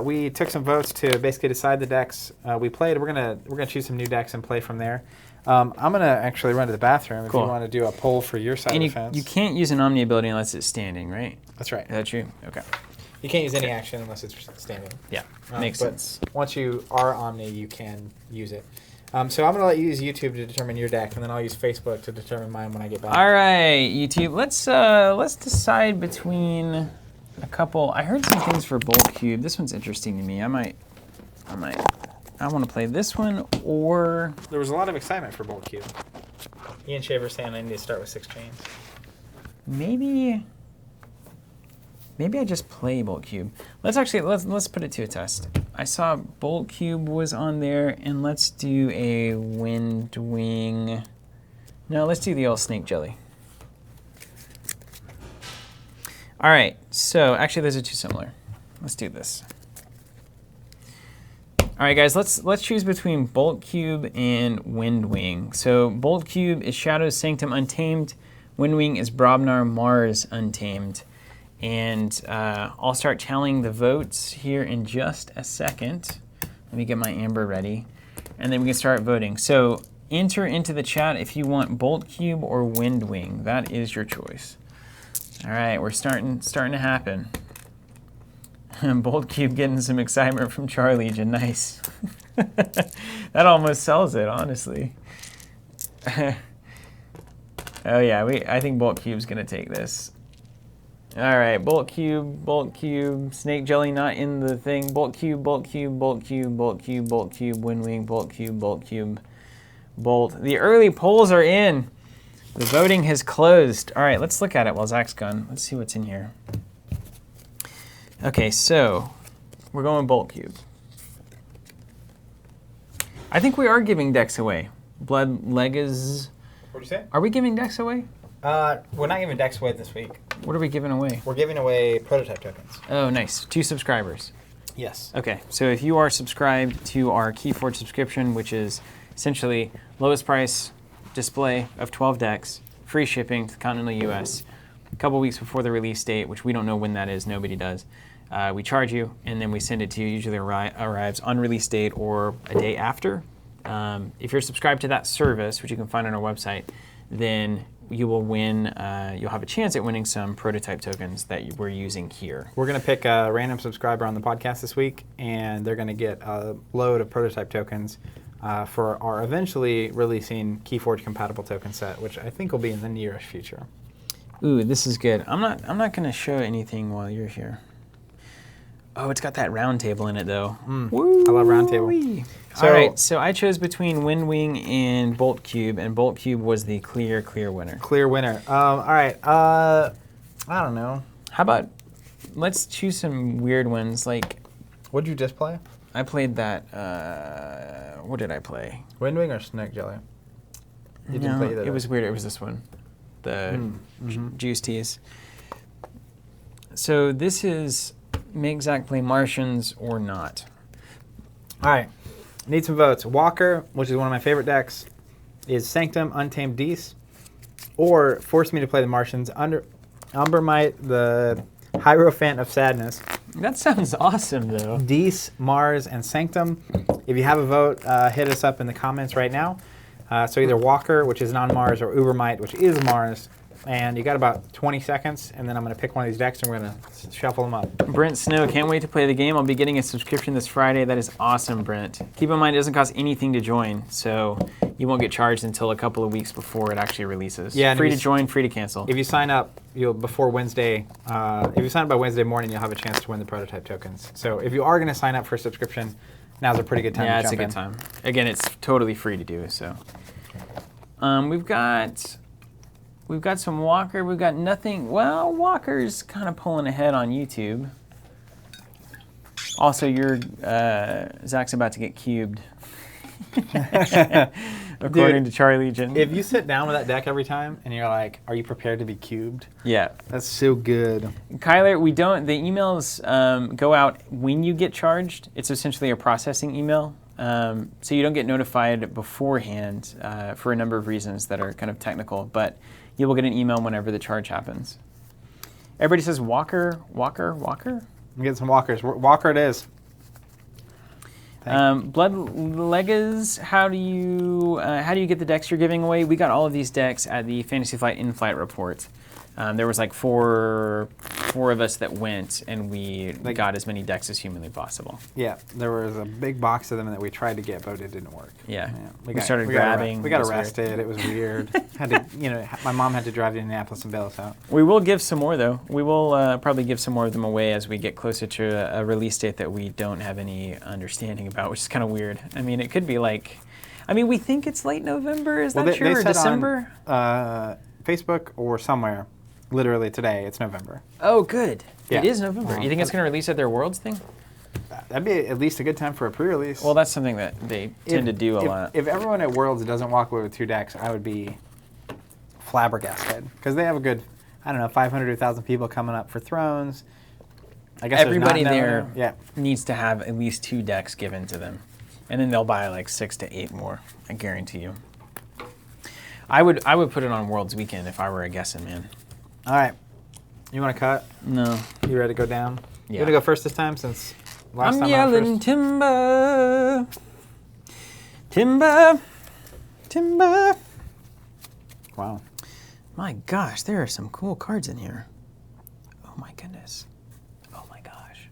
we took some votes to basically decide the decks we played. We're gonna choose some new decks and play from there. I'm gonna actually run to the bathroom if you want to do a poll for your side And of the fence. you can't use an Omni ability unless it's standing, right? That's right. Is that true? Okay. You can't use any action unless it's standing. Yeah, makes but sense. Once you are Omni, you can use it. So I'm gonna let you use YouTube to determine your deck, and then I'll use Facebook to determine mine when I get back. All right, YouTube. Let's decide between a couple. I heard some things for Bolt Cube. This one's interesting to me. I want to play this one or There was a lot of excitement for Bolt Cube. Ian Shaver saying I need to start with 6 chains. maybe I just play Bolt Cube. Let's put it to a test. I saw Bolt Cube was on there, and let's do a Wind Wing. No, let's do the old Snake Jelly. All right, so actually those are too similar. Let's do this. All right, guys, let's choose between Bolt Cube and Wind Wing. So Bolt Cube is Shadow's Sanctum Untamed. Wind Wing is Brobnar Mars Untamed. And I'll start tallying the votes here in just a second. Let me get my amber ready. And then we can start voting. So enter into the chat if you want Bolt Cube or Wind Wing. That is your choice. All right, we're starting to happen. Bolt Cube getting some excitement from Charlie Legion. Nice. That almost sells it, honestly. Oh yeah, I think Bolt Cube's gonna take this. All right, Bolt Cube, Snake Jelly not in the thing. Bolt Cube, Bolt Cube, Bolt Cube, Bolt Cube, Bolt Cube, Windwing, Bolt Cube, Bolt Cube, Bolt. The early polls are in. The voting has closed. All right, let's look at it while Zach's gone. Let's see what's in here. Okay, so we're going Bolt Cube. I think we are giving decks away. Blood Legas. What'd you say? Are we giving decks away? We're not giving decks away this week. What are we giving away? We're giving away prototype tokens. Oh, nice. 2 subscribers. Yes. Okay, so if you are subscribed to our KeyForge subscription, which is essentially lowest price display of 12 decks, free shipping to the continental US, a couple weeks before the release date, which we don't know when that is, nobody does. We charge you, and then we send it to you. Usually arrives on release date or a day after. If you're subscribed to that service, which you can find on our website, then you will win. You'll have a chance at winning some prototype tokens that we're using here. We're going to pick a random subscriber on the podcast this week, and they're going to get a load of prototype tokens for our eventually releasing KeyForge compatible token set, which I think will be in the nearest future. Ooh, this is good. I'm not going to show anything while you're here. Oh, it's got that round table in it, though. I love round table. So, all right, so I chose between Windwing and Bolt Cube, and Bolt Cube was the clear winner. Clear winner. All right. I don't know. How about, let's choose some weird ones. Like, What'd you just play? I played that, what did I play? Windwing or Snake Jelly? You didn't No, play either. it was weird. It was this one, the Juice Teas. So this is make Zach play Martians or not. All right. Need some votes. Walker, which is one of my favorite decks, is Sanctum, Untamed Dees, or force me to play the Martians. Umbermite, the Hierophant of Sadness. That sounds awesome, though. Dees, Mars, and Sanctum. If you have a vote, hit us up in the comments right now. So either Walker, which is non-Mars, or Ubermite, which is Mars. And you got about 20 seconds, and then I'm going to pick one of these decks, and we're going to shuffle them up. Brent Snow, can't wait to play the game. I'll be getting a subscription this Friday. That is awesome, Brent. Keep in mind, it doesn't cost anything to join, so you won't get charged until a couple of weeks before it actually releases. Yeah, free to join, free to cancel. If you sign up before Wednesday, if you sign up by Wednesday morning, you'll have a chance to win the prototype tokens. So if you are going to sign up for a subscription, now's a pretty good time to jump in. Yeah, it's a good time. Again, it's totally free to do, so. We've got some Walker. We've got nothing. Well, Walker's kind of pulling ahead on YouTube. Also, Zach's about to get cubed. According to Charlie Legion. If you sit down with that deck every time and you're like, are you prepared to be cubed? Yeah. That's so good. Kyler, the emails go out when you get charged. It's essentially a processing email. So you don't get notified beforehand for a number of reasons that are kind of technical, but you will get an email whenever the charge happens. Everybody says Walker. I'm getting some Walkers. Walker it is. Blood Legas, how do you get the decks you're giving away? We got all of these decks at the Fantasy Flight in-flight report. There was like four of us that went, and we got as many decks as humanly possible. Yeah, there was a big box of them that we tried to get, but it didn't work. Yeah. We started grabbing. We got arrested. It was weird. My mom had to drive to Indianapolis and bail us out. We will give some more, though. We will probably give some more of them away as we get closer to a release date that we don't have any understanding about, which is kind of weird. I mean, it could be we think it's late November. Is that true? Or December? On, Facebook or somewhere. Literally today, it's November. Oh, good. Yeah. It is November. You think it's going to release at their Worlds thing? That'd be at least a good time for a pre-release. Well, that's something that they tend to do a lot. If everyone at Worlds doesn't walk away with 2 decks, I would be flabbergasted. Because they have a good, 500 to 1,000 people coming up for Thrones. I guess everybody there needs to have at least 2 decks given to them. And then they'll buy like 6 to 8 more, I guarantee you. I would put it on Worlds weekend if I were a guessing man. All right. You want to cut? No. You ready to go down? Yeah. You want to go first this time since last time I'm yelling timber. Timber. Timber. Wow. My gosh, there are some cool cards in here. Oh my goodness. Oh my gosh.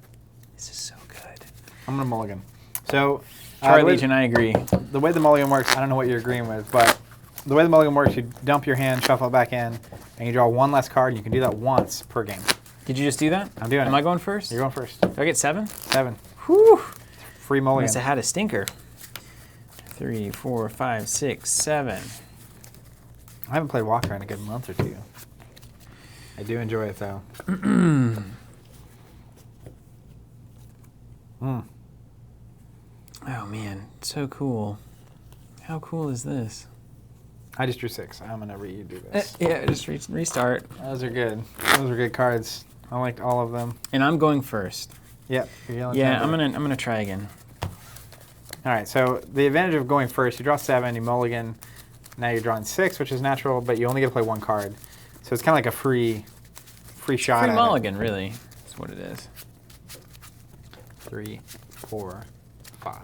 I'm gonna mulligan. So, Char the way- Legion, I agree. The way the mulligan works, I don't know what you're agreeing with, but the way the mulligan works, you dump your hand, shuffle it back in, and you draw one less card. And you can do that once per game. Did you just do that? I'm doing it. Am I going first? You're going first. Do I get 7? 7. Whew. Free mulligan. Must have had a stinker. 3, 4, 5, 6, 7. I haven't played Walker in a good month or two. I do enjoy it though. Oh man, so cool. How cool is this? I just drew 6. I'm gonna redo this. Yeah, just restart. Those are good. Those are good cards. I liked all of them. And I'm going first. Yep. You're yelling Yeah, timber. I'm gonna try again. All right. So the advantage of going first, you draw 7, you mulligan. Now you're drawing 6, which is natural, but you only get to play 1 card. So it's kind of like a free shot. Free at mulligan, really. That's what it is. It. 3, 4, 5.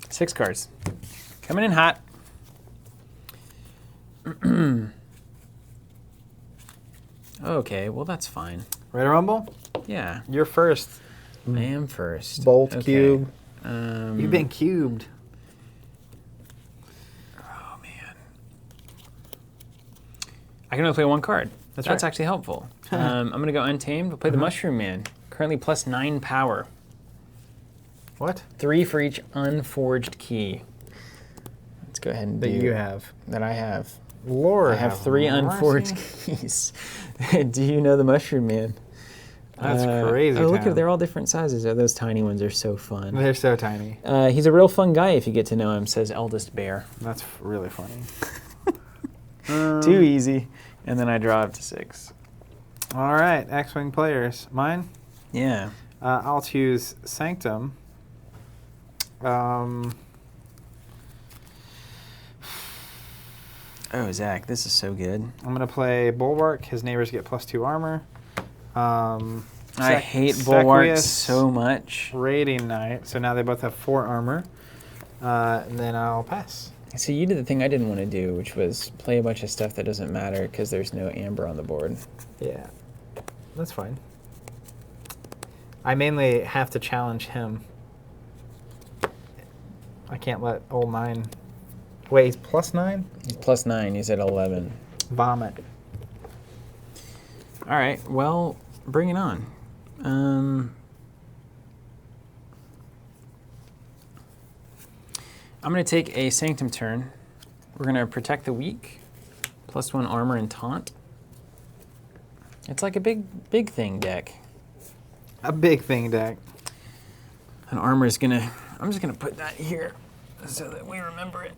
6 cards. Coming in hot. Okay, well that's fine. Ready to rumble? Yeah, You're first. I am first. Bolt Okay. cube. Um, You've been cubed. Oh man. I can only play 1 card. That's That's right. actually helpful. I'm gonna go Untamed. We'll play the Mushroom Man. Currently plus 9 power. What? 3 for each unforged key. Let's go ahead and That do you have. that I have. Lord. I have 3 unforged keys. Do you know the Mushroom Man? That's crazy. Oh, look town. at they're all different sizes. Oh, those tiny ones are so fun. They're so tiny. He's a real fun guy if you get to know him, says Eldest Bear. That's really funny. Too easy. And then I draw up to 6. All right, X-Wing players. Mine? Yeah. I'll choose Sanctum. Oh, Zach, this is so good. I'm going to play Bulwark. His neighbors get +2 armor. I hate Bulwark Sequius, so much. Raiding Knight. So now they both have 4 armor. And then I'll pass. So you did the thing I didn't want to do, which was play a bunch of stuff that doesn't matter because there's no amber on the board. Yeah, that's fine. I mainly have to challenge him. I can't let old 9... Wait, he's +9? He's plus 9. He's at 11. Vomit. All right. Well, bring it on. I'm going to take a Sanctum turn. We're going to protect the weak. +1 armor and taunt. It's like a big thing deck. A big thing deck. And armor is going to... I'm just going to put that here so that we remember it.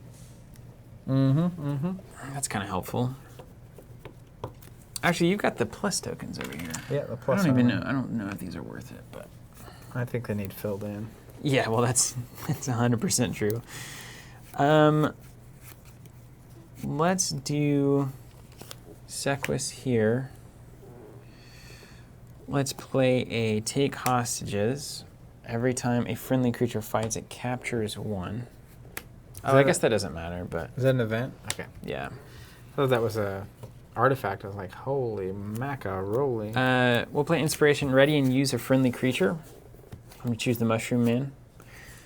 That's kind of helpful. Actually, you've got the plus tokens over here. Yeah, the I plus don't even armor. know. I don't know if these are worth it, but I think they need filled in. yeah. Well, that's 100% true. Let's do Sequus here. Let's play a take hostages. Every time a friendly creature fights, it captures 1. Oh, I guess that doesn't matter, but Is that an event? Okay. yeah. I thought that was a artifact. I was like, holy macaroni. We'll play Inspiration, ready and use a friendly creature. I'm going to choose the Mushroom Man.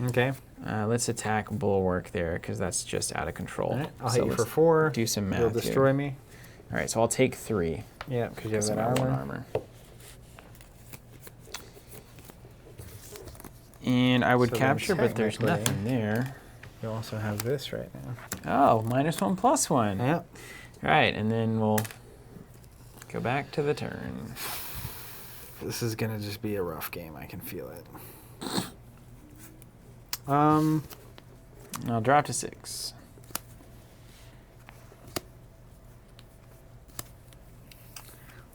Okay. Let's attack Bulwark there, because that's just out of control. All right. I'll So hit you let's for 4. do some math You'll here. destroy me. All right, so I'll take 3. Yeah, because you have So that I got 1 armor. armor. And I would So then capture, but there's technically- nothing there. You also have this right now. Oh, -1/+1. Yeah. All right, and then we'll go back to the turn. This is going to just be a rough game. I can feel it. Um, I'll drop to 6.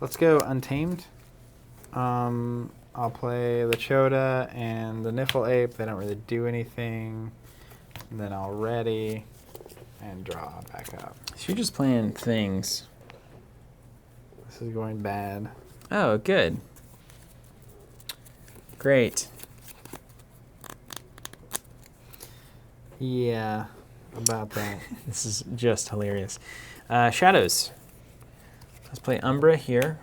let's go Untamed. I'll play the Chota and the Niffle Ape. They don't really do anything. And then I'll ready and draw back up. So you're just playing things. This is going bad. Oh, good. Great. Yeah, about that. This is just hilarious. Shadows. Let's play Umbra here.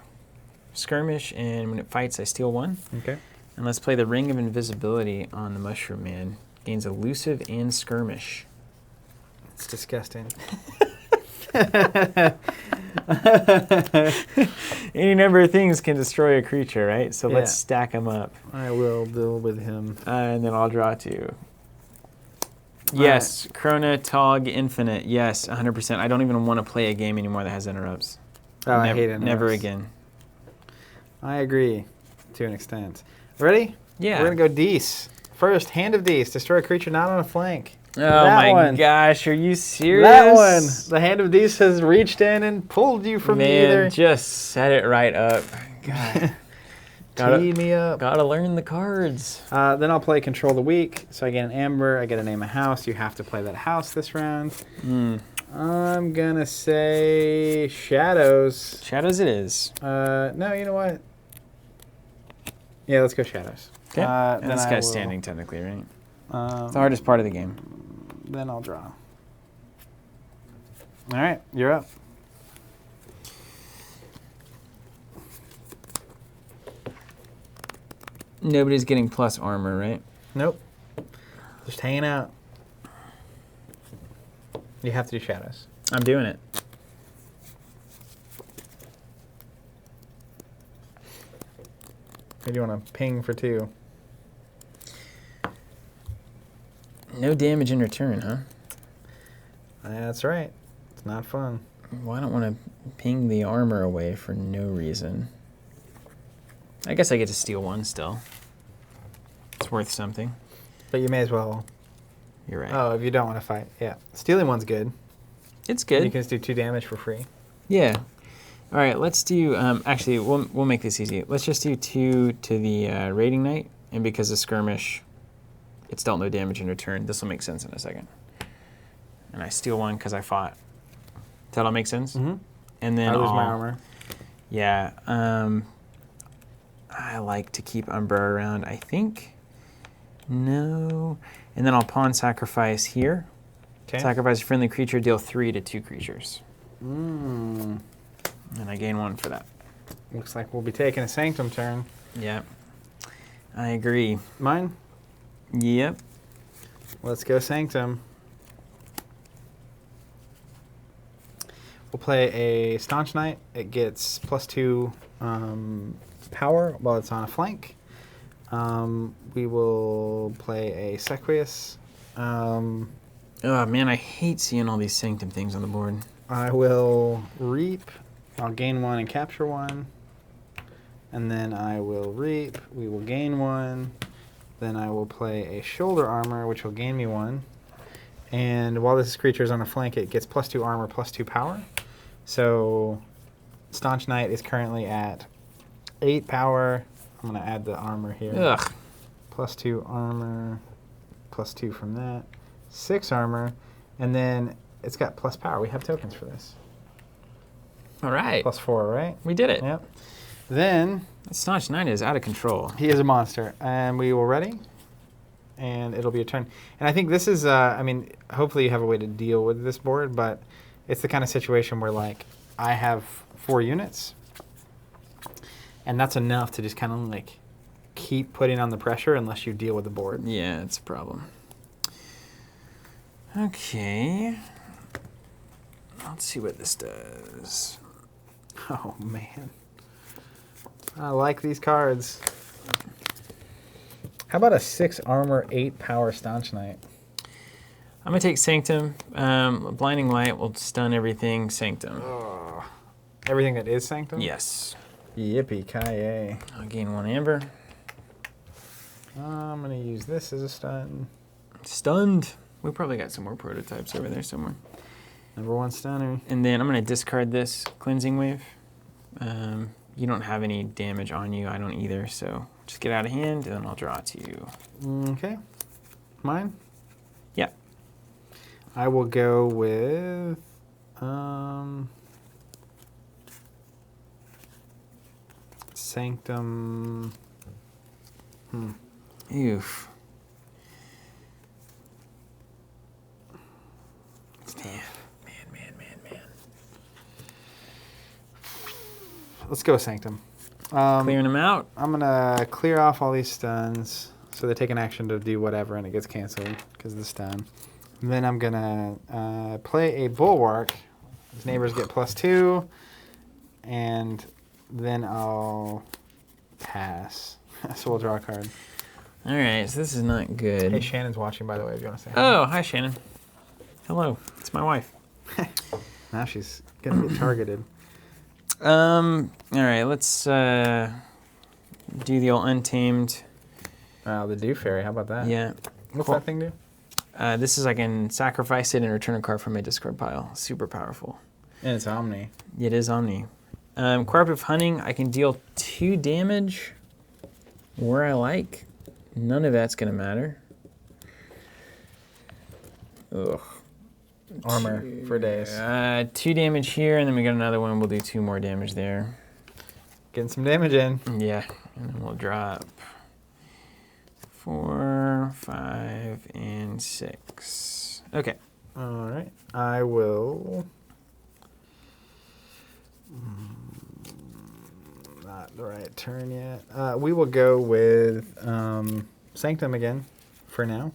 skirmish, and when it fights, I steal 1. Okay. And let's play the Ring of Invisibility on the Mushroom Man. Gains elusive and skirmish. It's disgusting. Any number of things can destroy a creature, right? So let's Yeah. stack them up. I will deal with him. And then I'll draw 2. Yes, Krona Tog Infinite. Yes, 100%. I don't even want to play a game anymore that has interrupts. Oh, I hate it. Never again. I agree to an extent. Ready? Yeah. We're going to go Dees. First, Hand of Dees. Destroy a creature not on a flank. Oh That my one. gosh, are you serious? That one. The Hand of Dees has reached in and pulled you from Man, either. just set it right up. God. Teed me up. Gotta learn the cards. Then I'll play Control the Weak. So I get an Amber. I get to name a house. You have to play that house this round. I'm going to say Shadows. Shadows it is. No, you know what? Yeah, let's go Shadows. Okay. And then this I guy's will- standing technically, right? Um, It's the hardest part of the game. Then I'll draw. All right, you're up. Nobody's getting plus armor, right? Nope. Just hanging out. You have to do Shadows. I'm doing it. Or do you want to ping for 2? No damage in return, huh? That's right. It's not fun. Well, I don't want to ping the armor away for no reason. I guess I get to steal 1 still. It's worth something. But you may as well. You're right. Oh, if you don't want to fight. Yeah. Stealing 1's good. It's You good. can just do 2 damage for free. Yeah. All right, let's do, actually, we'll make this easy. Let's just do 2 to the Raiding Knight, and because of Skirmish, it's dealt no damage in return. This will make sense in a second. And I steal 1 because I fought. Does that all make sense? Mm-hmm. And then I lose my I'll- armor. Yeah. I like to keep Umbra around, I think. No. And then I'll pawn sacrifice here. Okay. Sacrifice a friendly creature, deal 3 to 2 creatures. Mm. And I gain 1 for that. Looks like we'll be taking a Sanctum turn. Yep. I agree. Mine? Yep. Let's go Sanctum. We'll play a Staunch Knight. It gets +2 power while it's on a flank. We will play a Sequius. Oh man, I hate seeing all these Sanctum things on the board. I will Reap. I'll gain 1 and capture 1. And then I will Reap. We will gain 1. Then I will play a Shoulder Armor, which will gain me 1. And while this creature is on a flank, it gets +2 armor, +2 power. So Staunch Knight is currently at 8 power. I'm going to add the armor here. Ugh. +2 armor, +2 from that. 6 armor. And then it's got plus power. We have tokens for this. All right. +4, right? We did it. Yep. Then That Staunch Knight is out of control. he is a monster. And we will ready. And it'll be a turn. And I think this is, I mean, hopefully you have a way to deal with this board, but it's the kind of situation where, like, I have 4 units. And that's enough to just kind of, like, keep putting on the pressure unless you deal with the board. Yeah, it's a problem. Okay. Let's see what this does. Oh, man. I like these cards. How about a 6 armor, 8 power Staunch Knight? I'm going to take Sanctum. Blinding Light will stun everything. Sanctum. Oh. Everything that is Sanctum? Yes. Yippee-ki-yay. I'll gain 1 Amber. I'm going to use this as a stun. Stunned. We probably got some more prototypes over there somewhere. Number 1 stunner. And then I'm going to discard this Cleansing Wave. You don't have any damage on you. I don't either. So just get out of hand, and then I'll draw to you. Okay. Mine? Yeah. I will go with... Sanctum... Oof. Man. Let's go Sanctum. Clearing them out. I'm going to clear off all these stuns. So they take an action to do whatever, and it gets canceled because of the stun. And then I'm going to play a Bulwark. His neighbors get +2. And then I'll pass. So we'll draw a card. All right, so this is not good. Hey, Shannon's watching, by the way, if you want to say hi. Oh, hi, Shannon. Hello. It's my wife. Now she's going to get targeted. All right, let's do the old Untamed. The Dew Fairy, how about that? Yeah. What's Cool. that thing do? This is I can sacrifice it and return a card from my discard pile. Super powerful. And it's Omni. It is Omni. Cooperative Hunting, I can deal 2 damage where I like. None of that's going to matter. Ugh. Armor for days. 2 damage here, and then we got another one. We'll do 2 more damage there. Getting some damage in. Yeah, and then we'll drop 4, 5, and 6. Okay. All right. I will... Not the right turn yet. We will go with Sanctum again for now.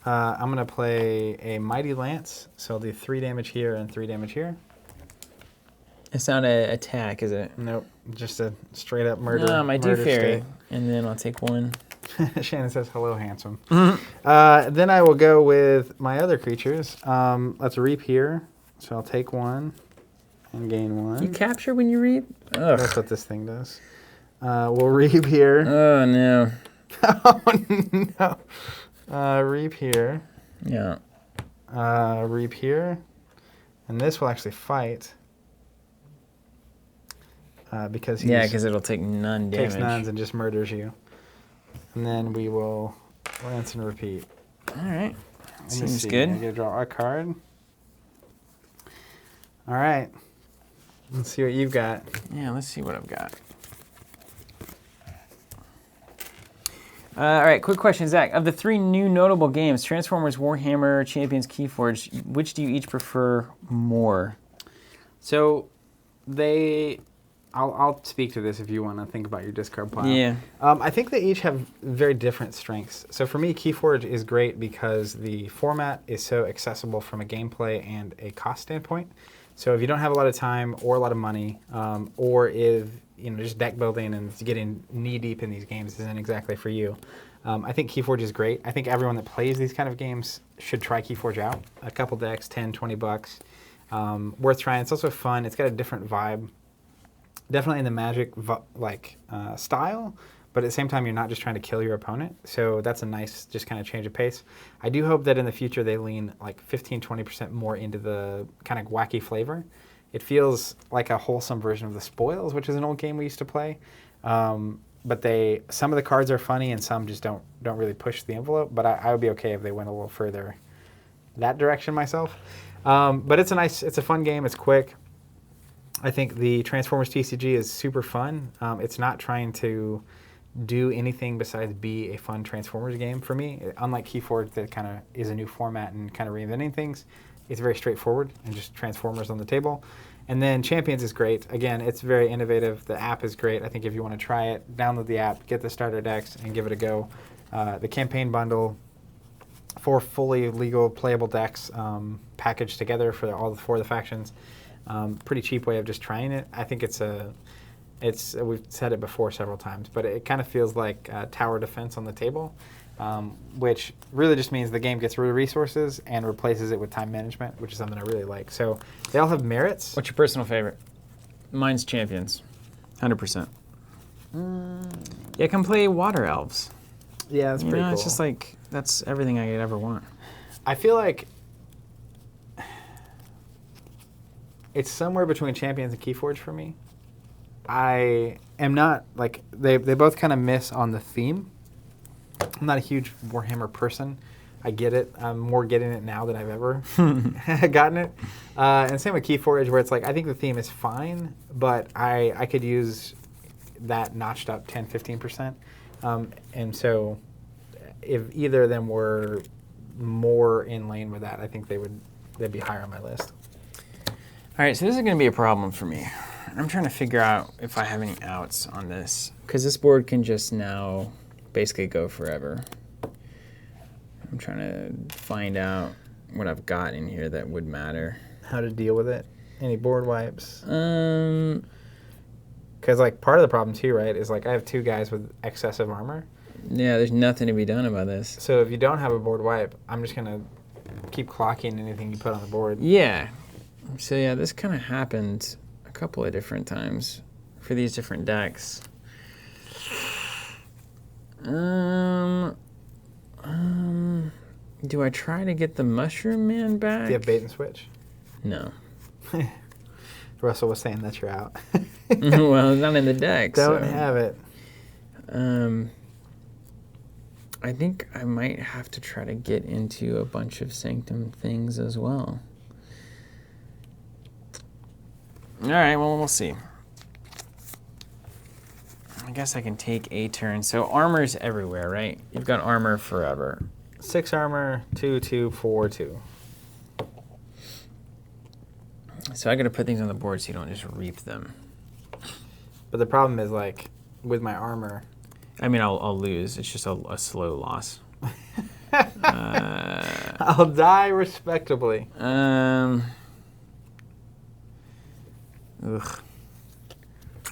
I'm going to play a Mighty Lance, so I'll do 3 damage here and 3 damage here. It's not an attack, is it? Nope, just a straight up murder. No, my Dew murder Fairy. And then I'll take 1. state. Shannon says, hello, handsome. Then I will go with my other creatures. Let's Reap here, so I'll take 1 and gain 1. You capture when you reap? Ugh. That's what this thing does. We'll Reap here. Oh, no. Oh, no. Reap here. Yeah. Reap here. And this will actually fight. Because he Yeah, because it'll take none damage. takes nuns and just murders you. And then we will rinse and repeat. All right. Let me Seems see. good. I'm going to draw a card. All right. Let's see what you've got. Yeah, let's see what I've got. All right, quick question, Zach. Of the 3 new notable games, Transformers, Warhammer, Champions, KeyForge, which do you each prefer more? So I'll speak to this if you want to think about your discard pile. Yeah. I think they each have very different strengths. So for me, KeyForge is great because the format is so accessible from a gameplay and a cost standpoint. So if you don't have a lot of time or a lot of money, or if just deck building and getting knee deep in these games isn't exactly for you, I think KeyForge is great. I think everyone that plays these kind of games should try KeyForge out. A couple decks, 10, 20 bucks, worth trying. It's also fun. It's got a different vibe. Definitely in the Magic style, but at the same time, you're not just trying to kill your opponent. So that's a nice just kind of change of pace. I do hope that in the future they lean like 15, 20% more into the kind of wacky flavor. It feels like a wholesome version of the Spoils, which is an old game we used to play. But some of the cards are funny and some just don't really push the envelope. But I would be okay if they went a little further that direction myself. But it's a fun game. It's quick. I think the Transformers TCG is super fun. It's not trying to do anything besides be a fun Transformers game for me. Unlike KeyForge, that kind of is a new format and kind of reinventing things, it's very straightforward and just Transformers on the table. And then Champions is great. Again, it's very innovative. The app is great. I think if you want to try it, download the app, get the starter decks, and give it a go. The campaign bundle, 4 fully legal playable decks packaged together for all 4 of the factions. Pretty cheap way of just trying it. I think we've said it before several times, but it kind of feels like tower defense on the table, which really just means the game gets rid of resources and replaces it with time management, which is something I really like. So they all have merits. What's your personal favorite? Mine's Champions, 100%. Yeah, come play Water Elves. Yeah, that's pretty cool. It's just like, that's everything I could ever want. I feel like it's somewhere between Champions and KeyForge for me. I am not, like, they both kind of miss on the theme. I'm not a huge Warhammer person. I get it. I'm more getting it now than I've ever gotten it. And same with KeyForge, where it's like, I think the theme is fine, but I could use that notched up 10, 15%. And so if either of them were more in lane with that, I think they'd be higher on my list. All right, so this is going to be a problem for me. I'm trying to figure out if I have any outs on this. Because this board can just now basically go forever. I'm trying to find out what I've got in here that would matter. How to deal with it? Any board wipes? Um, Because like part of the problem too, right, is like I have 2 guys with excessive armor. yeah, there's nothing to be done about this. So if you don't have a board wipe, I'm just gonna keep clocking anything you put on the board. Yeah. So yeah, this kind of happened a couple of different times for these different decks. Do I try to get the Mushroom Man back? Do you have bait and switch? No. Russell was saying that you're out. Well, not in the deck. Don't so. have it. I think I might have to try to get into a bunch of Sanctum things as well. All right, well, we'll see. I guess I can take a turn. So armor's everywhere, right? You've got armor forever. 6 armor, 2, 2, 4, 2. So I got to put things on the board so you don't just reap them. But the problem is like with my armor. I mean, I'll lose. It's just a slow loss. I'll die respectably. Ugh.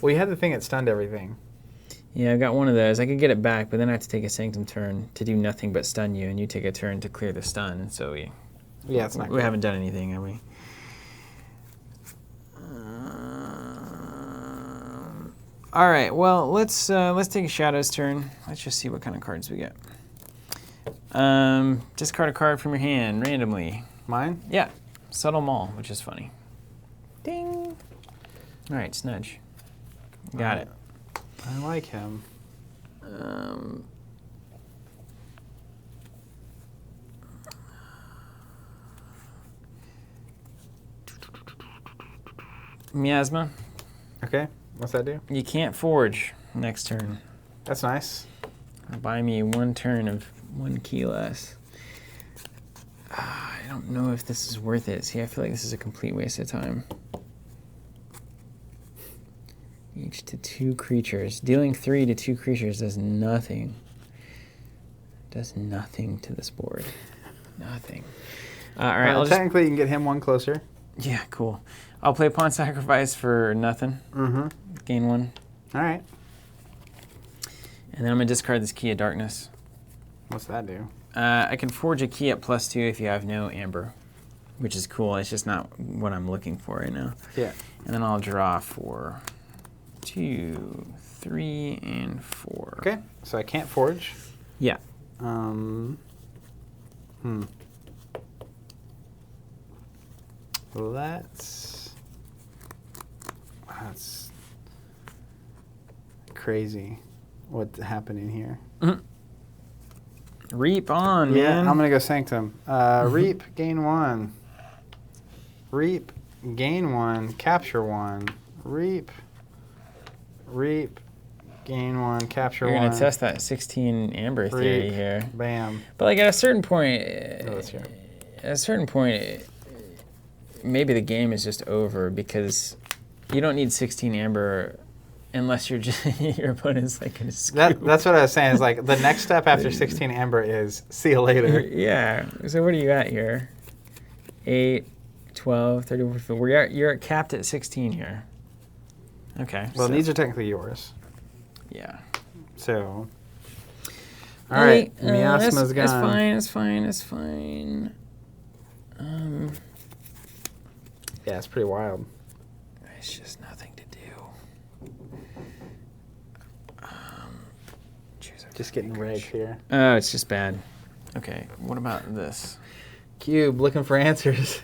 Well, you had the thing that stunned everything. Yeah, I got one of those. I could get it back, but then I have to take a Sanctum turn to do nothing but stun you, and you take a turn to clear the stun. So Yeah, it's not we good. haven't done anything, have we? All right. Well, let's take a Shadow's turn. Let's just see what kind of cards we get. Discard a card from your hand randomly. Mine? Yeah, Subtle Maul, which is funny. Ding. All right, Snudge. Got it. I like him. Miasma, Okay, what's that do? you can't forge next turn. That's nice. Buy me 1 turn of 1 key less. I don't know if this is worth it. See, I feel like this is a complete waste of time. Each to 2 creatures. Dealing 3 to 2 creatures does nothing. Does nothing to this board. Nothing. All right, I'll just... Technically, you can get him 1 closer. Yeah, cool. I'll play Pawn Sacrifice for nothing. Mm-hmm. Gain 1. All right. And then I'm going to discard this Key of Darkness. What's that do? I can forge a key at +2 if you have no amber, which is cool. It's just not what I'm looking for right now. Yeah. And then I'll draw for 2, 3, and 4. Okay, so I can't forge. Yeah. That's crazy. What's happening here? Reap on, Yeah, man. I'm gonna go Sanctum. Reap, gain 1. Reap, gain 1, capture 1. Reap, gain 1, capture You're 1. going to test that 16 amber theory Reap. here. Bam. But like at a certain point, that's here. at a certain point, maybe the game is just over because you don't need 16 amber unless you're just, your opponent's like going to screw. That's what I was saying. Is like the next step after 16 amber is see you later. Yeah. So what are you at here? 8, 12, 34, 50. You're capped at 16 here. Okay. Well, so, these are technically yours. yeah. So. All right, Okay, Miasma's gone. It's fine. It's fine. It's fine. Yeah, it's pretty wild. It's just nothing to do. Choose a Just getting rigged here. Oh, it's just bad. Okay, what about this? Cube, looking for answers.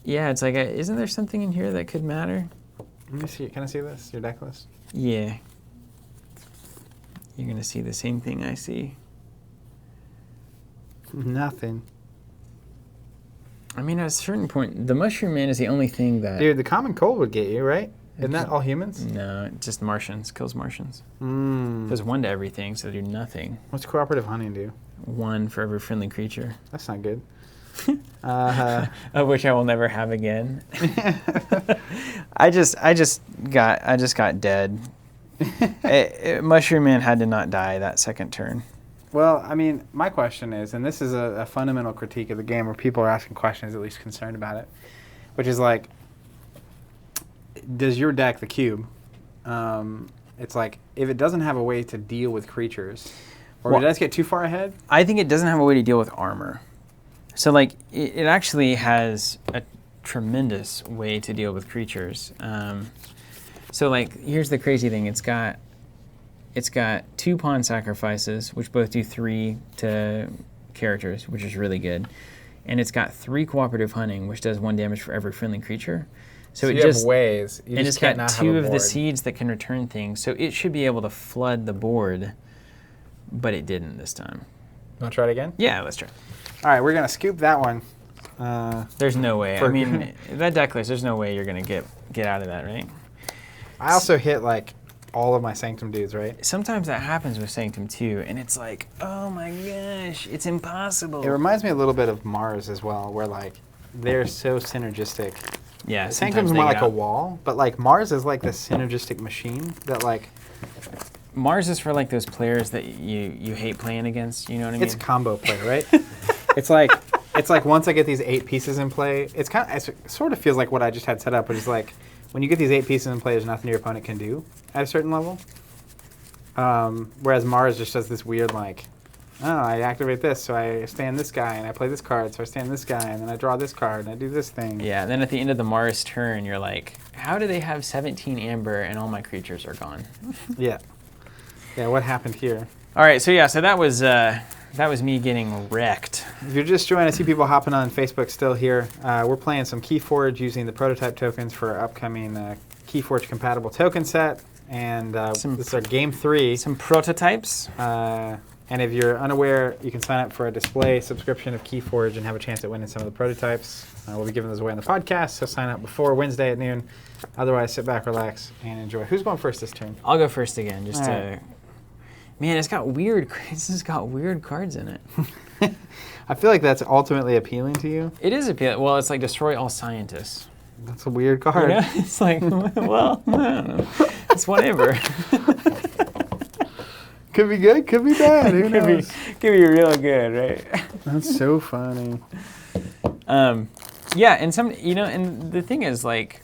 Yeah, it's like, isn't there something in here that could matter? Let me see. Can I see this? Your deck list? Yeah. You're going to see the same thing I see. Nothing. I mean, at a certain point, the Mushroom Man is the only thing that... Dude, the common cold would get you, right? Isn't that all humans? No, just Martians. Kills Martians. Mm. Does 1 to everything, so they do nothing. What's cooperative hunting do? 1 for every friendly creature. That's not good. Of which I will never have again. I just got dead. Mushroom Man had to not die that second turn. Well, I mean, my question is, and this is a fundamental critique of the game where people are asking questions, at least concerned about it, which is like, does your deck, the cube, it's like, if it doesn't have a way to deal with creatures, or Well, did I just get too far ahead? I think it doesn't have a way to deal with armor. So like it actually has a tremendous way to deal with creatures. So like here's the crazy thing: it's got 2 pawn sacrifices, which both do 3 to characters, which is really good, and it's got 3 cooperative hunting, which does 1 damage for every friendly creature. So it you just have ways. You and just it's can't got not have 2 a of the board. seeds that can return things, so it should be able to flood the board, but it didn't this time. Want to try it again? Yeah, let's try. All right, we're gonna scoop that one. There's no way. I For- mean, that deck list, there's no way you're going to get out of that, right? I also hit like all of my Sanctum dudes, right? Sometimes that happens with Sanctum too, and it's like, oh my gosh, it's impossible. It reminds me a little bit of Mars as well, where like they're so synergistic. Yeah, Sanctum's sometimes they more get like a out. wall, but like Mars is like this synergistic machine that like Mars is for like those players that you hate playing against. You know what I mean? it's combo play, right? it's like once I get these 8 pieces in play, it sort of feels like what I just had set up, which is like when you get these 8 pieces in play, there's nothing your opponent can do at a certain level. Whereas Mars just does this weird like, oh, I activate this, so I stand this guy, and I play this card, so I stand this guy, and then I draw this card, and I do this thing. Yeah. And then at the end of the Mars turn, you're like, how do they have 17 amber and all my creatures are gone? Yeah. Yeah, what happened here? All right. So yeah. So that was me getting wrecked. If you're just joining, I see people hopping on Facebook still here. We're playing some KeyForge using the prototype tokens for our upcoming KeyForge compatible token set. And this is our game 3. Some prototypes. And if you're unaware, you can sign up for a display subscription of KeyForge and have a chance at winning some of the prototypes. We'll be giving those away on the podcast, so sign up before Wednesday at noon. Otherwise, sit back, relax, and enjoy. Who's going first this turn? I'll go first again, just All to. right. Man, it's got weird. This has got weird cards in it. I feel like that's ultimately appealing to you. It is appealing. Well, it's like destroy all scientists. That's a weird You card. know? It's like, well, I don't know. It's whatever. Could be good, could be bad. Who knows? could be real good, right? That's so funny. Yeah, and and the thing is like,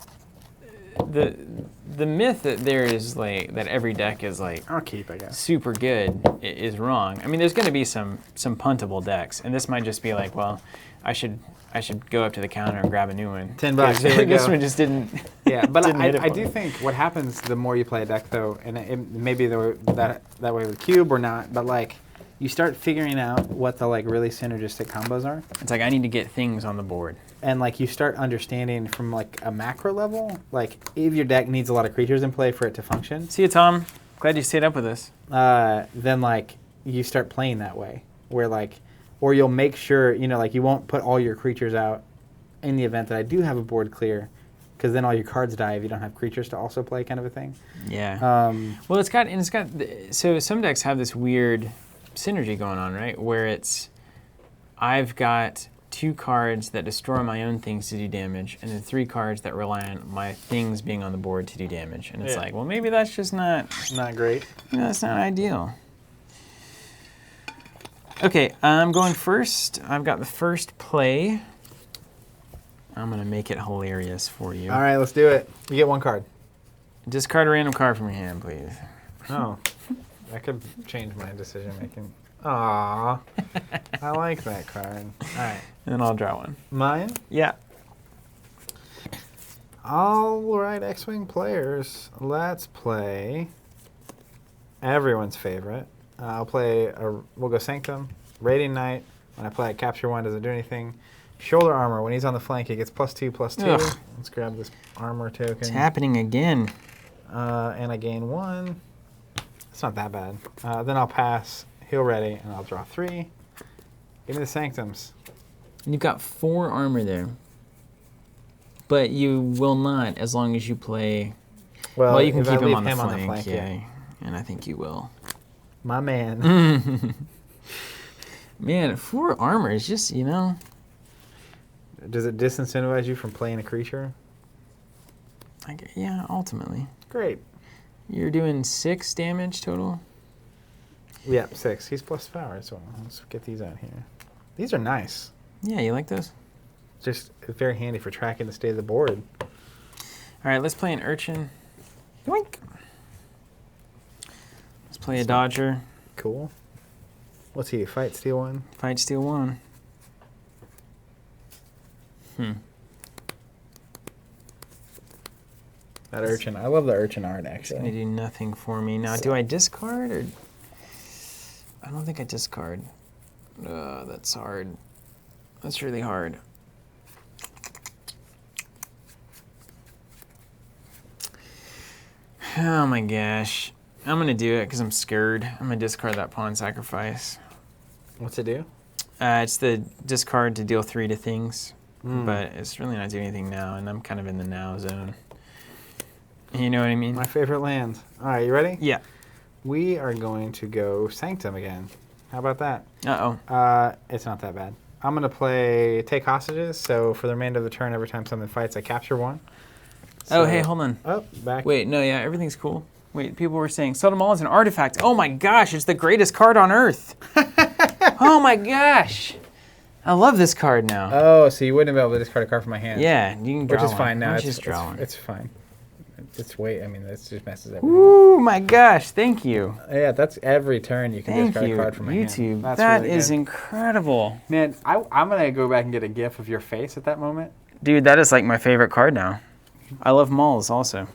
the myth that there is like that every deck is like I'll keep, I guess. super good is wrong. I mean, there's going to be some puntable decks, and this might just be like, well, I should go up to the counter and grab a new one. $10, here we This go. one just didn't. Yeah, but didn't hit it I for do me. think what happens the more you play a deck, though, and maybe that way with Cube or not, but like you start figuring out what the like really synergistic combos are, It's like I need to get things on the board. and like you start understanding from like a macro level, like if your deck needs a lot of creatures in play for it to function, See you, Tom. Glad you stayed up with us. then like you start playing that way, where like, or you'll make sure like you won't put all your creatures out in the event that I do have a board clear, because then all your cards die if you don't have creatures to also play, kind of a thing. Yeah. Well, so some decks have this weird synergy going on, right? Where I've got 2 cards that destroy my own things to do damage, and then 3 cards that rely on my things being on the board to do damage. And it's Yeah. like, well, maybe that's just not, Not great. that's not ideal. Okay, I'm going first. I've got the first play. I'm gonna make it hilarious for you. All right, let's do it. You get 1 card. Discard a random card from your hand, please. Oh, that could change my decision making. Aww, I like that card. All right, And then I'll draw one. mine. Yeah. All right, X-Wing players, let's play everyone's favorite. We'll go Sanctum, Radiant Knight. When I play it, Capture 1 doesn't do anything. Shoulder Armor, when he's on the flank, he gets +2/+2. Ugh. Let's grab this armor token. It's happening again. And I gain 1. It's not that bad. Then I'll pass, heal ready, and I'll draw 3. Give me the Sanctums. You've got 4 armor there. But you will not as long as you play. Well, you can if I keep him leave on the flank. yeah. Yeah. And I think you will. My man. Man, 4 armor is just, Does it disincentivize you from playing a creature? Yeah, ultimately. Great. You're doing 6 damage total? Yep, 6. He's plus power, so let's get these out here. These are nice. Yeah, you like those? Just very handy for tracking the state of the board. All right, let's play an Urchin. Yoink. Let's play a Dodger. Cool. What's he? Fight, steal 1? Fight, steal 1. That Urchin. I love the Urchin art, It's actually. going to do nothing for me. Now, do I discard or... I don't think I discard. That's hard. That's really hard. Oh my gosh. I'm going to do it because I'm scared. I'm going to discard that pawn sacrifice. What's it do? It's the discard to deal 3 to things, but it's really not doing anything now, and I'm kind of in the now zone. You know what I mean? My favorite land. All right, you ready? Yeah. We are going to go Sanctum again. How about that? Uh-oh. It's not that bad. I'm going to play Take Hostages, so for the remainder of the turn, every time something fights, I capture 1. Oh, hey, hold on. Oh, back. Wait, no, yeah, everything's cool. Wait, people were saying Sotomal is an artifact. Oh my gosh, it's the greatest card on Earth. Oh my gosh. I love this card now. Oh, so you wouldn't be able to discard a card from my hand. Yeah, you can draw Which is one. fine now. Why don't It's you just draw one? It's fine. It's weight. I mean, that just messes everything. Ooh, my gosh, thank you. Yeah, that's every turn you can Thank discard you, a card from my hand. YouTube. That's That really is good. incredible. Man, I'm going to go back and get a gif of your face at that moment. Dude, that is like my favorite card now. I love Malls also.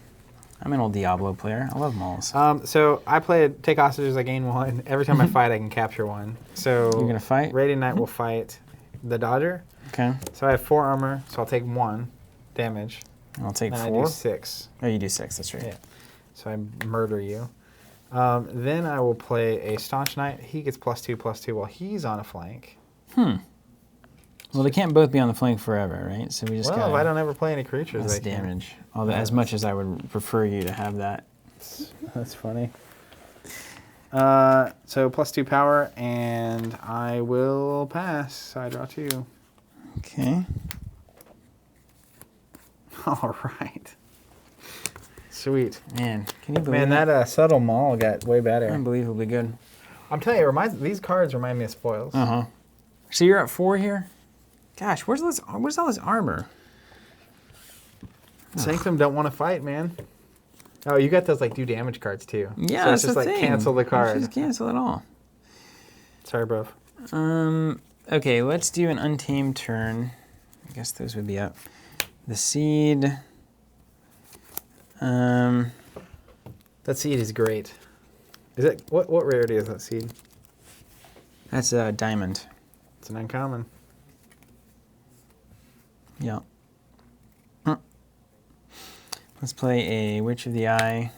I'm an old Diablo player. I love Malls. So I played Take Hostages, I gain 1. Every time I fight, I can capture 1. So You're going to fight? Radiant Knight will fight the Dodger. Okay. So I have 4 armor, so I'll take 1 damage. I'll take Then 4. I do 6. Oh, you do 6, that's right. Yeah. So I murder you. Then I will play a Staunch Knight. He gets +2/+2 while he's on a flank. Well, they can't both be on the flank forever, right? So we just Well, got if I don't ever play any creatures, less they can. damage. Although, as much as I would prefer you to have that. That's funny. So +2 power, and I will pass. So I draw 2. Okay. All right. Sweet. Man, can you believe Man, that subtle maul got way better. Unbelievably good. I'm telling you, these cards remind me of spoils. Uh-huh. So you're at 4 here? Gosh, where's all this armor? Sanctum don't want to fight, man. Oh, you got those like do damage cards too. Yeah, so that's it's just the like thing. cancel the You card. Just cancel it all. Sorry, bro. Okay, let's do an Untamed turn. I guess those would be up. The Seed. That seed is great. Is it what rarity is that seed? That's a Diamond. It's an uncommon. Yeah. Let's play a Witch of the Eye.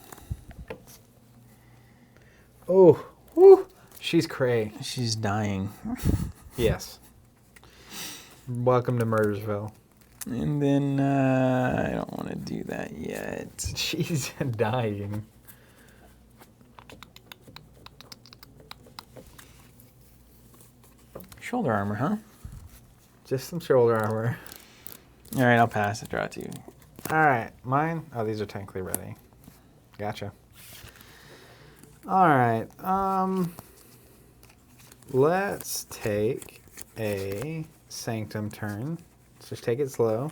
Oh, whoo! She's cray. She's dying. Yes. Welcome to Murdersville. And then I don't want to do that yet. She's dying. Shoulder armor, huh? Just some shoulder armor. All right, I'll pass. I draw it to you. All right, mine. Oh, these are technically ready. Gotcha. All right. Let's take a Sanctum turn. Let's just take it slow.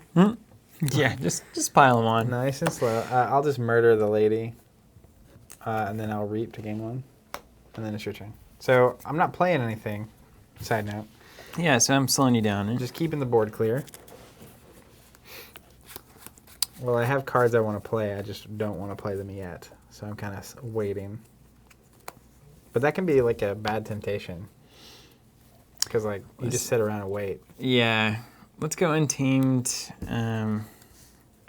Yeah, just pile them on. Nice and slow. I'll just murder the lady, and then I'll reap to game 1, and then it's your turn. So I'm not playing anything. Side note. Yeah, so I'm slowing you down. I'm just keeping the board clear. Well, I have cards I want to play. I just don't want to play them yet. So I'm kind of waiting. But that can be like a bad temptation. Because like you just sit around and wait. Yeah, let's go Untamed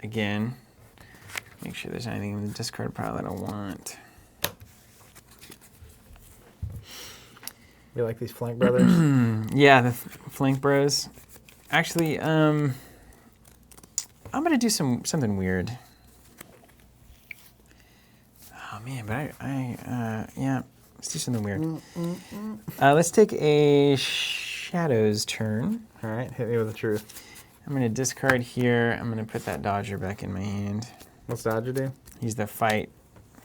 again. Make sure there's anything in the discard pile that I don't want. You like these Flank Brothers? Yeah, the Flank Bros. Actually, I'm gonna do something weird. Oh man, but yeah, let's do something weird. Let's take a Shadows turn. All right, hit me with the truth. I'm going to discard here. I'm going to put that Dodger back in my hand. What's Dodger do? He's the fight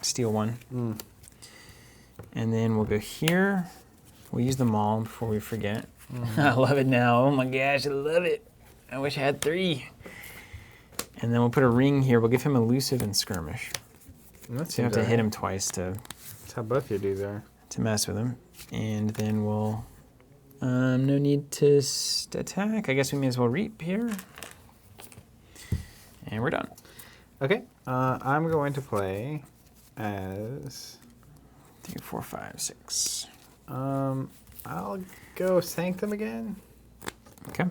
steel one. Mm. And then we'll go here. We'll use the maul before we forget. I love it now. Oh my gosh, I love it. I wish I had 3. And then we'll put a ring here. We'll give him elusive and skirmish. So you have to hit him twice to That's how both your dudes are. mess with him. And then we'll, no need to attack. I guess we may as well reap here. And we're done. Okay, I'm going to play as... 3, 4, 5, 6. I'll go Sanctum again. Okay.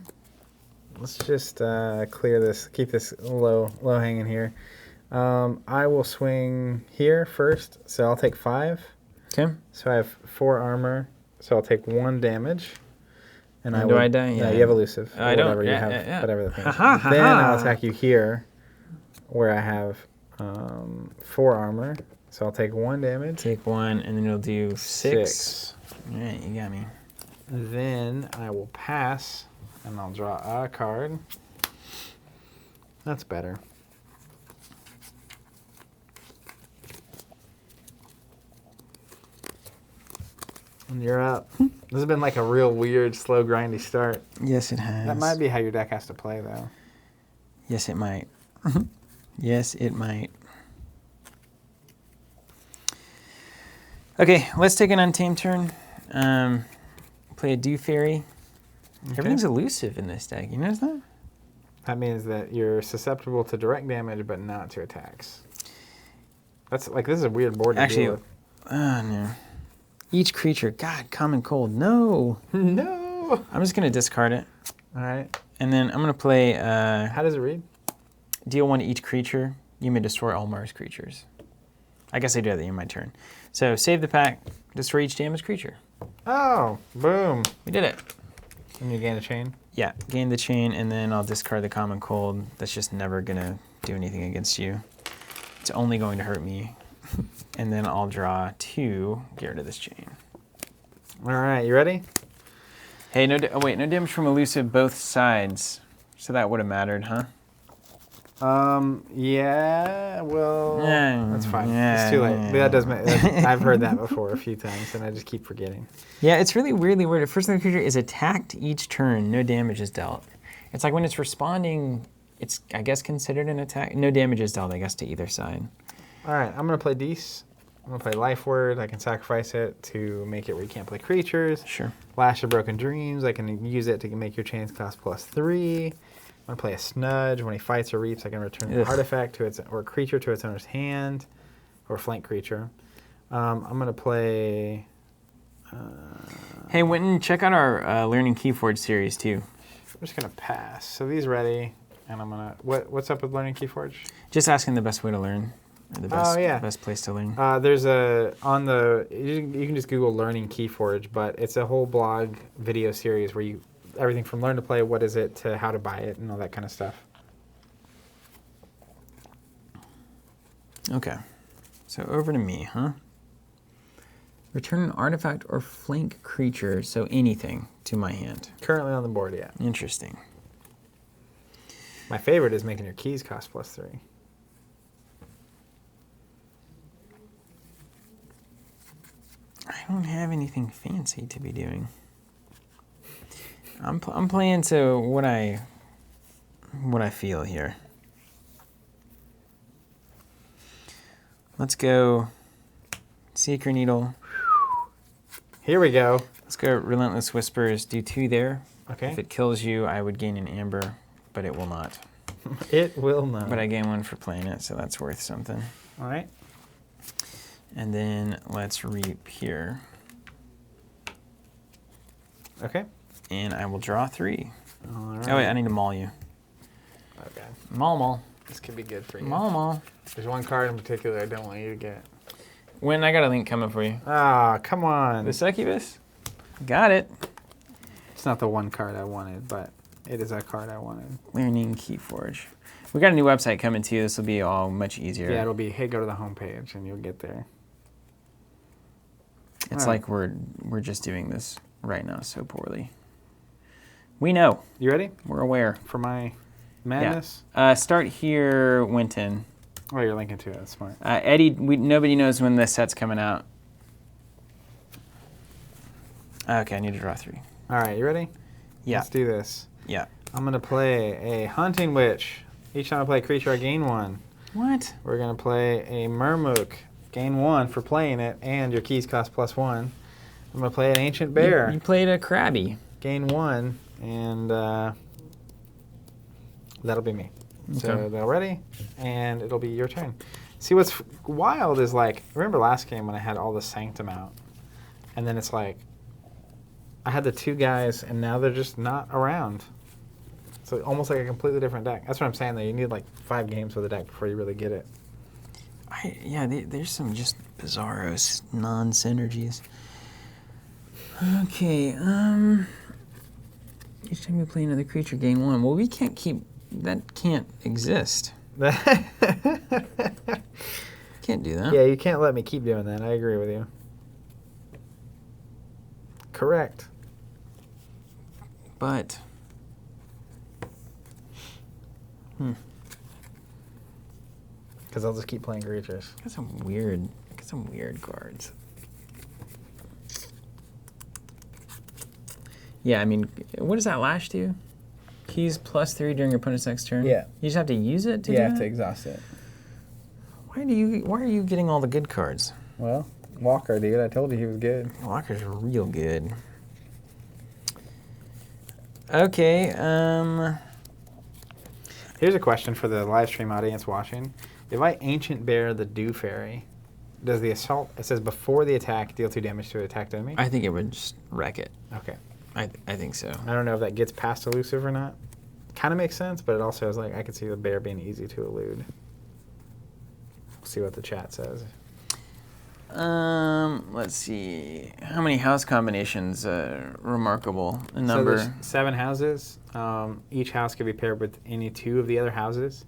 Let's just clear this, keep this low hanging here. I will swing here first, so I'll take 5. Okay. So I have 4 armor, so I'll take 1 damage. And do I die? Yeah, Yeah. you have elusive. Or I don't. whatever you Yeah, have, yeah. whatever the thing is. Ha ha, Then ha, I'll ha. attack you here, where I have 4 armor. So I'll take 1 damage. Take 1, and then you'll do 6. All right, you got me. Then I will pass, and I'll draw a card. That's better. And you're up. This has been like a real weird, slow, grindy start. Yes, it has. That might be how your deck has to play, though. Yes, it might. Yes, it might. Okay, let's take an Untamed turn. Play a Dew Fairy. Okay. Everything's elusive in this deck. You notice that? That means that you're susceptible to direct damage, but not to attacks. That's like, this is a weird board to Actually, deal with. oh no. Each creature, God, common cold. No. No! I'm just going to discard it. All right. And then I'm going to play How does it read? deal 1 to each creature. You may destroy all Mars creatures. I guess I do that in my turn. So save the pack, destroy each damaged creature. Oh, boom. We did it. And you gain a chain? Yeah, gain the chain, and then I'll discard the common cold. That's just never going to do anything against you. It's only going to hurt me. And then I'll draw 2, get rid of this chain. All right, you ready? Hey, no damage from elusive both sides. So that would have mattered, huh? Yeah, well, Yeah, that's fine. yeah, It's too late. yeah. That does I've heard that before a few times, and I just keep forgetting. Yeah, it's really weirdly worded. First time the creature is attacked each turn, no damage is dealt. It's like when it's responding, it's, I guess, considered an attack. No damage is dealt, I guess, to either side. All right, I'm going to play Dees. I'm going to play Life Word. I can sacrifice it to make it where you can't play creatures. Sure. Lash of Broken Dreams. I can use it to make your chains cost +3. I'm going to play a Snudge. When he fights or reaps, I can return an Ugh. artifact to its or creature to its owner's hand, or flank creature. I'm going to play... Hey, Winton, check out our Learning KeyForge series, too. I'm just going to pass. So these ready, and I'm going to... What's up with Learning KeyForge? Just asking the best way to learn, or the best, Oh, yeah. best place to learn. There's a... On the... You can just Google Learning KeyForge, but it's a whole blog video series where you... Everything from learn to play, what is it, to how to buy it, and all that kind of stuff. Okay. So over to me, huh? Return an artifact or flank creature, so anything, to my hand. Currently on the board, yeah. Interesting. My favorite is making your keys cost +3. I don't have anything fancy to be doing. I'm playing to what I feel here. Let's go Seeker Needle. Here we go. Let's go Relentless Whispers. Do 2 there. Okay. If it kills you, I would gain an amber, but it will not. It will not. But I gain 1 for playing it, so that's worth something. All right. And then let's reap here. Okay. And I will draw 3. All right. Oh wait, I need to maul you. Okay. Maul. This could be good for you. Maul. There's one card in particular I don't want you to get. When I got a link coming for you. Ah, come on. The succubus? Got it. It's not the one card I wanted, but it is a card I wanted. Learning KeyForge. We got a new website coming too. This will be all much easier. Yeah, it'll be, hey, go to the homepage, and you'll get there. It's All right. like we're just doing this right now so poorly. We know. You ready We're aware. for my madness? Start here, Winton. Oh, you're linking to it. That's smart. Eddie, nobody knows when this set's coming out. Okay, I need to draw 3. All right, you ready? Yeah. Let's do this. Yeah. I'm going to play a Hunting Witch. Each time I play a creature, I gain 1. What? We're going to play a Murmook. Gain 1 for playing it, and your keys cost +1. I'm going to play an Ancient Bear. You played a Krabby. Gain 1, and that'll be me. So Okay. they're ready, and it'll be your turn. See, what's wild is, like, remember last game when I had all the Sanctum out, and then it's like, I had the 2 guys, and now they're just not around. So almost like a completely different deck. That's what I'm saying, though. You need, like, 5 games with a deck before you really get it. There's some just bizarro non-synergies. Okay, each time you play another creature, gain 1. Well, we can't keep... That can't exist. Can't do that. Yeah, you can't let me keep doing that. I agree with you. Correct. But... Because I'll just keep playing creatures. Got some weird cards. Yeah, I mean, what does that lash do? Keys +3 during your opponent's next turn? Yeah. You just have to use it to do You have that? to exhaust it. Why are you getting all the good cards? Well, Walker, dude, I told you he was good. Walker's real good. Okay, Here's a question for the live stream audience watching. If I Ancient Bear the Dew Fairy, does the assault, it says before the attack, deal 2 damage to an attacked enemy? I think it would just wreck it. Okay. I think so. I don't know if that gets past elusive or not. Kind of makes sense, but it also is like, I could see the bear being easy to elude. We'll see what the chat says. Let's see. How many house combinations? Remarkable number. So there's 7 houses. Each house could be paired with any 2 of the other houses.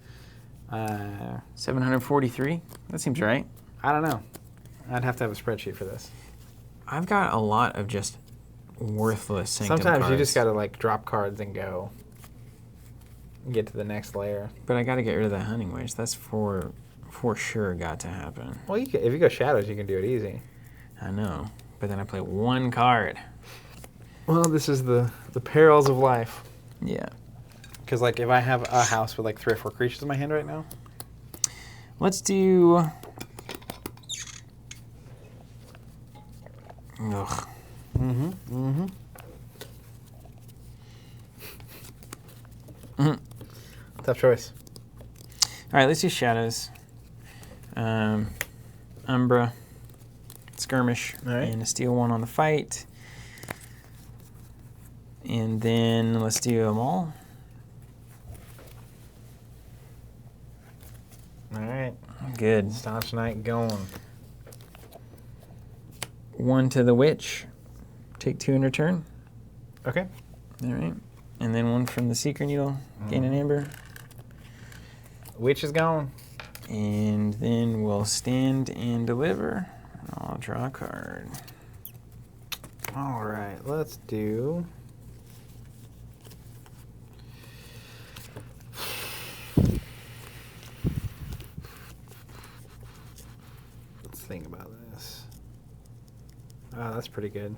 743? That seems right. I don't know. I'd have to have a spreadsheet for this. I've got a lot of just worthless Sanctum Sometimes cards. you just gotta like drop cards and go. And get to the next layer. But I gotta get rid of that Hunting Witch. That's for sure got to happen. Well, if you go shadows, you can do it easy. I know. But then I play 1 card. Well, this is the perils of life. Yeah. Because like if I have a house with like 3 or 4 creatures in my hand right now. Let's do... Ugh. Tough choice. All right, let's do shadows. Umbra, skirmish, All right. and a steel 1 on the fight. And then let's do them all. All right. Good. Staunch Knight going. 1 to the witch. Take 2 in return. Okay. All right. And then 1 from the Seeker Needle. Gain an amber. Witch is gone. And then we'll stand and deliver. I'll draw a card. All right. Let's do. Let's think about this. Oh, that's pretty good.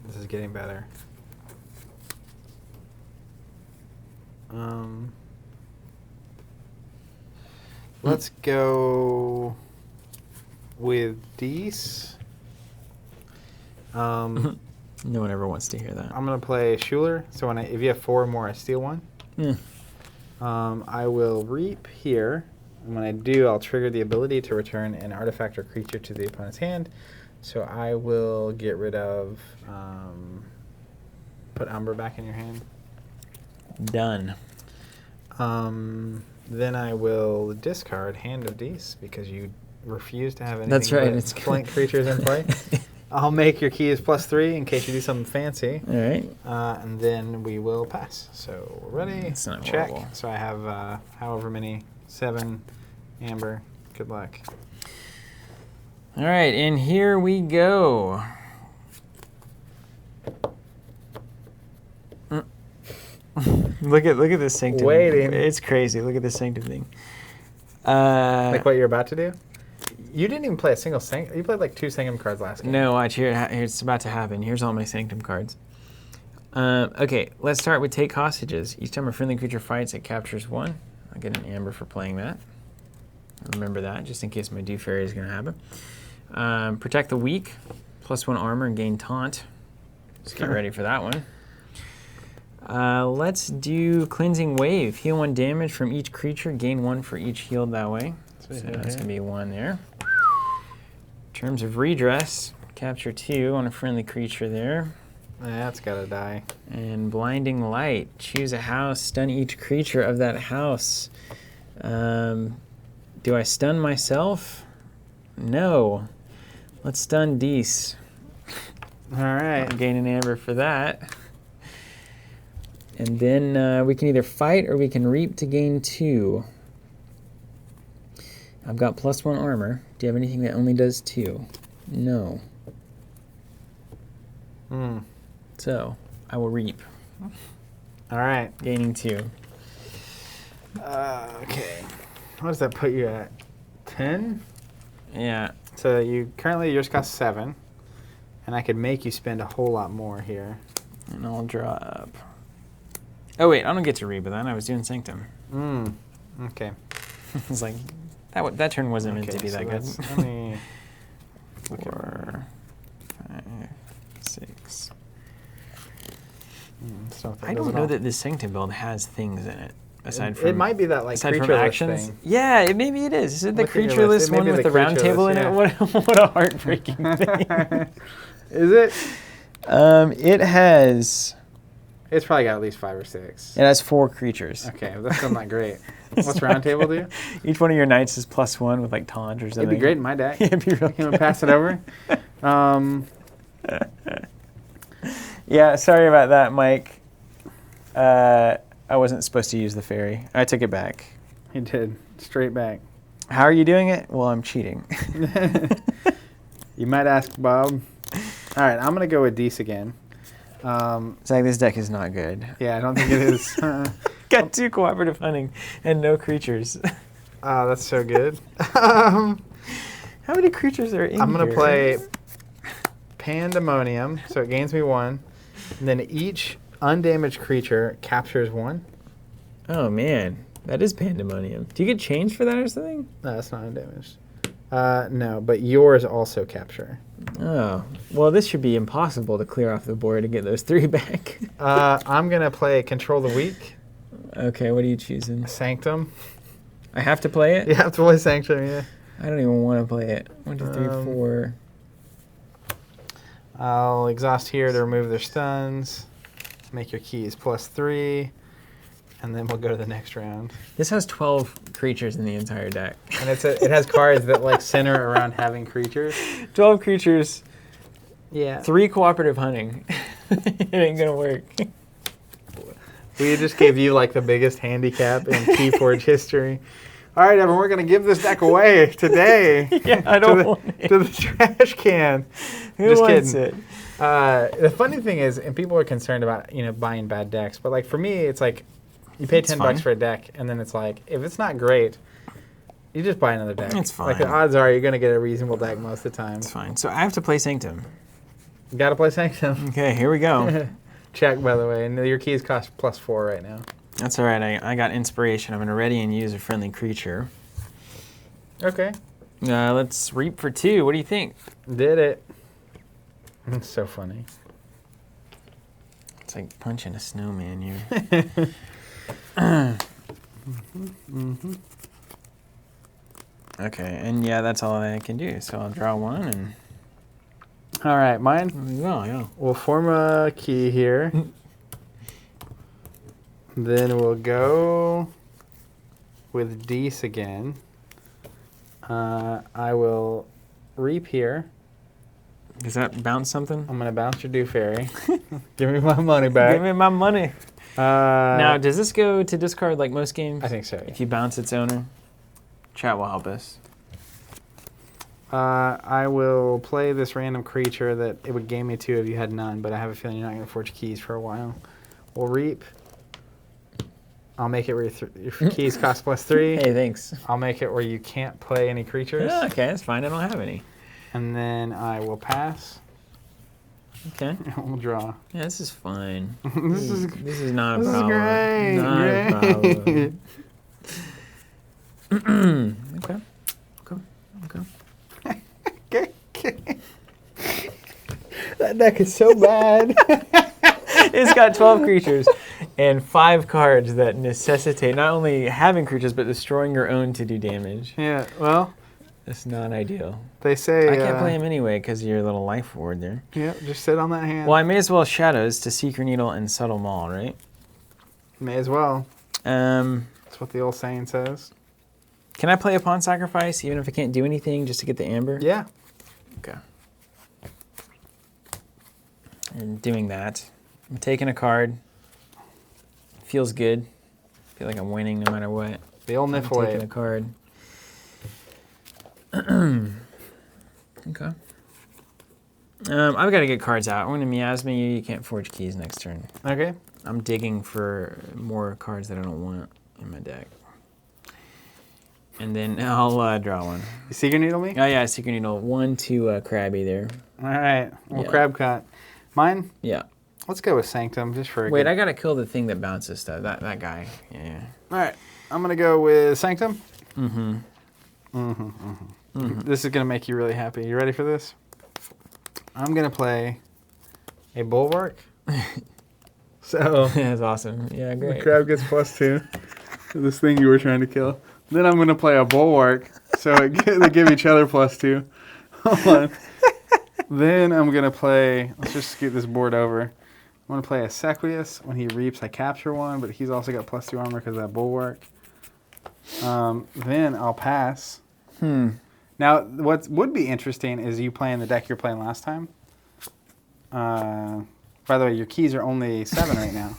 This is getting better. Let's go with these. No one ever wants to hear that. I'm gonna play Schuler. So if you have 4 or more, I steal 1. I will reap here. And when I do, I'll trigger the ability to return an artifact or creature to the opponent's hand. So I will get rid of, put Umber back in your hand. Done. Then I will discard Hand of Dees because you refuse to have anything That's right, but it's flank creatures in play. I'll make your keys +3 in case you do something fancy. All right. And then we will pass. So we're ready. That's not check. horrible. So I have however many, 7 amber. Good luck. All right, and here we go. Look at this sanctum. Waiting. It's crazy. Look at this sanctum thing. Like what you're about to do? You didn't even play a single sanctum. You played like 2 sanctum cards last game. No, watch here. It's about to happen. Here's all my sanctum cards. Okay, let's start with take hostages. Each time a friendly creature fights, it captures 1. I'll get an amber for playing that. Remember that, just in case my Do Fairy is going to happen. Protect the weak, +1 armor and gain taunt. Let's get ready for that one. Let's do Cleansing Wave. Heal 1 damage from each creature, gain 1 for each healed that way. So that's going to be 1 there. In terms of redress, capture 2 on a friendly creature there. That's gotta die. And Blinding Light. Choose a house, stun each creature of that house. Do I stun myself? No. Let's stun Dees. All right. Gain an amber for that. And then we can either fight or we can reap to gain 2. I've got +1 armor. Do you have anything that only does 2? No. So I will reap. All right. Gaining 2. Okay. What does that put you at? 10? Yeah. So currently yours costs 7, and I could make you spend a whole lot more here. And I'll draw up. Oh wait, I don't get to reap with that. I was doing Sanctum. Okay. It's like that turn wasn't meant to be that good. Let me 4, 5, 6. I don't know that this Sanctum build has things in it. Aside from it might be that like aside from creature actions. thing. Yeah, maybe it is. Is it the Look at your creature list. list It may one be with the the round creature table list, in yeah. it? What a heartbreaking thing. Is it? It has It's probably got at least 5 or 6. it has 4 creatures. Okay, well, that's still not great. What's round table do? Each one of your knights is +1 with like taunt or something. It'd be great in my deck. Yeah, it'd be really You want to pass it over? Yeah, sorry about that, Mike. I wasn't supposed to use the fairy. I took it back. He did. Straight back. How are you doing it? Well, I'm cheating. You might ask Bob. All right, I'm going to go with Dees again. It's like this deck is not good. Yeah, I don't think it is. Got 2 cooperative hunting and no creatures. Oh, that's so good. How many creatures are in I'm going to here? play Pandemonium, so it gains me 1. And then each undamaged creature captures 1. Oh, man. That is Pandemonium. Do you get changed for that or something? No, that's not undamaged. No, but yours also capture. Oh. Well, this should be impossible to clear off the board to get those 3 back. I'm going to play Control the Weak, Okay, what are you choosing? Sanctum. I have to play it? You have to play Sanctum, yeah. I don't even want to play it. 1, 2, 3, 4. I'll exhaust here to remove their stuns. Make your keys +3. And then we'll go to the next round. This has 12 creatures in the entire deck. And it has cards that like center around having creatures. 12 creatures, Yeah. 3 cooperative hunting. It ain't gonna work. We just gave you like the biggest handicap in KeyForge history. All right, everyone, we're gonna give this deck away today. Yeah, I don't want it. To the trash can. Who Just wants kidding. it? The funny thing is, and people are concerned about buying bad decks, but like for me, it's like you pay $10 fine. for a deck, and then it's like if it's not great, you just buy another deck. It's Like the fine. odds are you're gonna get a reasonable deck most of the time. It's fine. So I have to play Sanctum. You gotta play Sanctum. Okay, here we go. Check, by the way, and your keys cost +4 right now. That's all right. I got inspiration. I'm gonna ready and use a friendly creature. Okay. Let's reap for 2. What do you think? Did it. It's so funny. It's like punching a snowman. You. Okay, and yeah, that's all I can do. So I'll draw 1 and. All right, mine. Oh yeah. We'll form a key here. Then we'll go with Dees again. I will reap here. Does that bounce something? I'm going to bounce your Do Fairy. Give me my money back. Give me my money. Now, Now, does this go to discard like most games? I think so. If you bounce its owner, chat will help us. I will play this random creature that it would gain me 2 if you had none, but I have a feeling you're not going to forge keys for a while. We'll reap. I'll make it where your keys cost +3. Hey, thanks. I'll make it where you can't play any creatures. Yeah, okay, that's fine. I don't have any. And then I will pass. Okay. And we'll draw. Yeah, this is fine. This is This is not a this is problem. great. Not Great. a problem. Okay. Okay. That deck is so bad. It's got 12 creatures and 5 cards that necessitate not only having creatures, but destroying your own to do damage. Yeah, well, That's not ideal. they say... I can't play him anyway because of your little life ward there. Yeah, just sit on that hand. Well, I may as well Shadows to Seeker Needle and Subtle Maul, right? May as well. Can That's what the old saying says. I play a Pawn Sacrifice even if I can't do anything just to get the Amber? Yeah. Okay. I'm doing that. I'm taking a card. Feels good. Feel like I'm winning no matter what. The old I'm Niff taking a Wave. card. Okay. I've got to get cards out. I'm going to Miasma you. You can't forge keys next turn. Okay. I'm digging for more cards that I don't want in my deck. And then I'll draw one. You Seeker Needle me? Oh yeah, Secret Needle. 1 to Krabby there. All right. Well, Yeah. Crab Cut. Mine? Yeah. Let's go with Sanctum just for a Wait, good... I gotta kill the thing that bounces stuff. That guy. Yeah. All right. I'm going to go with Sanctum. Mm-hmm. This is going to make you really happy. You ready for this? I'm going to play a Bulwark. So That's awesome. Yeah, the great. crab gets +2. This thing you were trying to kill. Then I'm going to play a Bulwark. So they give each other +2. Hold on. Then I'm going to play... Let's just scoot this board over. I'm going to play a Sequius. When he reaps, I capture 1, but he's also got +2 armor because of that Bulwark. Then I'll pass. Now, what would be interesting is you playing the deck you're playing last time. By the way, your keys are only 7 right now.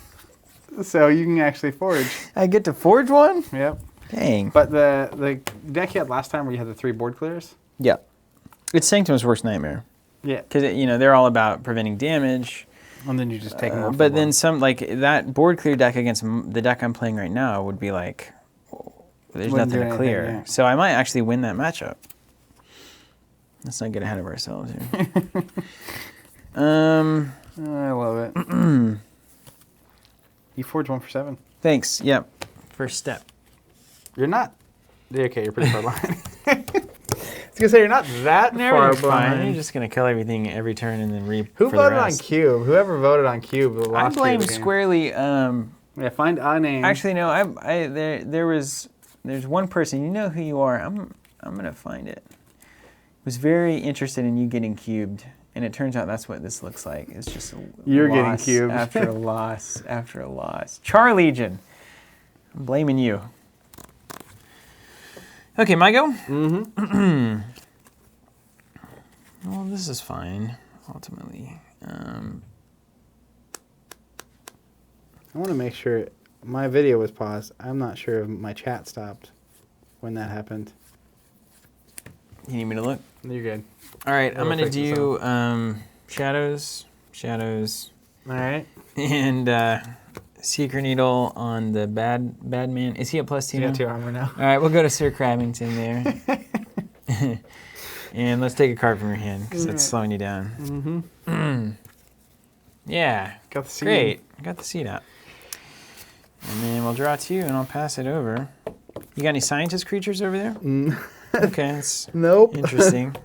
So you can actually forge. I get to forge one? Yep. Dang. But the deck you had last time where you had the 3 board clears? Yeah. It's Sanctum's worst nightmare. Yeah. Because, they're all about preventing damage. And then you just take them off. But then some, like, that board clear deck against the deck I'm playing right now would be like, there's Wouldn't nothing do to anything, clear. yeah. So I might actually win that matchup. Let's not get ahead of ourselves here. I love it. You forge 1 for 7. Thanks. Yep. First step. You're not. Okay, you're pretty far behind. I was gonna say you're not that far You're fine. You're behind. just gonna kill everything every turn and then reap. Who for the voted on rest. Cube? Whoever voted on Cube lost. I blame the game. squarely. Yeah, find a name. Actually, no. There's one person. You know who you are. I'm gonna find it. Was very interested in you getting cubed, and it turns out that's what this looks like. It's just a You're getting loss cubed. after a loss after a loss. Char Legion. I'm blaming you. Okay, my go. Mm-hmm. Well, this is fine. Ultimately. I want to make sure my video was paused. I'm not sure if my chat stopped when that happened. You need me to look? You're good. All right, I'm We'll gonna fix this do shadows, All right. and Seeker Needle on the bad man. Is he at +2 You now? got 2 armor now. All right, we'll go to Sir Crabbington there. And let's take a card from your hand because that's slowing you down. Mm-hmm. Yeah, Got the seed. great. I got the seed out. And then we'll draw 2 and I'll pass it over. You got any scientist creatures over there? Okay, that's Nope. interesting.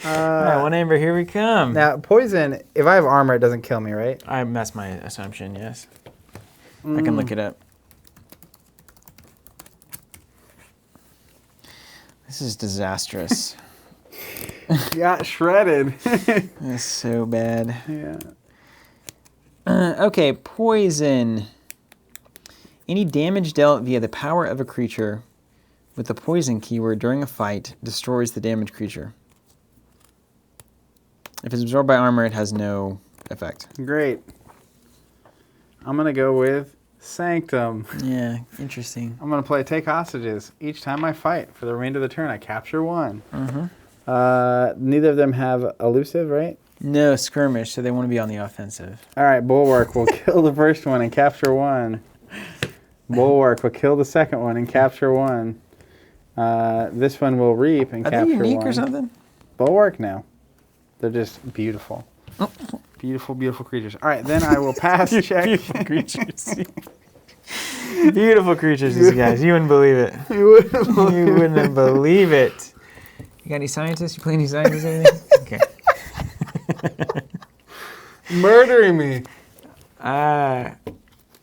All right, one Amber, here we come. Now, poison, if I have armor, it doesn't kill me, right? That's my assumption, yes. I can look it up. This is disastrous. Got shredded. That's so bad. Yeah. Okay, poison. Any damage dealt via the power of a creature with the poison keyword during a fight destroys the damaged creature. If it's absorbed by armor, it has no effect. Great. I'm going to go with Sanctum. Yeah, interesting. I'm going to play Take Hostages. Each time I fight, for the remainder of the turn, I capture 1. Neither of them have elusive, right? No skirmish, so they want to be on the offensive. All right, Bulwark will kill the first one and capture 1. Bulwark will kill the second one and capture one. This one will reap and Are capture they unique one. or something? Bulwark? No. They're just beautiful. Beautiful, beautiful creatures. All right, then I will pass check. Beautiful creatures. Beautiful creatures, these guys. You wouldn't believe it. You wouldn't You wouldn't believe it. You got any scientists? You play any scientists? Anything? Okay. murdering me.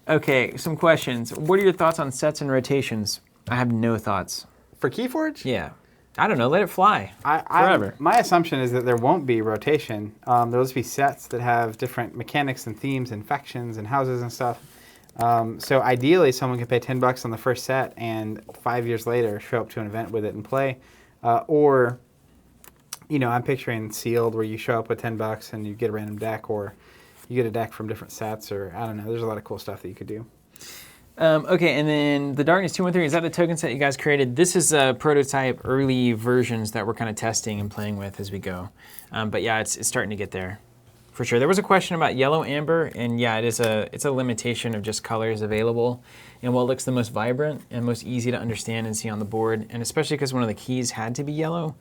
Okay, some questions. What are your thoughts on sets and rotations? I have no thoughts. For KeyForge? Yeah. I don't know. Let it fly. Forever. My assumption is that there won't be rotation. There'll just be sets that have different mechanics and themes and factions and houses and stuff. So ideally, someone can pay $10 on the first set and 5 years later show up to an event with it and play. Or, you know, I'm picturing sealed where you show up with $10 and you get a random deck, or you get a deck from different sets, or I don't know. There's a lot of cool stuff that you could do. Okay, and then the Darkness 213, is that the token set you guys created? This is a prototype, early versions that we're kind of testing and playing with as we go. But yeah, it's starting to get there, for sure. There was a question about yellow amber, and yeah, it's a limitation of just colors available and what looks the most vibrant and most easy to understand and see on the board. And especially because one of the keys had to be yellow,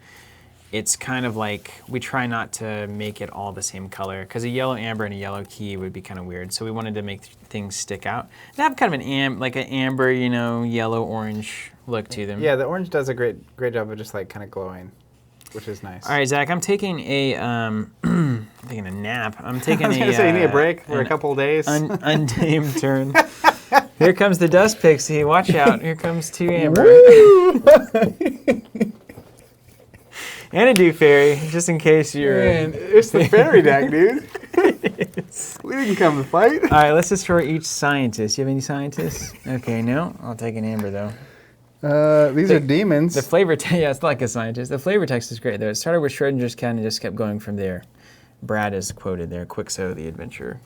it's kind of like we try not to make it all the same color, because a yellow amber and a yellow key would be kind of weird. So we wanted to make things stick out. They have kind of an amber, you know, yellow orange look to them. Yeah, the orange does a great job of just like kind of glowing, which is nice. All right, Zach, I'm taking a I'm taking a nap. I'm taking I was gonna say you need a break for a couple of days. Untamed turn. Here comes the dust pixie. Watch out. Here comes 2 amber. And a Dew Fairy, just in case you're... Man, it's the fairy deck, dude. We didn't come to fight. All right, let's destroy each scientist. You have any scientists? Okay, no. I'll take an amber, though. These are demons. The flavor text, yeah, it's like a scientist. The flavor text is great, though. It started with Schrodinger's cat and just kept going from there. Brad is quoted there, Quixo the Adventurer.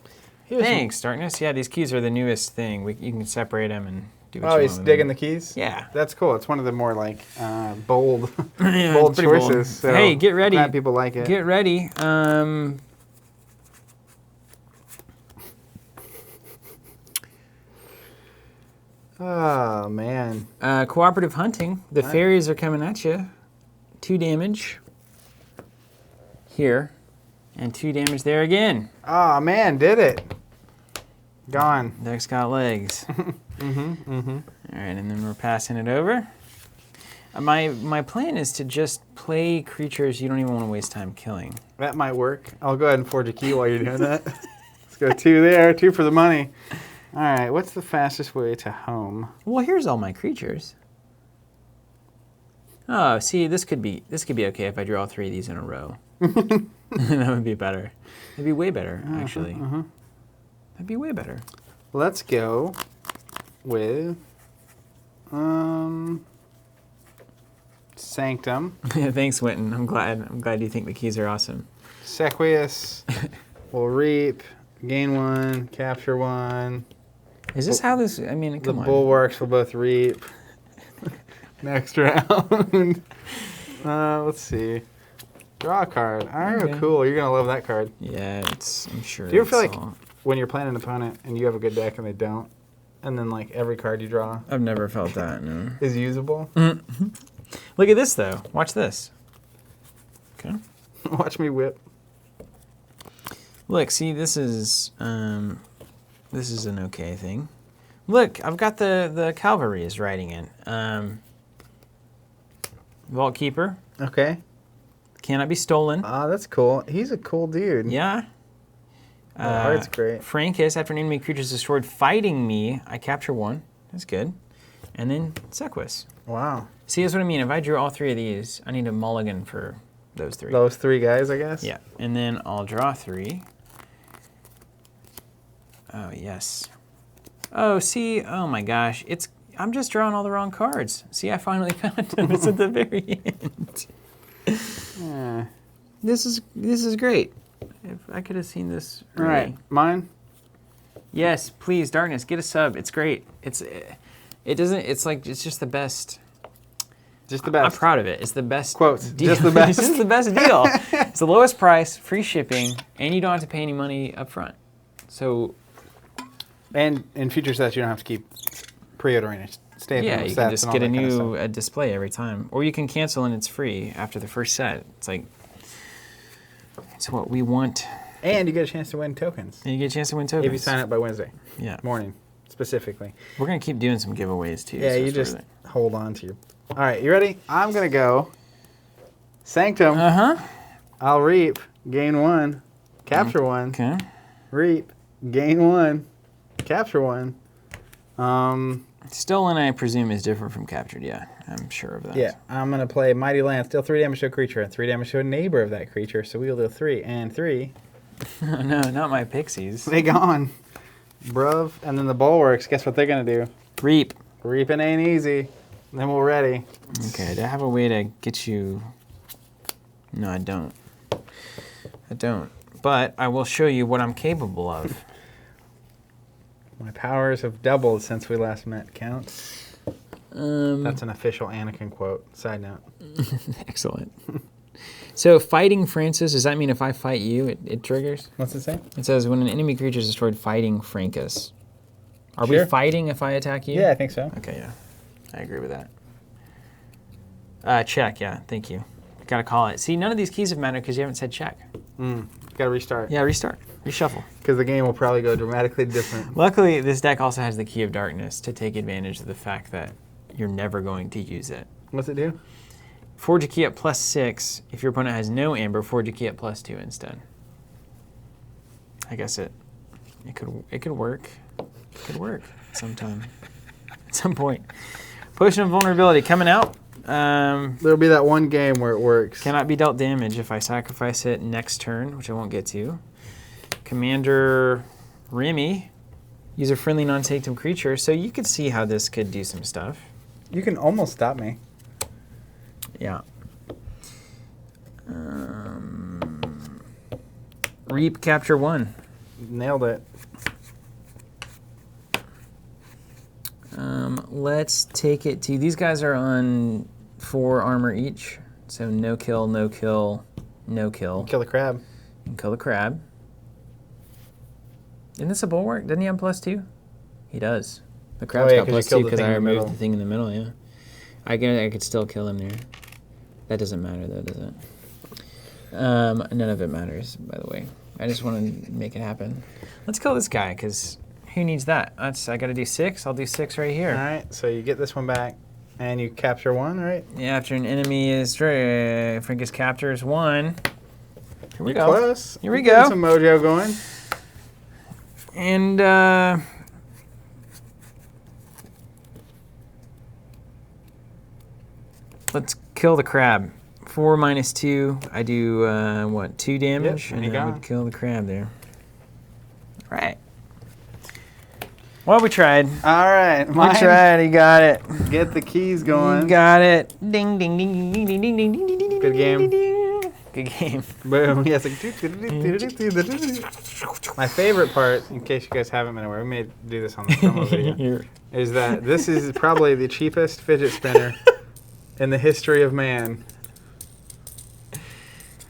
Thanks, Darkness. Yeah, these keys are the newest thing. You can separate them and do what you want. Oh, he's with digging them. the keys? Yeah. That's cool. It's one of the more like bold, Yeah, bold it's pretty bold. choices. So Hey, get ready. glad people like it. Get ready. Oh, man. Cooperative hunting. The fairies are coming at you. 2 damage here, and 2 damage there again. Oh, man, did it. Gone. Deck's got legs. All right, and then we're passing it over. My plan is to just play creatures you don't even want to waste time killing. That might work. I'll go ahead and forge a key while you're doing that. Let's go 2 there, 2 for the money. All right, what's the fastest way to home? Well, here's all my creatures. Oh, see, this could be okay if I draw 3 of these in a row. That would be better. It'd be way better, actually. That'd be way better. Let's go with Sanctum. Thanks, Winton. I'm glad you think the keys are awesome. Sequius will reap, gain 1, capture 1. Is this how this? I mean, The come on. bulwarks will both reap. Next round. Let's see. Draw a card. Okay. Oh, cool. You're gonna love that card. Yeah, I'm sure. Do you ever feel it's like all- when you're playing an opponent and you have a good deck and they don't, and then like every card you draw I've never felt that. No. is usable? Look at this though. Watch this. Okay. Watch me whip. Look, see, this is an okay thing. Look, I've got the cavalry is riding in. Vault Keeper Okay. cannot be stolen. Ah, that's cool. He's a cool dude. Yeah. The art's great. Frankus, after an enemy creature is destroyed fighting me, I capture 1. That's good. And then Sequus. Wow. See, that's what I mean. If I drew all 3 of these, I need a mulligan for those 3. Those 3 guys, I guess. Yeah, and then I'll draw 3. Oh, yes. Oh, see, oh my gosh, I'm just drawing all the wrong cards. See, I finally found them. It's at the very end. Yeah. This is great. If I could have seen this All early. right. Mine. Yes, please, Darkness, get a sub. It's great. It's just the best. Just the I'm best. proud of it. It's the best Quotes, deal. just the best. It's just the best deal. It's the lowest price, free shipping, and you don't have to pay any money up front. So And in future sets, you don't have to keep pre-ordering it. Stay up Yeah, on you sets can just and all get a that kind of new stuff. display every time. Or you can cancel and it's free after the first set. It's like, it's what we want. And you get a chance to win tokens And you get a chance to win tokens. if you sign up by Wednesday Yeah. morning, specifically. We're going to keep doing some giveaways too. Yeah, so you it's just worth it. hold on to your... All right, you ready? I'm going to go Sanctum. Uh-huh. I'll reap, gain 1, capture 1. Okay. Reap, gain 1, capture 1. Stolen, I presume, is different from captured. Yeah, I'm sure of that. Yeah, I'm going to play Mighty Lance. Deal 3 damage to a creature and 3 damage to a neighbor of that creature. So we will deal 3 and 3. No, not my pixies. They gone. Bruv. And then the Bulwarks, guess what they're going to do? Reap. Reaping ain't easy. Then we're ready. Okay, do I have a way to get you... No, I don't. I don't. But I will show you what I'm capable of. My powers have doubled since we last met, Count. Um, That's an official Anakin quote. Side note. Excellent. So fighting Francis, does that mean if I fight you, it triggers? What's it say? It says when an enemy creature is destroyed, fighting Francus. Are Sure. we fighting if I attack you? Yeah, I think so. Okay, yeah. I agree with that. Check, yeah, thank you. Gotta call it. See, none of these keys have mattered because you haven't said check. Gotta restart. Yeah, restart. Reshuffle. Because the game will probably go dramatically different. Luckily, this deck also has the Key of Darkness to take advantage of the fact that you're never going to use it. What's it do? Forge a key at +6. If your opponent has no amber, forge a key at +2 instead. I guess it could work. It could work sometime. At some point. Potion of Vulnerability coming out. There'll be that one game where it works. Cannot be dealt damage if I sacrifice it next turn, which I won't get to. Commander Remy. Use a friendly non-sanctum creature. So you could see how this could do some stuff. You can almost stop me. Yeah. Reap, capture 1. Nailed it. Let's take it to... These guys are on 4 armor each. So no kill, no kill, no kill. Kill the crab. And kill the crab. Isn't this a bulwark? Doesn't he have +2? He does. The crab's yeah, got 'cause you +2 killed the because thing I in the removed middle. the thing in the middle, yeah. I could still kill him there. That doesn't matter though, does it? None of it matters, by the way. I just want to make it happen. Let's kill this guy, because who needs that? I got to do 6. I'll do 6 right here. All right, so you get this one back, and you capture 1, right? Yeah, after an enemy is Frankus captures 1. Here we go. Close. Here we You're getting go. some mojo going. And let's kill the crab. 4 minus 2. I do what? 2 damage, Yep, and you then I got would it. kill the crab there. All right. Well, we tried. All right, We mine. tried. He got it. Get the keys You going. got it. Ding ding ding ding ding ding ding ding ding ding. Good game. Good game. Boom. Yes. My favorite part, in case you guys haven't been aware, we may do this on the promo video, Here. is that this is probably the cheapest fidget spinner in the history of man.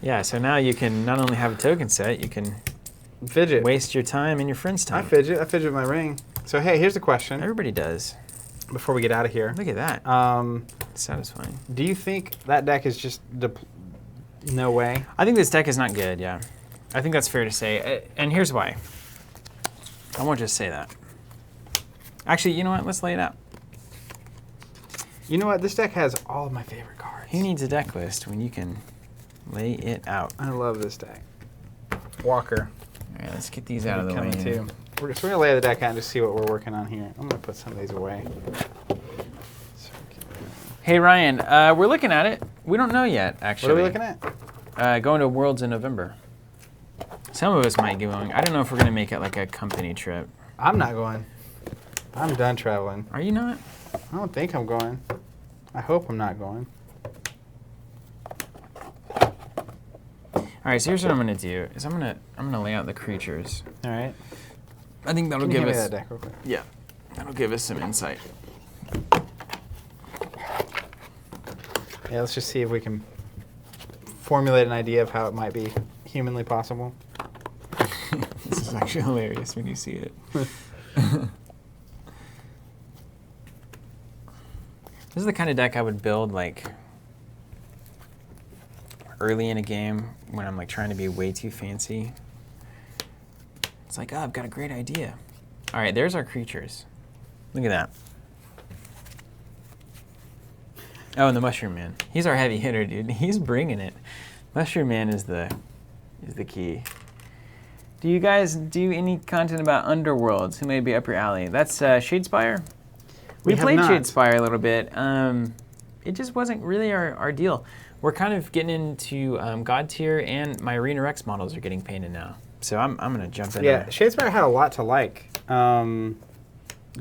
Yeah. So now you can not only have a token set, you can Fidget. waste your time and your friend's I time. fidget. I fidget with my ring. So hey, here's the question Everybody does. before we get out of here. Look at that. Satisfying. Do you think that deck is just no way? I think this deck is not good, yeah. I think that's fair to say. And here's why. I won't just say that. Actually, you know what? Let's lay it out. You know what? This deck has all of my favorite cards. Who needs a deck list when you can lay it out? I love this deck. Walker. All right, let's get these out of the way. Coming here. too. So we're gonna lay the deck out and just see what we're working on here. I'm gonna put some of these away. Hey, Ryan, we're looking at it. We don't know yet, What actually. are we looking at? Going to Worlds in November. Some of us might be going. I don't know if we're going to make it like a company trip. I'm not going. I'm done traveling. Are you not? I don't think I'm going. I hope I'm not going. All right, so here's what I'm going to do. Is I'm going to lay out the creatures. All right. I think that'll Can you give hand me us that deck real quick? Yeah. That'll give us some insight. Yeah, let's just see if we can formulate an idea of how it might be humanly possible. This is actually hilarious when you see it. This is the kind of deck I would build like early in a game when I'm like trying to be way too fancy. It's like, oh, I've got a great idea. All right, there's our creatures. Look at that. Oh, and the Mushroom Man. He's our heavy hitter, dude. He's bringing it. Mushroom Man is the key. Do you guys do any content about Underworlds? Who may be up your alley? That's Shadespire. We have played not. Shadespire a little bit. It just wasn't really our deal. We're kind of getting into God Tier, and my Arena Rex models are getting painted now. So I'm gonna jump in Yeah, there. Shadespire had a lot to like,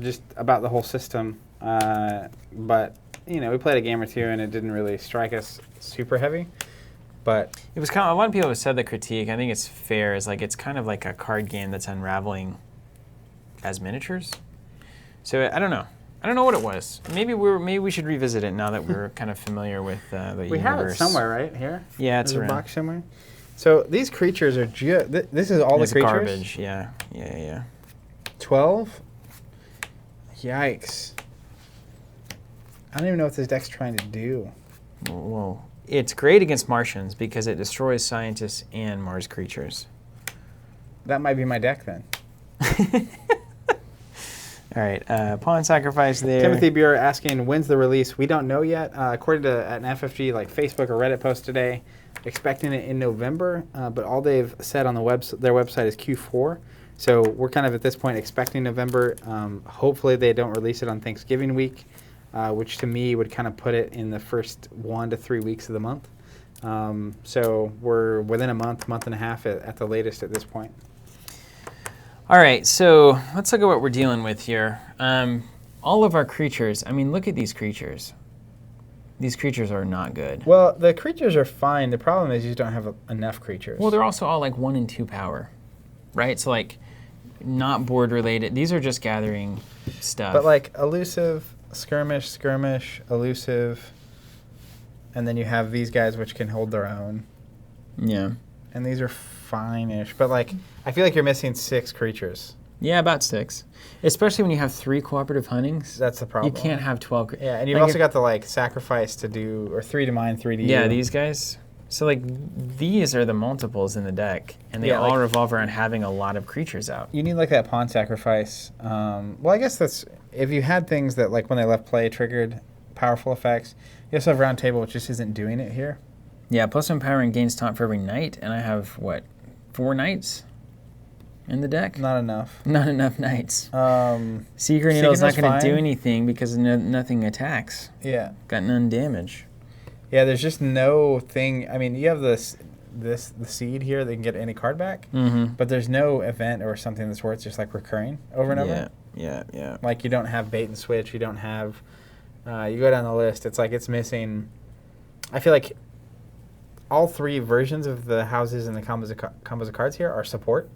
just about the whole system. But you know, we played a game or two, and it didn't really strike us super heavy. But It was kind of, a lot of people have said the critique. I think it's fair. Is like it's kind of like a card game that's unraveling as miniatures. So I don't know. I don't know what it was. Maybe we should revisit it now that we're kind of familiar with the universe. we have it somewhere, right here. Yeah, it's There's a around. box somewhere. So these creatures are this is all It's the creatures. garbage. Yeah. 12. Yikes. I don't even know what this deck's trying to do. Whoa. It's great against Martians because it destroys scientists and Mars creatures. That might be my deck then. All right, pawn sacrifice there. Timothy Buer asking, when's the release? We don't know yet. According to an FFG like Facebook or Reddit post today, expecting it in November. But all they've said on their website is Q4. So we're kind of at this point expecting November. Hopefully they don't release it on Thanksgiving week, which to me would kind of put it in the first 1 to 3 weeks of the month. So we're within a month and a half at the latest at this point. All right, so let's look at what we're dealing with here. All of our creatures, I mean, look at these creatures. These creatures are not good. Well, the creatures are fine. The problem is you don't have enough creatures. Well, they're also all like 1 and 2 power, right? So like not board related. These are just gathering stuff. But like elusive, skirmish, elusive, and then you have these guys which can hold their own. Yeah. And these are fine-ish. But like, I feel like you're missing 6 creatures. Yeah, about 6. Especially when you have 3 cooperative huntings. That's the problem. You can't have 12. Yeah, and you've like also got the like sacrifice to do, or 3 to mine, 3 to Yeah, you. these guys. So like these are the multiples in the deck, and they Yeah, all like- revolve around having a lot of creatures out. You need like that pawn sacrifice. Well, I guess that's, if you had things that like when they left play triggered powerful effects, you also have round table, which just isn't doing it here. Yeah, +1 power and gains taunt for every knight, and I have what, 4 knights in the deck? Not enough. Not enough knights. Um, Seeker Needle's not Seeker going to do Needle's fine. anything because nothing attacks. yeah. Got none damage. Yeah, there's just no thing. I mean, you have the seed here that can get any card back, Mm-hmm. but there's no event or something that's worth just like recurring over and over. Yeah. Like you don't have bait and switch. You don't have. You go down the list. It's like it's missing. I feel like all 3 versions of the houses and the combos of cards here are support,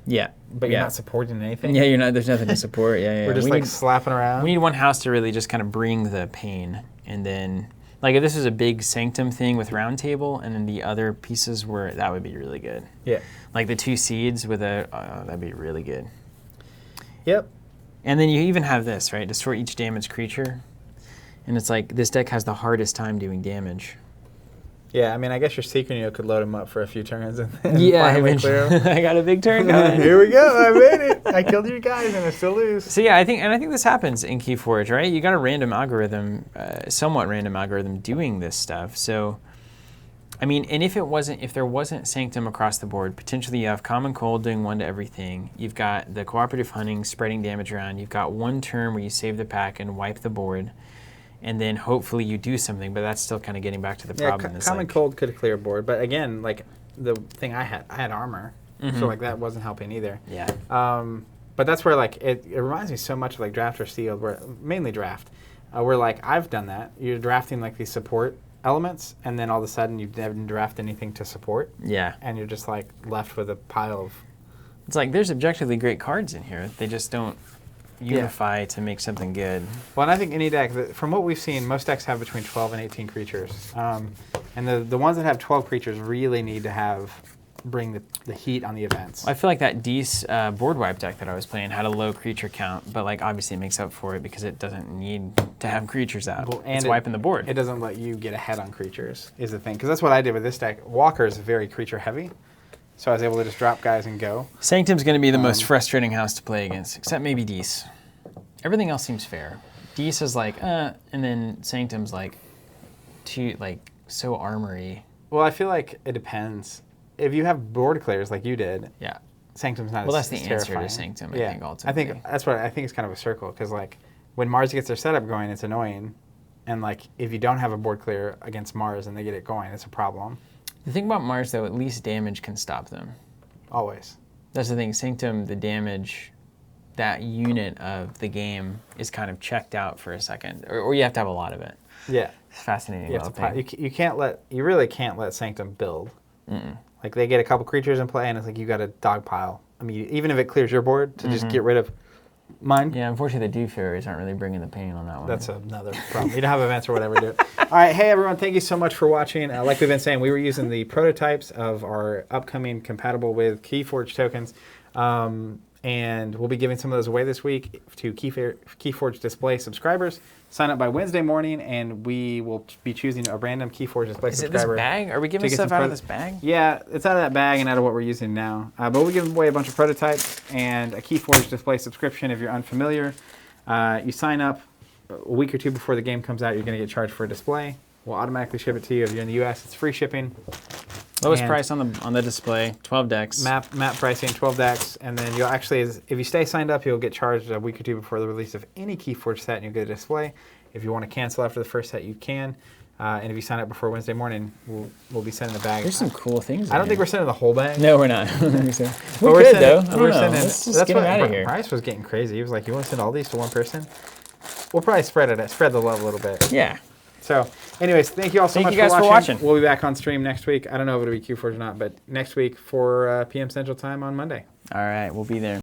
Yeah. but you're Yeah. not supporting anything. Yeah, you're not. There's nothing to support. Yeah. We're just we like need, slapping around. we need one house to really just kind of bring the pain, and then like if this was a big sanctum thing with round table, and then the other pieces were, that would be really good. Yeah. Like the 2 seeds with a that'd be really good. Yep. And then you even have this, right? Destroy each damaged creature, and it's like this deck has the hardest time doing damage. Yeah. I mean, I guess your Seeker Needle could load them up for a few turns and then Yeah, finally clear 'em. I got a big turn going. Here we go. I made it. I killed your guys and I still lose. So yeah, I think this happens in KeyForge, right? You got a random algorithm, somewhat random algorithm doing this stuff. So, I mean, and if there wasn't Sanctum across the board, potentially you have Common Cold doing 1 to everything. You've got the Cooperative Hunting spreading damage around. You've got 1 turn where you save the pack and wipe the board, and then hopefully you do something. But that's still kind of getting back to the problem. Yeah, It's Common like- Cold could clear board, but again, like the thing I had armor, so like that wasn't helping either. Yeah. But that's where like it reminds me so much of like Draft or Sealed, where mainly Draft, where like I've done that. You're drafting like these support elements, and then all of a sudden you didn't draft anything to support, Yeah. and you're just like left with a pile of. It's like there's objectively great cards in here. They just don't unify to make something good. Well, and I think any deck, from what we've seen, most decks have between 12 and 18 creatures, and the ones that have 12 creatures really need to have bring the heat on the events. I feel like that Dees board wipe deck that I was playing had a low creature count, but like obviously it makes up for it because it doesn't need to have creatures out. Well, It's wiping the board. It doesn't let you get ahead on creatures, is the thing. Because that's what I did with this deck. Walker is very creature heavy, so I was able to just drop guys and go. Sanctum's going to be the most frustrating house to play against, except maybe Dees. Everything else seems fair. Dees is like, and then Sanctum's like, so armory. Well, I feel like it depends. If you have board clears like you did, Yeah. Sanctum's not Well, as that's the answer terrifying. to Sanctum, I Yeah. think, I ultimately. think that's what I think is kind of a circle, because like when Mars gets their setup going, it's annoying, and like if you don't have a board clear against Mars and they get it going, it's a problem. The thing about Mars, though, at least damage can stop them. Always. That's the thing. Sanctum, the damage, that unit of the game is kind of checked out for a second, or you have to have a lot of it. Yeah. It's fascinating. You, have to, you really can't let Sanctum build. Like they get a couple creatures in play, and it's like you got a dogpile immediately, even if it clears your board to just get rid of mine. Yeah, unfortunately, the dew fairies aren't really bringing the pain on that one. That's another problem. You don't have events or whatever, do it. All right, hey everyone, thank you so much for watching. Like we've been saying, we were using the prototypes of our upcoming compatible with KeyForge tokens. And we'll be giving some of those away this week to KeyForge Display subscribers. Sign up by Wednesday morning, and we will be choosing a random KeyForge Display Is it subscriber. this bag? Are we giving get stuff some out of this bag? Yeah, it's out of that bag and out of what we're using now. But we'll give away a bunch of prototypes and a KeyForge Display subscription if you're unfamiliar. You sign up a week or two before the game comes out, you're going to get charged for a display. We'll automatically ship it to you. If you're in the U.S., it's free shipping. Lowest And price on the display, 12 decks. Map pricing, 12 decks, and then you'll actually, if you stay signed up, you'll get charged a week or two before the release of any KeyForge set, and you'll get a display. If you want to cancel after the first set, you can. And if you sign up before Wednesday morning, we'll be sending the bag. There's some cool things. I don't think we're sending the whole bag. No, we're not. we But could we're sending, though. I don't we're know. sending, Let's just that's get what them out of here. Bryce was getting crazy. He was like, "You want to send all these to one person?" We'll probably spread the love a little bit. Yeah. So, anyways, thank you all so Thank much you guys for for watching. watching. We'll be back on stream next week. I don't know if it'll be KeyForge or not, but next week 4 p.m. Central Time on Monday. All right, we'll be there.